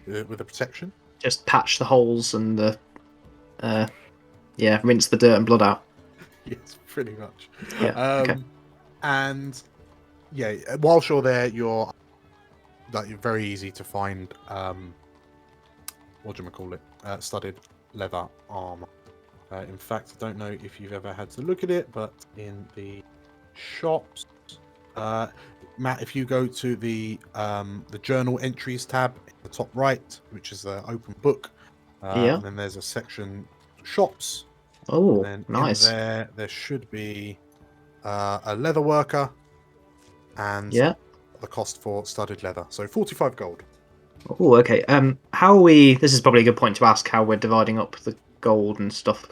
with the protection.
Just patch the holes and rinse the dirt and blood out.
Yes, pretty much.
Yeah. Okay.
And whilst you're there, you're very easy to find. What do you call it? Studded leather armor. In fact, I don't know if you've ever had to look at it, but in the shops, Matt, if you go to the journal entries tab in the top right, which is the open book, and then there's a section shops.
Oh,
and then
nice.
In there should be a leather worker and the cost for studded leather. So 45 gold.
Oh, okay. How are we? This is probably a good point to ask how we're dividing up the gold and stuff.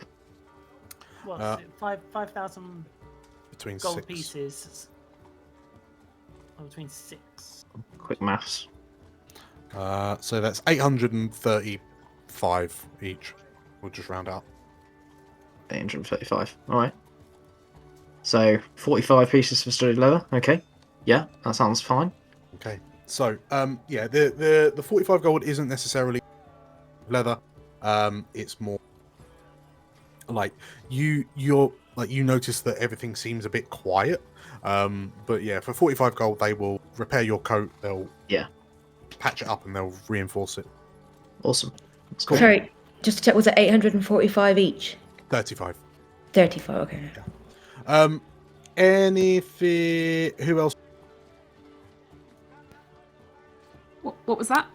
What? 5,000
between
gold
6
pieces. Or between 6.
Quick maths.
So that's 835 each. We'll just round out.
835. All right. So 45 pieces for studded leather. Okay. Yeah, that sounds fine.
Okay. So the 45 gold isn't necessarily leather. It's more like you're like you notice that everything seems a bit quiet. But yeah, for 45 gold they will repair your coat, they'll patch it up and they'll reinforce it.
Awesome. That's
cool. Sorry, just to check, was it 845 each?
35.
35, okay.
Yeah. Anything who else?
What was that?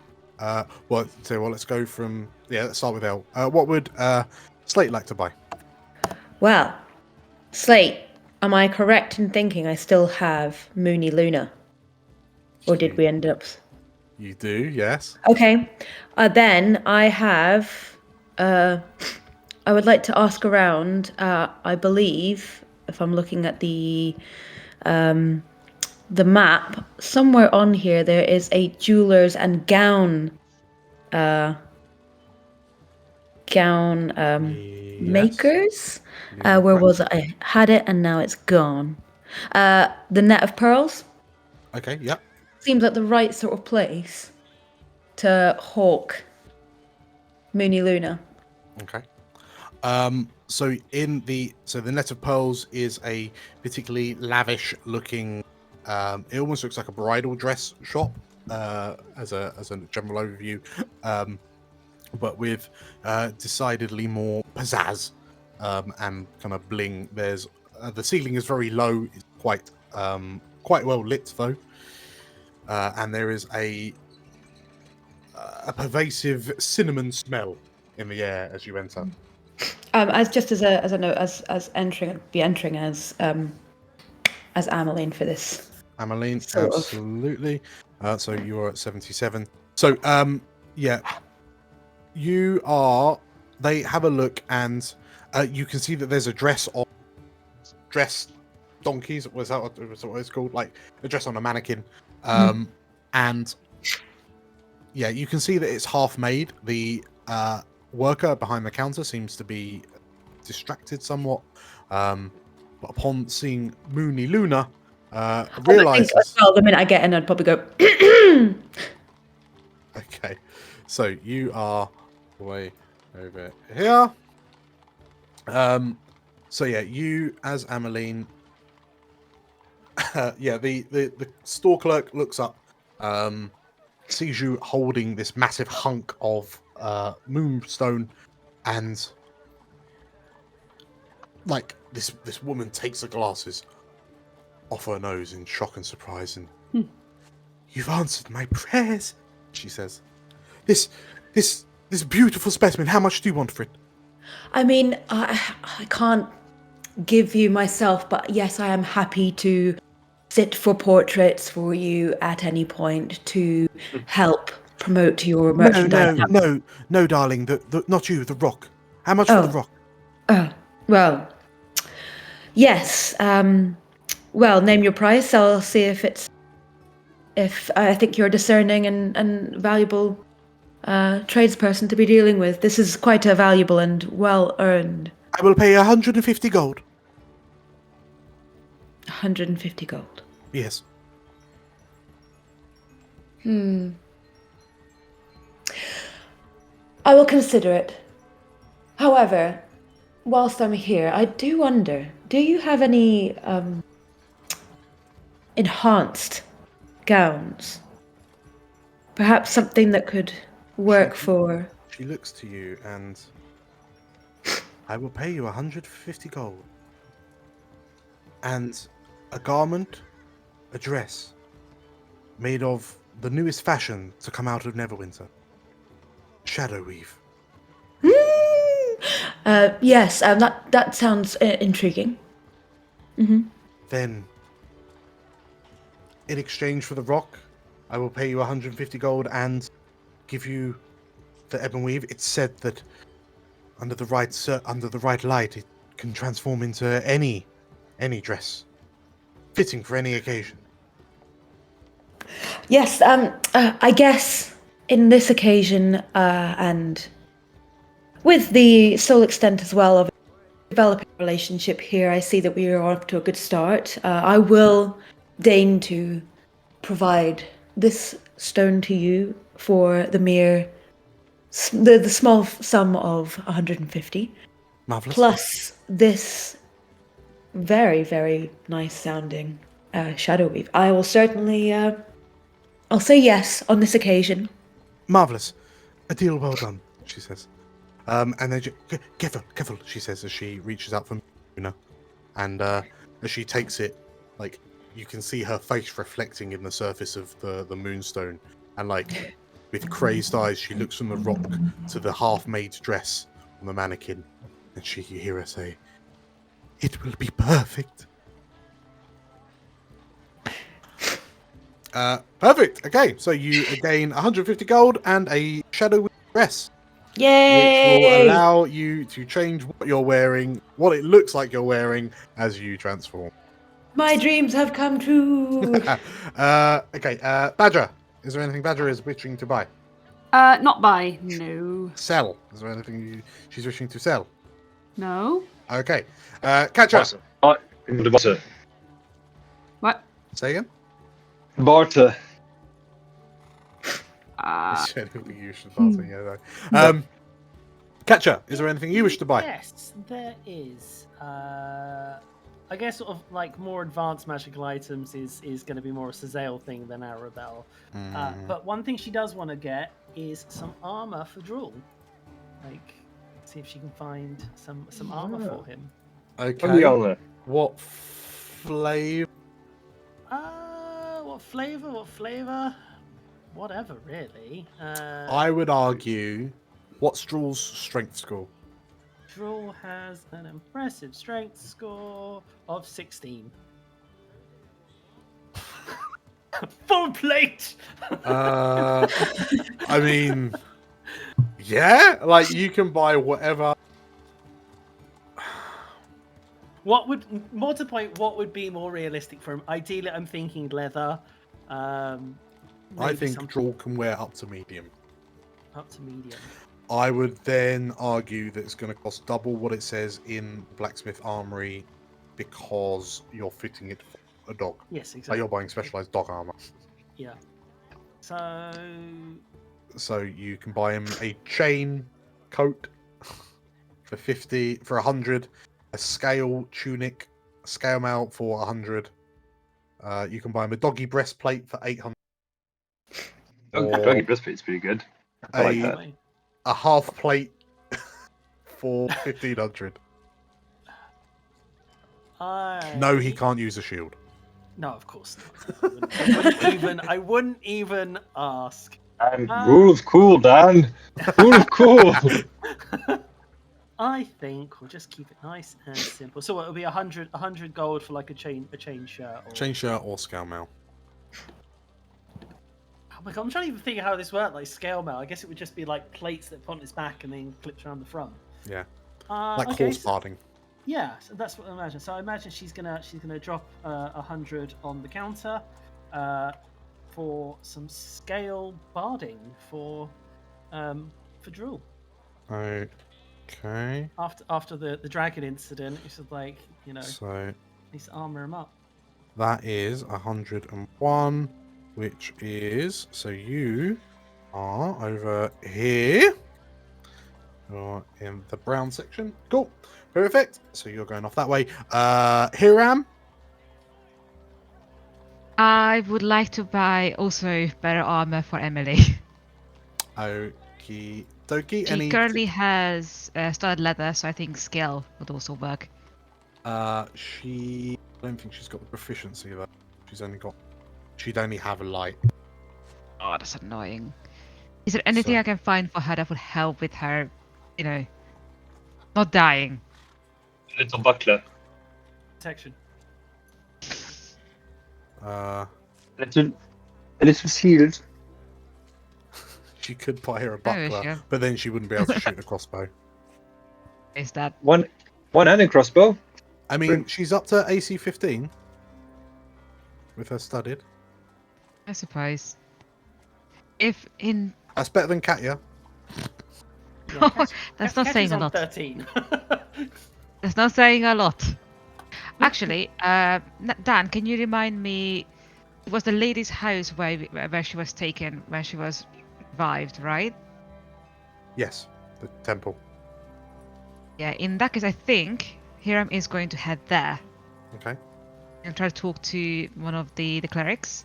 Let's go from let's start with Elle. What would Slate like to buy?
Well, Slate, am I correct in thinking I still have Moony Luna? Or did we end up...
You do, yes.
Okay. Then I have... I would like to ask around, I believe, if I'm looking at the map, somewhere on here there is a jewelers and gown makers. Where was it? I had it and now it's gone. The Net of Pearls.
Okay, yep.
Seems like the right sort of place to hawk Moony Luna.
Okay. So the Net of Pearls is a particularly lavish looking. It almost looks like a bridal dress shop, as a general overview, but with decidedly more pizzazz and kind of bling. There's the ceiling is very low. It's quite well lit though, and there is a pervasive cinnamon smell in the air as you enter.
As a note, as entering as Ameline for this.
Ameline, absolutely. So you are at 77. So you are. They have a look and you can see that there's a dress donkeys. Was that what it's called? Like a dress on a mannequin. And you can see that it's half made. The worker behind the counter seems to be distracted somewhat, but upon seeing Moony Luna, realizes.
Well, the minute I get in, I'd probably go.
Okay, so you are way over here. You as Ameline. The store clerk looks up, sees you holding this massive hunk of moonstone, and like this woman takes the glasses off her nose in shock and surprise, and you've answered my prayers, she says. This beautiful specimen, how much do you want for it?
I mean, I can't give you myself, but yes, I am happy to sit for portraits for you at any point to help promote your merchandise.
No, darling, not you, the rock. How much for the rock?
Well, Yes. Well, name your price. I'll see if I think you're a discerning and valuable tradesperson to be dealing with. This is quite a valuable and well earned.
I will pay 150 gold.
150 gold.
Yes.
I will consider it. However, whilst I'm here, I do wonder, do you have any enhanced gowns? Perhaps something that could work for...
She looks to you and... I will pay you 150 gold. And a garment, a dress, made of the newest fashion to come out of Neverwinter. Shadow weave.
Yes, that sounds intriguing.
Then, in exchange for the rock, I will pay you 150 gold and give you the ebon weave. It's said that under the right light, it can transform into any dress, fitting for any occasion.
Yes, I guess in this occasion, and with the sole extent as well of developing a relationship here, I see that we are off to a good start. I will deign to provide this stone to you for the mere, the small sum of 150.
Marvelous.
Plus this very, very nice sounding shadow weave. I will certainly, I'll say yes on this occasion.
Marvelous. A deal well done, she says. And then careful, she says as she reaches out for Muna. And as she takes it, like, you can see her face reflecting in the surface of the moonstone. And, like, with crazed eyes, she looks from the rock to the half-made dress on the mannequin. And you hear her say, "It will be perfect." Perfect. Okay, so you gain 150 gold and a shadow dress.
Yay!
Which will allow you to change what you're wearing, what it looks like you're wearing as you transform.
My dreams have come true.
Okay, Badger. Is there anything Badger is wishing to buy?
Not buy. No.
Sell. Is there anything she's wishing to sell?
No.
Okay. Catcher.
Barter.
What?
Say again?
Barter.
Anything you should barter, yeah. Catcher, is there anything you wish to buy?
Yes, there is. I guess sort of like more advanced magical items is going to be more a Sazale thing than Arabelle. But one thing she does want to get is some armor for Drool. Like, see if she can find some armor for him.
Okay. What flavor?
What flavor? Whatever, really.
I would argue, what's Drool's strength score?
Drool has an impressive strength score of 16. Full plate!
I mean, yeah, like you can buy whatever.
What would, more to the point, what would be more realistic for him? Ideally, I'm thinking leather.
I think Drool can wear up to medium.
Up to medium.
I would then argue that it's going to cost double what it says in Blacksmith Armory because you're fitting it for a dog.
Yes, exactly.
Like you're buying specialized dog armor.
Yeah.
So you can buy him a chain coat for 100, a scale tunic, scale mail for 100. You can buy him a doggy breastplate for 800.
Doggy breastplate's pretty good. I like that.
A half plate for 1500. No, he can't use a shield.
No, of course not. I wouldn't even ask.
And rule of cool, Dan. Rule of cool.
I think we'll just keep it nice and simple. So it'll be 100 gold for like a chain shirt.
Chain shirt or scale mail.
Oh my god, I'm trying to even figure how this worked. Like scale mail, I guess it would just be like plates that put on its back and then clips around the front.
Yeah.
Like
horse parting.
Yeah, so that's what I imagine. So I imagine she's gonna drop 100 on the counter for some scale barding for Drool.
Okay.
After the dragon incident, it's just like,
So
needs to armor him up.
that is 101, which is, so you are over here. You're in the brown section. Cool. Perfect. So you're going off that way. Hiram?
I would like to buy also better armor for Emily.
Okie dokie.
She currently has studded leather, so I think scale would also work.
I don't think she's got the proficiency though. She'd only have a light.
Oh, that's annoying. Is there anything
So-
I can find for her that would help with her, not dying?
Little buckler.
Protection.
A little shield.
She could buy her a
Oh,
buckler,
sure.
but then she wouldn't be able to shoot the crossbow.
Is that
One and a crossbow.
I mean, she's up to AC 15 with her studded.
I suppose. If in
That's better than Katya.
Yeah,
that's not saying a lot.
13.
That's not saying a lot. Actually, Dan, can you remind me? It was the lady's house where she was taken when she was revived, right?
Yes, the temple.
Yeah. In that case, I think Hiram is going to head there
Okay.
and try to talk to one of the clerics.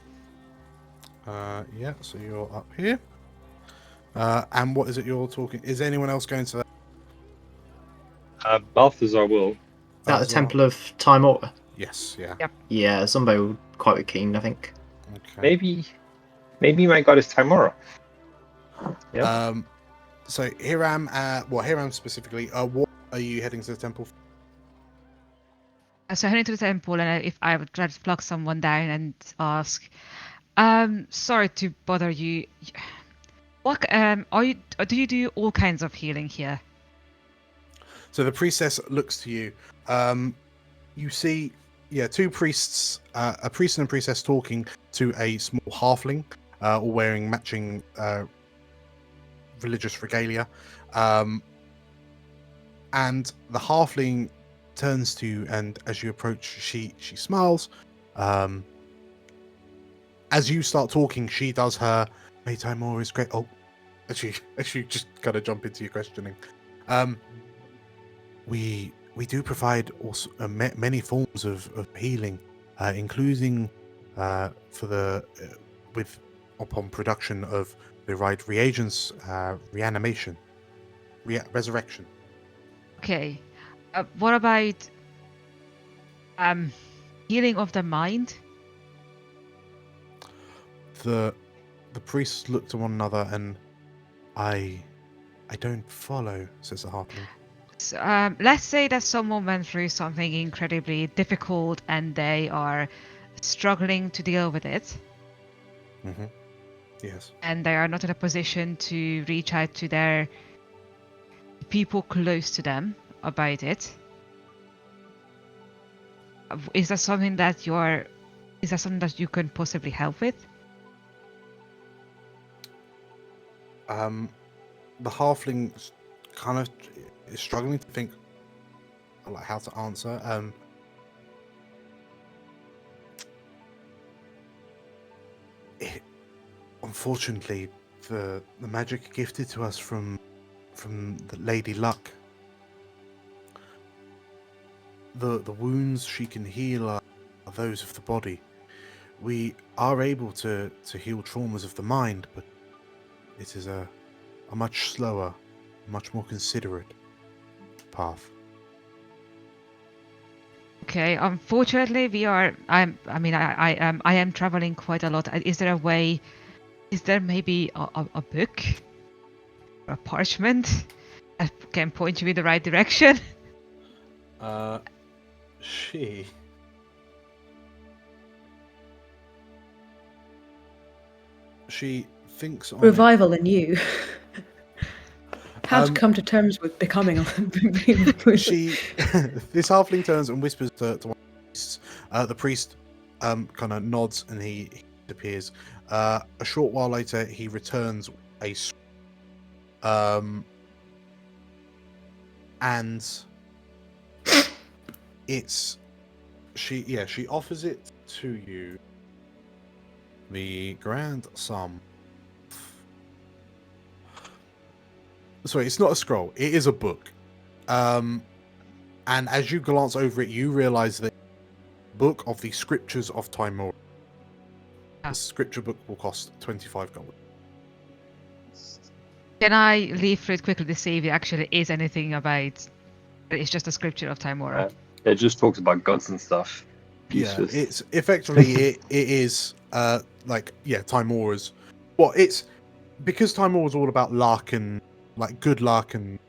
Yeah, so you're up here. And what is it you're talking? Is anyone else going to that?
Balthazar will.
Is that the
as well?
Temple of Time Order?
Yes, yeah.
Yep.
Yeah, somebody would quite be keen, I think.
Okay.
Maybe my god is Timora. Yeah.
So Hiram, Hiram specifically, what are you heading to the temple for?
So heading to the temple, and if I would try to plug someone down and ask, sorry to bother you. What do you do all kinds of healing here?
So the priestess looks to you. You see, two priests, a priest and a priestess talking to a small halfling, all wearing matching religious regalia. And the halfling turns to you, and as you approach, she smiles. As you start talking, she does her "May Timor is great." Oh, as you just kind of jump into your questioning. We do provide also many forms of healing, including upon production of the right reagents, reanimation, resurrection.
Okay. What about healing of the mind?
The priests look to one another, and I don't follow, says the halfling.
So, let's say that someone went through something incredibly difficult and they are struggling to deal with it.
Mm-hmm. Yes.
And they are not in a position to reach out to their people close to them about it. Is that something that you can possibly help with?
The halfling kind of is struggling to think like how to answer. Unfortunately, the magic gifted to us from the Lady Luck, the wounds she can heal are those of the body. We are able to heal traumas of the mind, but it is a much slower, much more considerate path.
Okay, unfortunately, I am traveling quite a lot. Is there a way? Is there maybe a book, or a parchment that can point you in the right direction?
She thinks on
Revival in you. How to come to terms with becoming a
She, this halfling turns and whispers to one of the priests. The priest kind of nods and he appears. A short while later, he returns a and it's she offers it to you. The grand sum. Sorry, it's not a scroll. It is a book. And as you glance over it, you realize that book of the scriptures of Timor. The scripture book will cost 25 gold.
Can I leaf through it quickly to see if it actually is anything about? It's just a scripture of Timora.
It just talks about gods and stuff.
Yeah, it's effectively it is Timora's. Well, it's because Timor is all about luck and like good luck and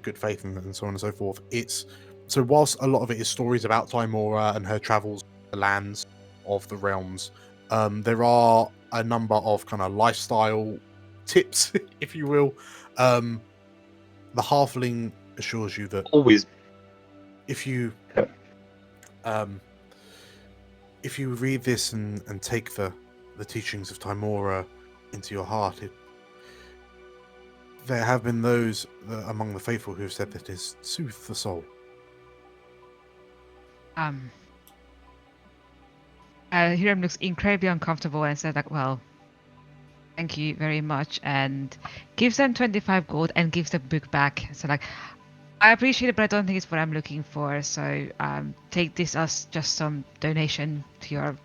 good faith and so on and so forth. It's so whilst a lot of it is stories about Timora and her travels, the lands of the realms, there are a number of kind of lifestyle tips, if you will. The halfling assures you that
always,
if you read this and take the teachings of Timora into your heart, there have been those among the faithful who have said that it has soothed the soul.
Hiram looks incredibly uncomfortable and says, like, well, thank you very much, and gives them 25 gold and gives the book back. So, like, I appreciate it, but I don't think it's what I'm looking for. So, take this as just some donation to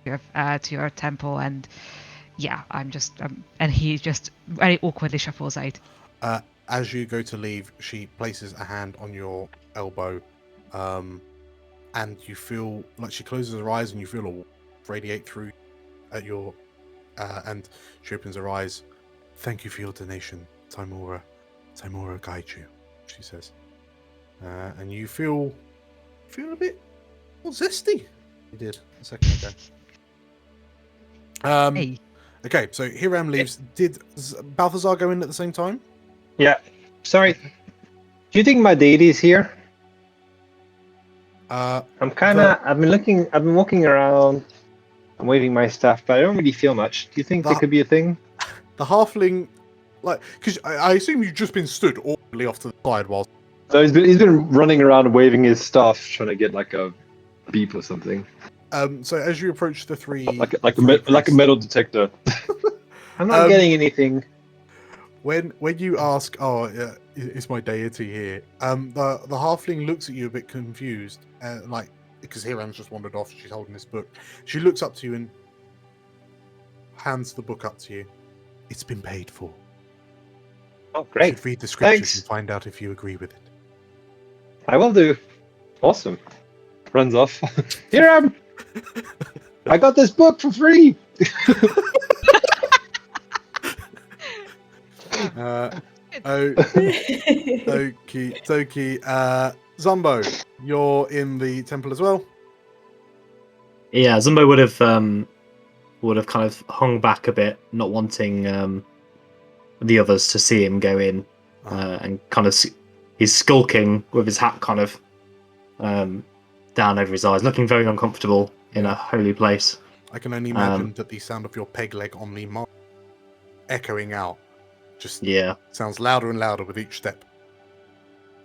your temple, and yeah, I'm just and he just very awkwardly shuffles out.
As you go to leave, she places a hand on your elbow, and you feel like she closes her eyes, and you feel a radiate through at your, and she opens her eyes. Thank you for your donation, Timora. Timora guide you, she says, and you feel a bit more zesty. You did a second ago.
Hey.
Okay, so Hiram leaves. Did Balthazar go in at the same time?
Yeah. Sorry. Do you think my deity is here? I'm kind of. I've been walking around. I'm waving my staff, but I don't really feel much. Do you think there could be a thing?
The halfling, like, because I assume you've just been stood awkwardly off to the side while.
So he's been running around waving his staff, trying to get like a beep or something.
So as you approach the three,
like a metal detector. I'm not getting anything.
When you ask, is my deity here? The halfling looks at you a bit confused, like because Hiram's just wandered off. She's holding this book. She looks up to you and hands the book up to you. It's been paid for.
Oh, great!
You should read the scriptures
Thanks.
and find out if you agree with it.
I will do. Awesome. Runs off. Hiram, I got this book for free. Okie.
Zumbo, you're in the temple as well.
Yeah, Zumbo would have kind of hung back a bit, not wanting the others to see him go in, and kind of he's skulking with his hat kind of down over his eyes, looking very uncomfortable in a holy place.
I can only imagine that the sound of your peg leg on the mark echoing out just sounds louder and louder with each step.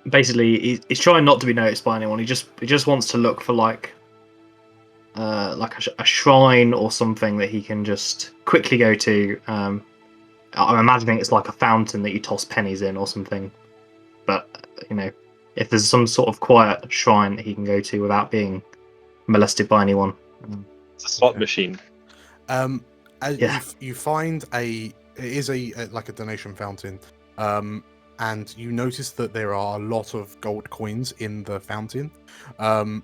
Basically, he's trying not to be noticed by anyone. He just wants to look for like a shrine or something that he can just quickly go to. I'm imagining it's like a fountain that you toss pennies in or something. But if there's some sort of quiet shrine that he can go to without being molested by anyone.
It's a slot machine.
You find it is a donation fountain, and you notice that there are a lot of gold coins in the fountain. From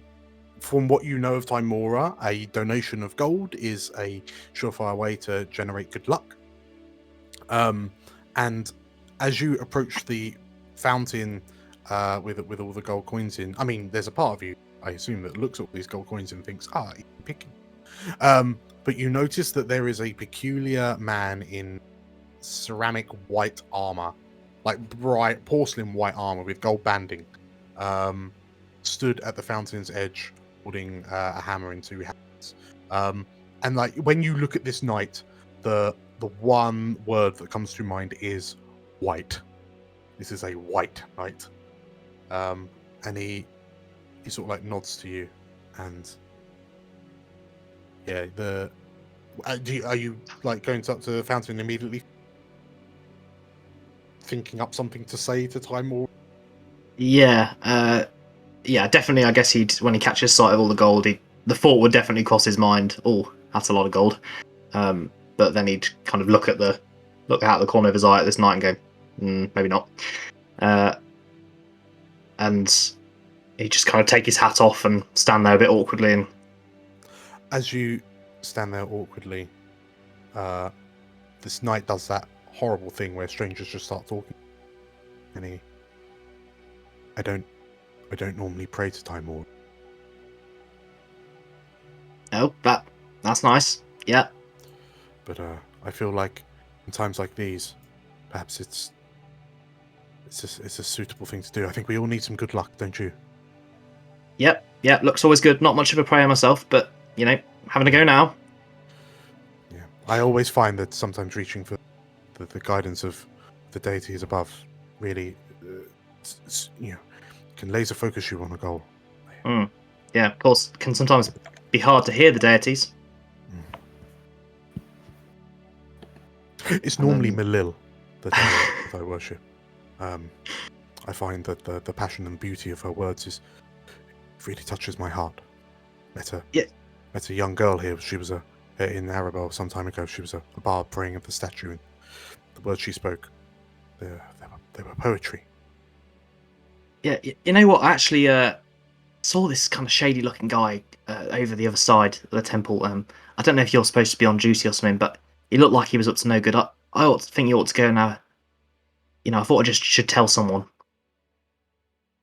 what you know of Timora, a donation of gold is a surefire way to generate good luck. And as you approach the fountain with all the gold coins in, I mean, there's a part of you, I assume, that looks at all these gold coins and thinks, you're picking. But you notice that there is a peculiar man in ceramic white armor like bright porcelain white armor with gold banding, stood at the fountain's edge, holding a hammer in two hands. And like when you look at this knight, the one word that comes to mind is white. This is a white knight. And he sort of like nods to you, and yeah, are you like going up to the fountain immediately, thinking up something to say to Timor?
Yeah, definitely. I guess when he catches sight of all the gold, the thought would definitely cross his mind. Oh, that's a lot of gold. But then he'd kind of look out the corner of his eye at this knight and go, maybe not. And he'd just kind of take his hat off and stand there a bit awkwardly. And
as you stand there awkwardly, this knight does that horrible thing where strangers just start talking. And I don't normally pray to Timor.
Oh, that's nice. Yeah.
But I feel like in times like these, perhaps it's a suitable thing to do. I think we all need some good luck, don't you?
Yep. Looks always good. Not much of a prayer myself, but having a go now.
Yeah, I always find that sometimes reaching for the guidance of the deities above really, can laser focus you on a goal.
Yeah, of course, it can sometimes be hard to hear the deities.
It's normally Melil that I worship. I find that the passion and beauty of her words really touches my heart. Met a young girl here. She was in Arabelle some time ago. She was a bard praying at the statue, and the words she spoke, they were poetry.
Yeah, you know what? I actually saw this kind of shady-looking guy over the other side of the temple. I don't know if you're supposed to be on duty or something, but he looked like he was up to no good. I ought to think you ought to go now. I thought I just should tell someone.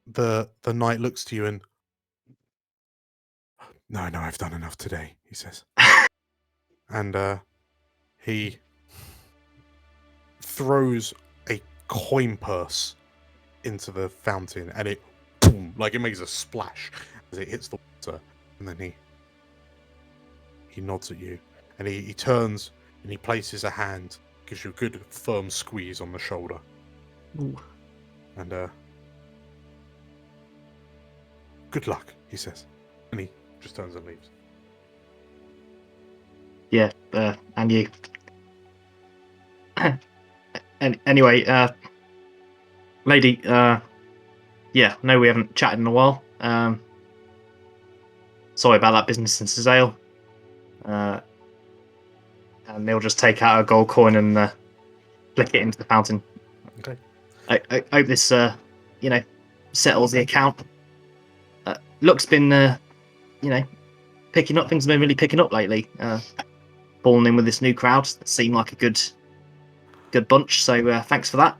The knight looks to you and, no, I've done enough today, he says. And he throws a coin purse into the fountain, and it, boom, like it makes a splash as it hits the water. And then he nods at you, and he turns and he places a hand, gives you a good firm squeeze on the shoulder.
Ooh.
And good luck, he says, and he just turns and leaves.
Yeah, and you. And anyway, lady, yeah, no, we haven't chatted in a while. Sorry about that business in Cezale. And they'll just take out a gold coin and flick it into the fountain.
Okay.
I hope this, settles the account. Luck's been, picking up. Things have been really picking up lately. Falling in with this new crowd that seemed like a good bunch. So thanks for that.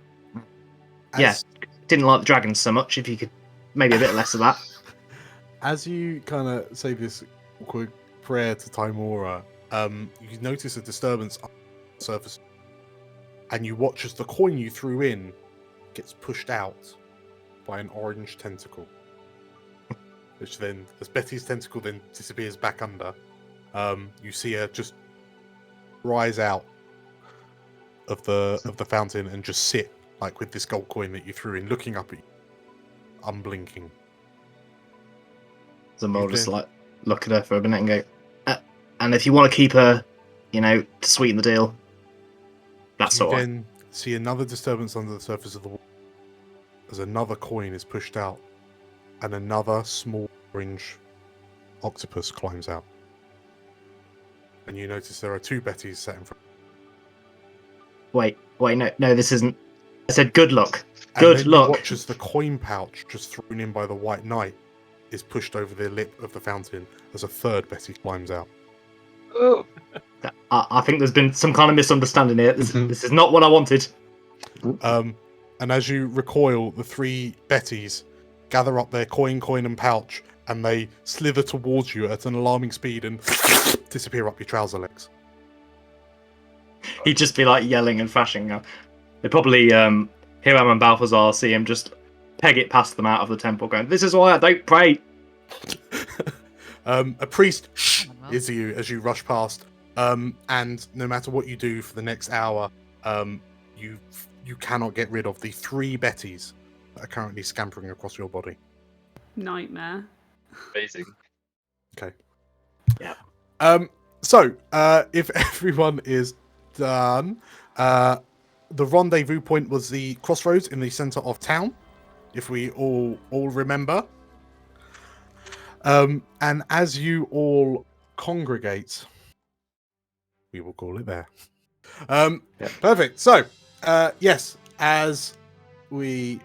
Didn't like the dragons so much. If you could, maybe a bit less of that.
As you kind of say this awkward prayer to Timora, you notice a disturbance on the surface, and you watch as the coin you threw in gets pushed out by an orange tentacle, which then, as Betty's tentacle then disappears back under, you see her just rise out of the fountain and just sit like with this gold coin that you threw in, looking up at you, unblinking.
So I'll just like look at her for a minute and go, and if you want to keep her, to sweeten the deal, that's all right.
You then see another disturbance under the surface of the water as another coin is pushed out and another small orange octopus climbs out. And you notice there are two Bettys sat in front.
Wait, no, this isn't. I said good luck.
And
good
then
luck.
You watch as the coin pouch just thrown in by the White Knight is pushed over the lip of the fountain as a third Betty climbs out.
Oh. I think there's been some kind of misunderstanding here. This is not what I wanted.
And as you recoil, the three Bettys gather up their coin, and pouch, and they slither towards you at an alarming speed and disappear up your trouser legs.
He'd just be like yelling and flashing. They probably Hiram and Balthazar see him just peg it past them out of the temple, going, "This is why I don't pray."
A priest is you as you rush past, and no matter what you do for the next hour, you cannot get rid of the 3 Bettys that are currently scampering across your body.
Nightmare.
Amazing.
Okay.
Yeah.
So, if everyone is done, the rendezvous point was the crossroads in the center of town, if we all remember. And as you all congregate, we will call it there. Perfect. So, yes, as we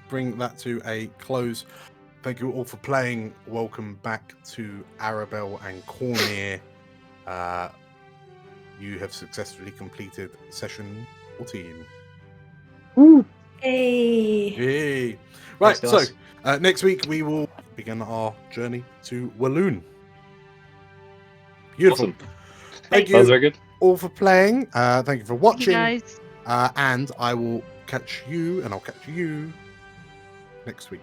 bring that to a close, thank you all for playing. Welcome back to Arabelle and Cormyr. You have successfully completed session 14.
Woo! Hey!
Yay. Right,
Thanks,
so
guys.
next week we will begin our journey to Walloon. Beautiful.
Awesome.
Thank
Sounds
you
very good.
all for playing. Thank you for
Thank
watching.
you guys.
And I will catch you, and I'll catch you next week.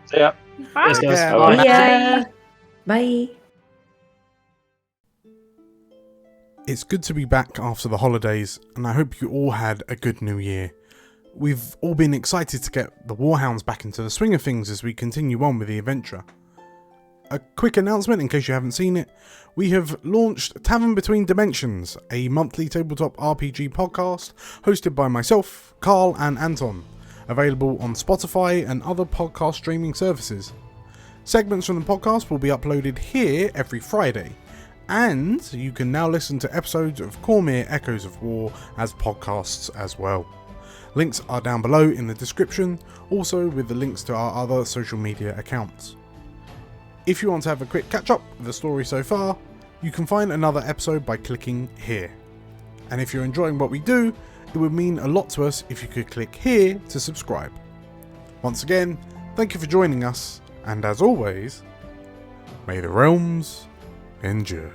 See ya.
Bye.
Yes, guys.
Yeah.
Bye.
Yeah. Bye.
It's good to be back after the holidays, and I hope you all had a good new year. We've all been excited to get the Warhounds back into the swing of things as we continue on with the adventure. A quick announcement in case you haven't seen it, we have launched Tavern Between Dimensions, a monthly tabletop RPG podcast hosted by myself, Carl and Anton, available on Spotify and other podcast streaming services. Segments from the podcast will be uploaded here every Friday, and you can now listen to episodes of Cormyr Echoes of War as podcasts as well. Links are down below in the description, also with the links to our other social media accounts. If you want to have a quick catch up with the story so far, you can find another episode by clicking here. And if you're enjoying what we do, it would mean a lot to us if you could click here to subscribe. Once again, thank you for joining us, and as always, may the realms endure.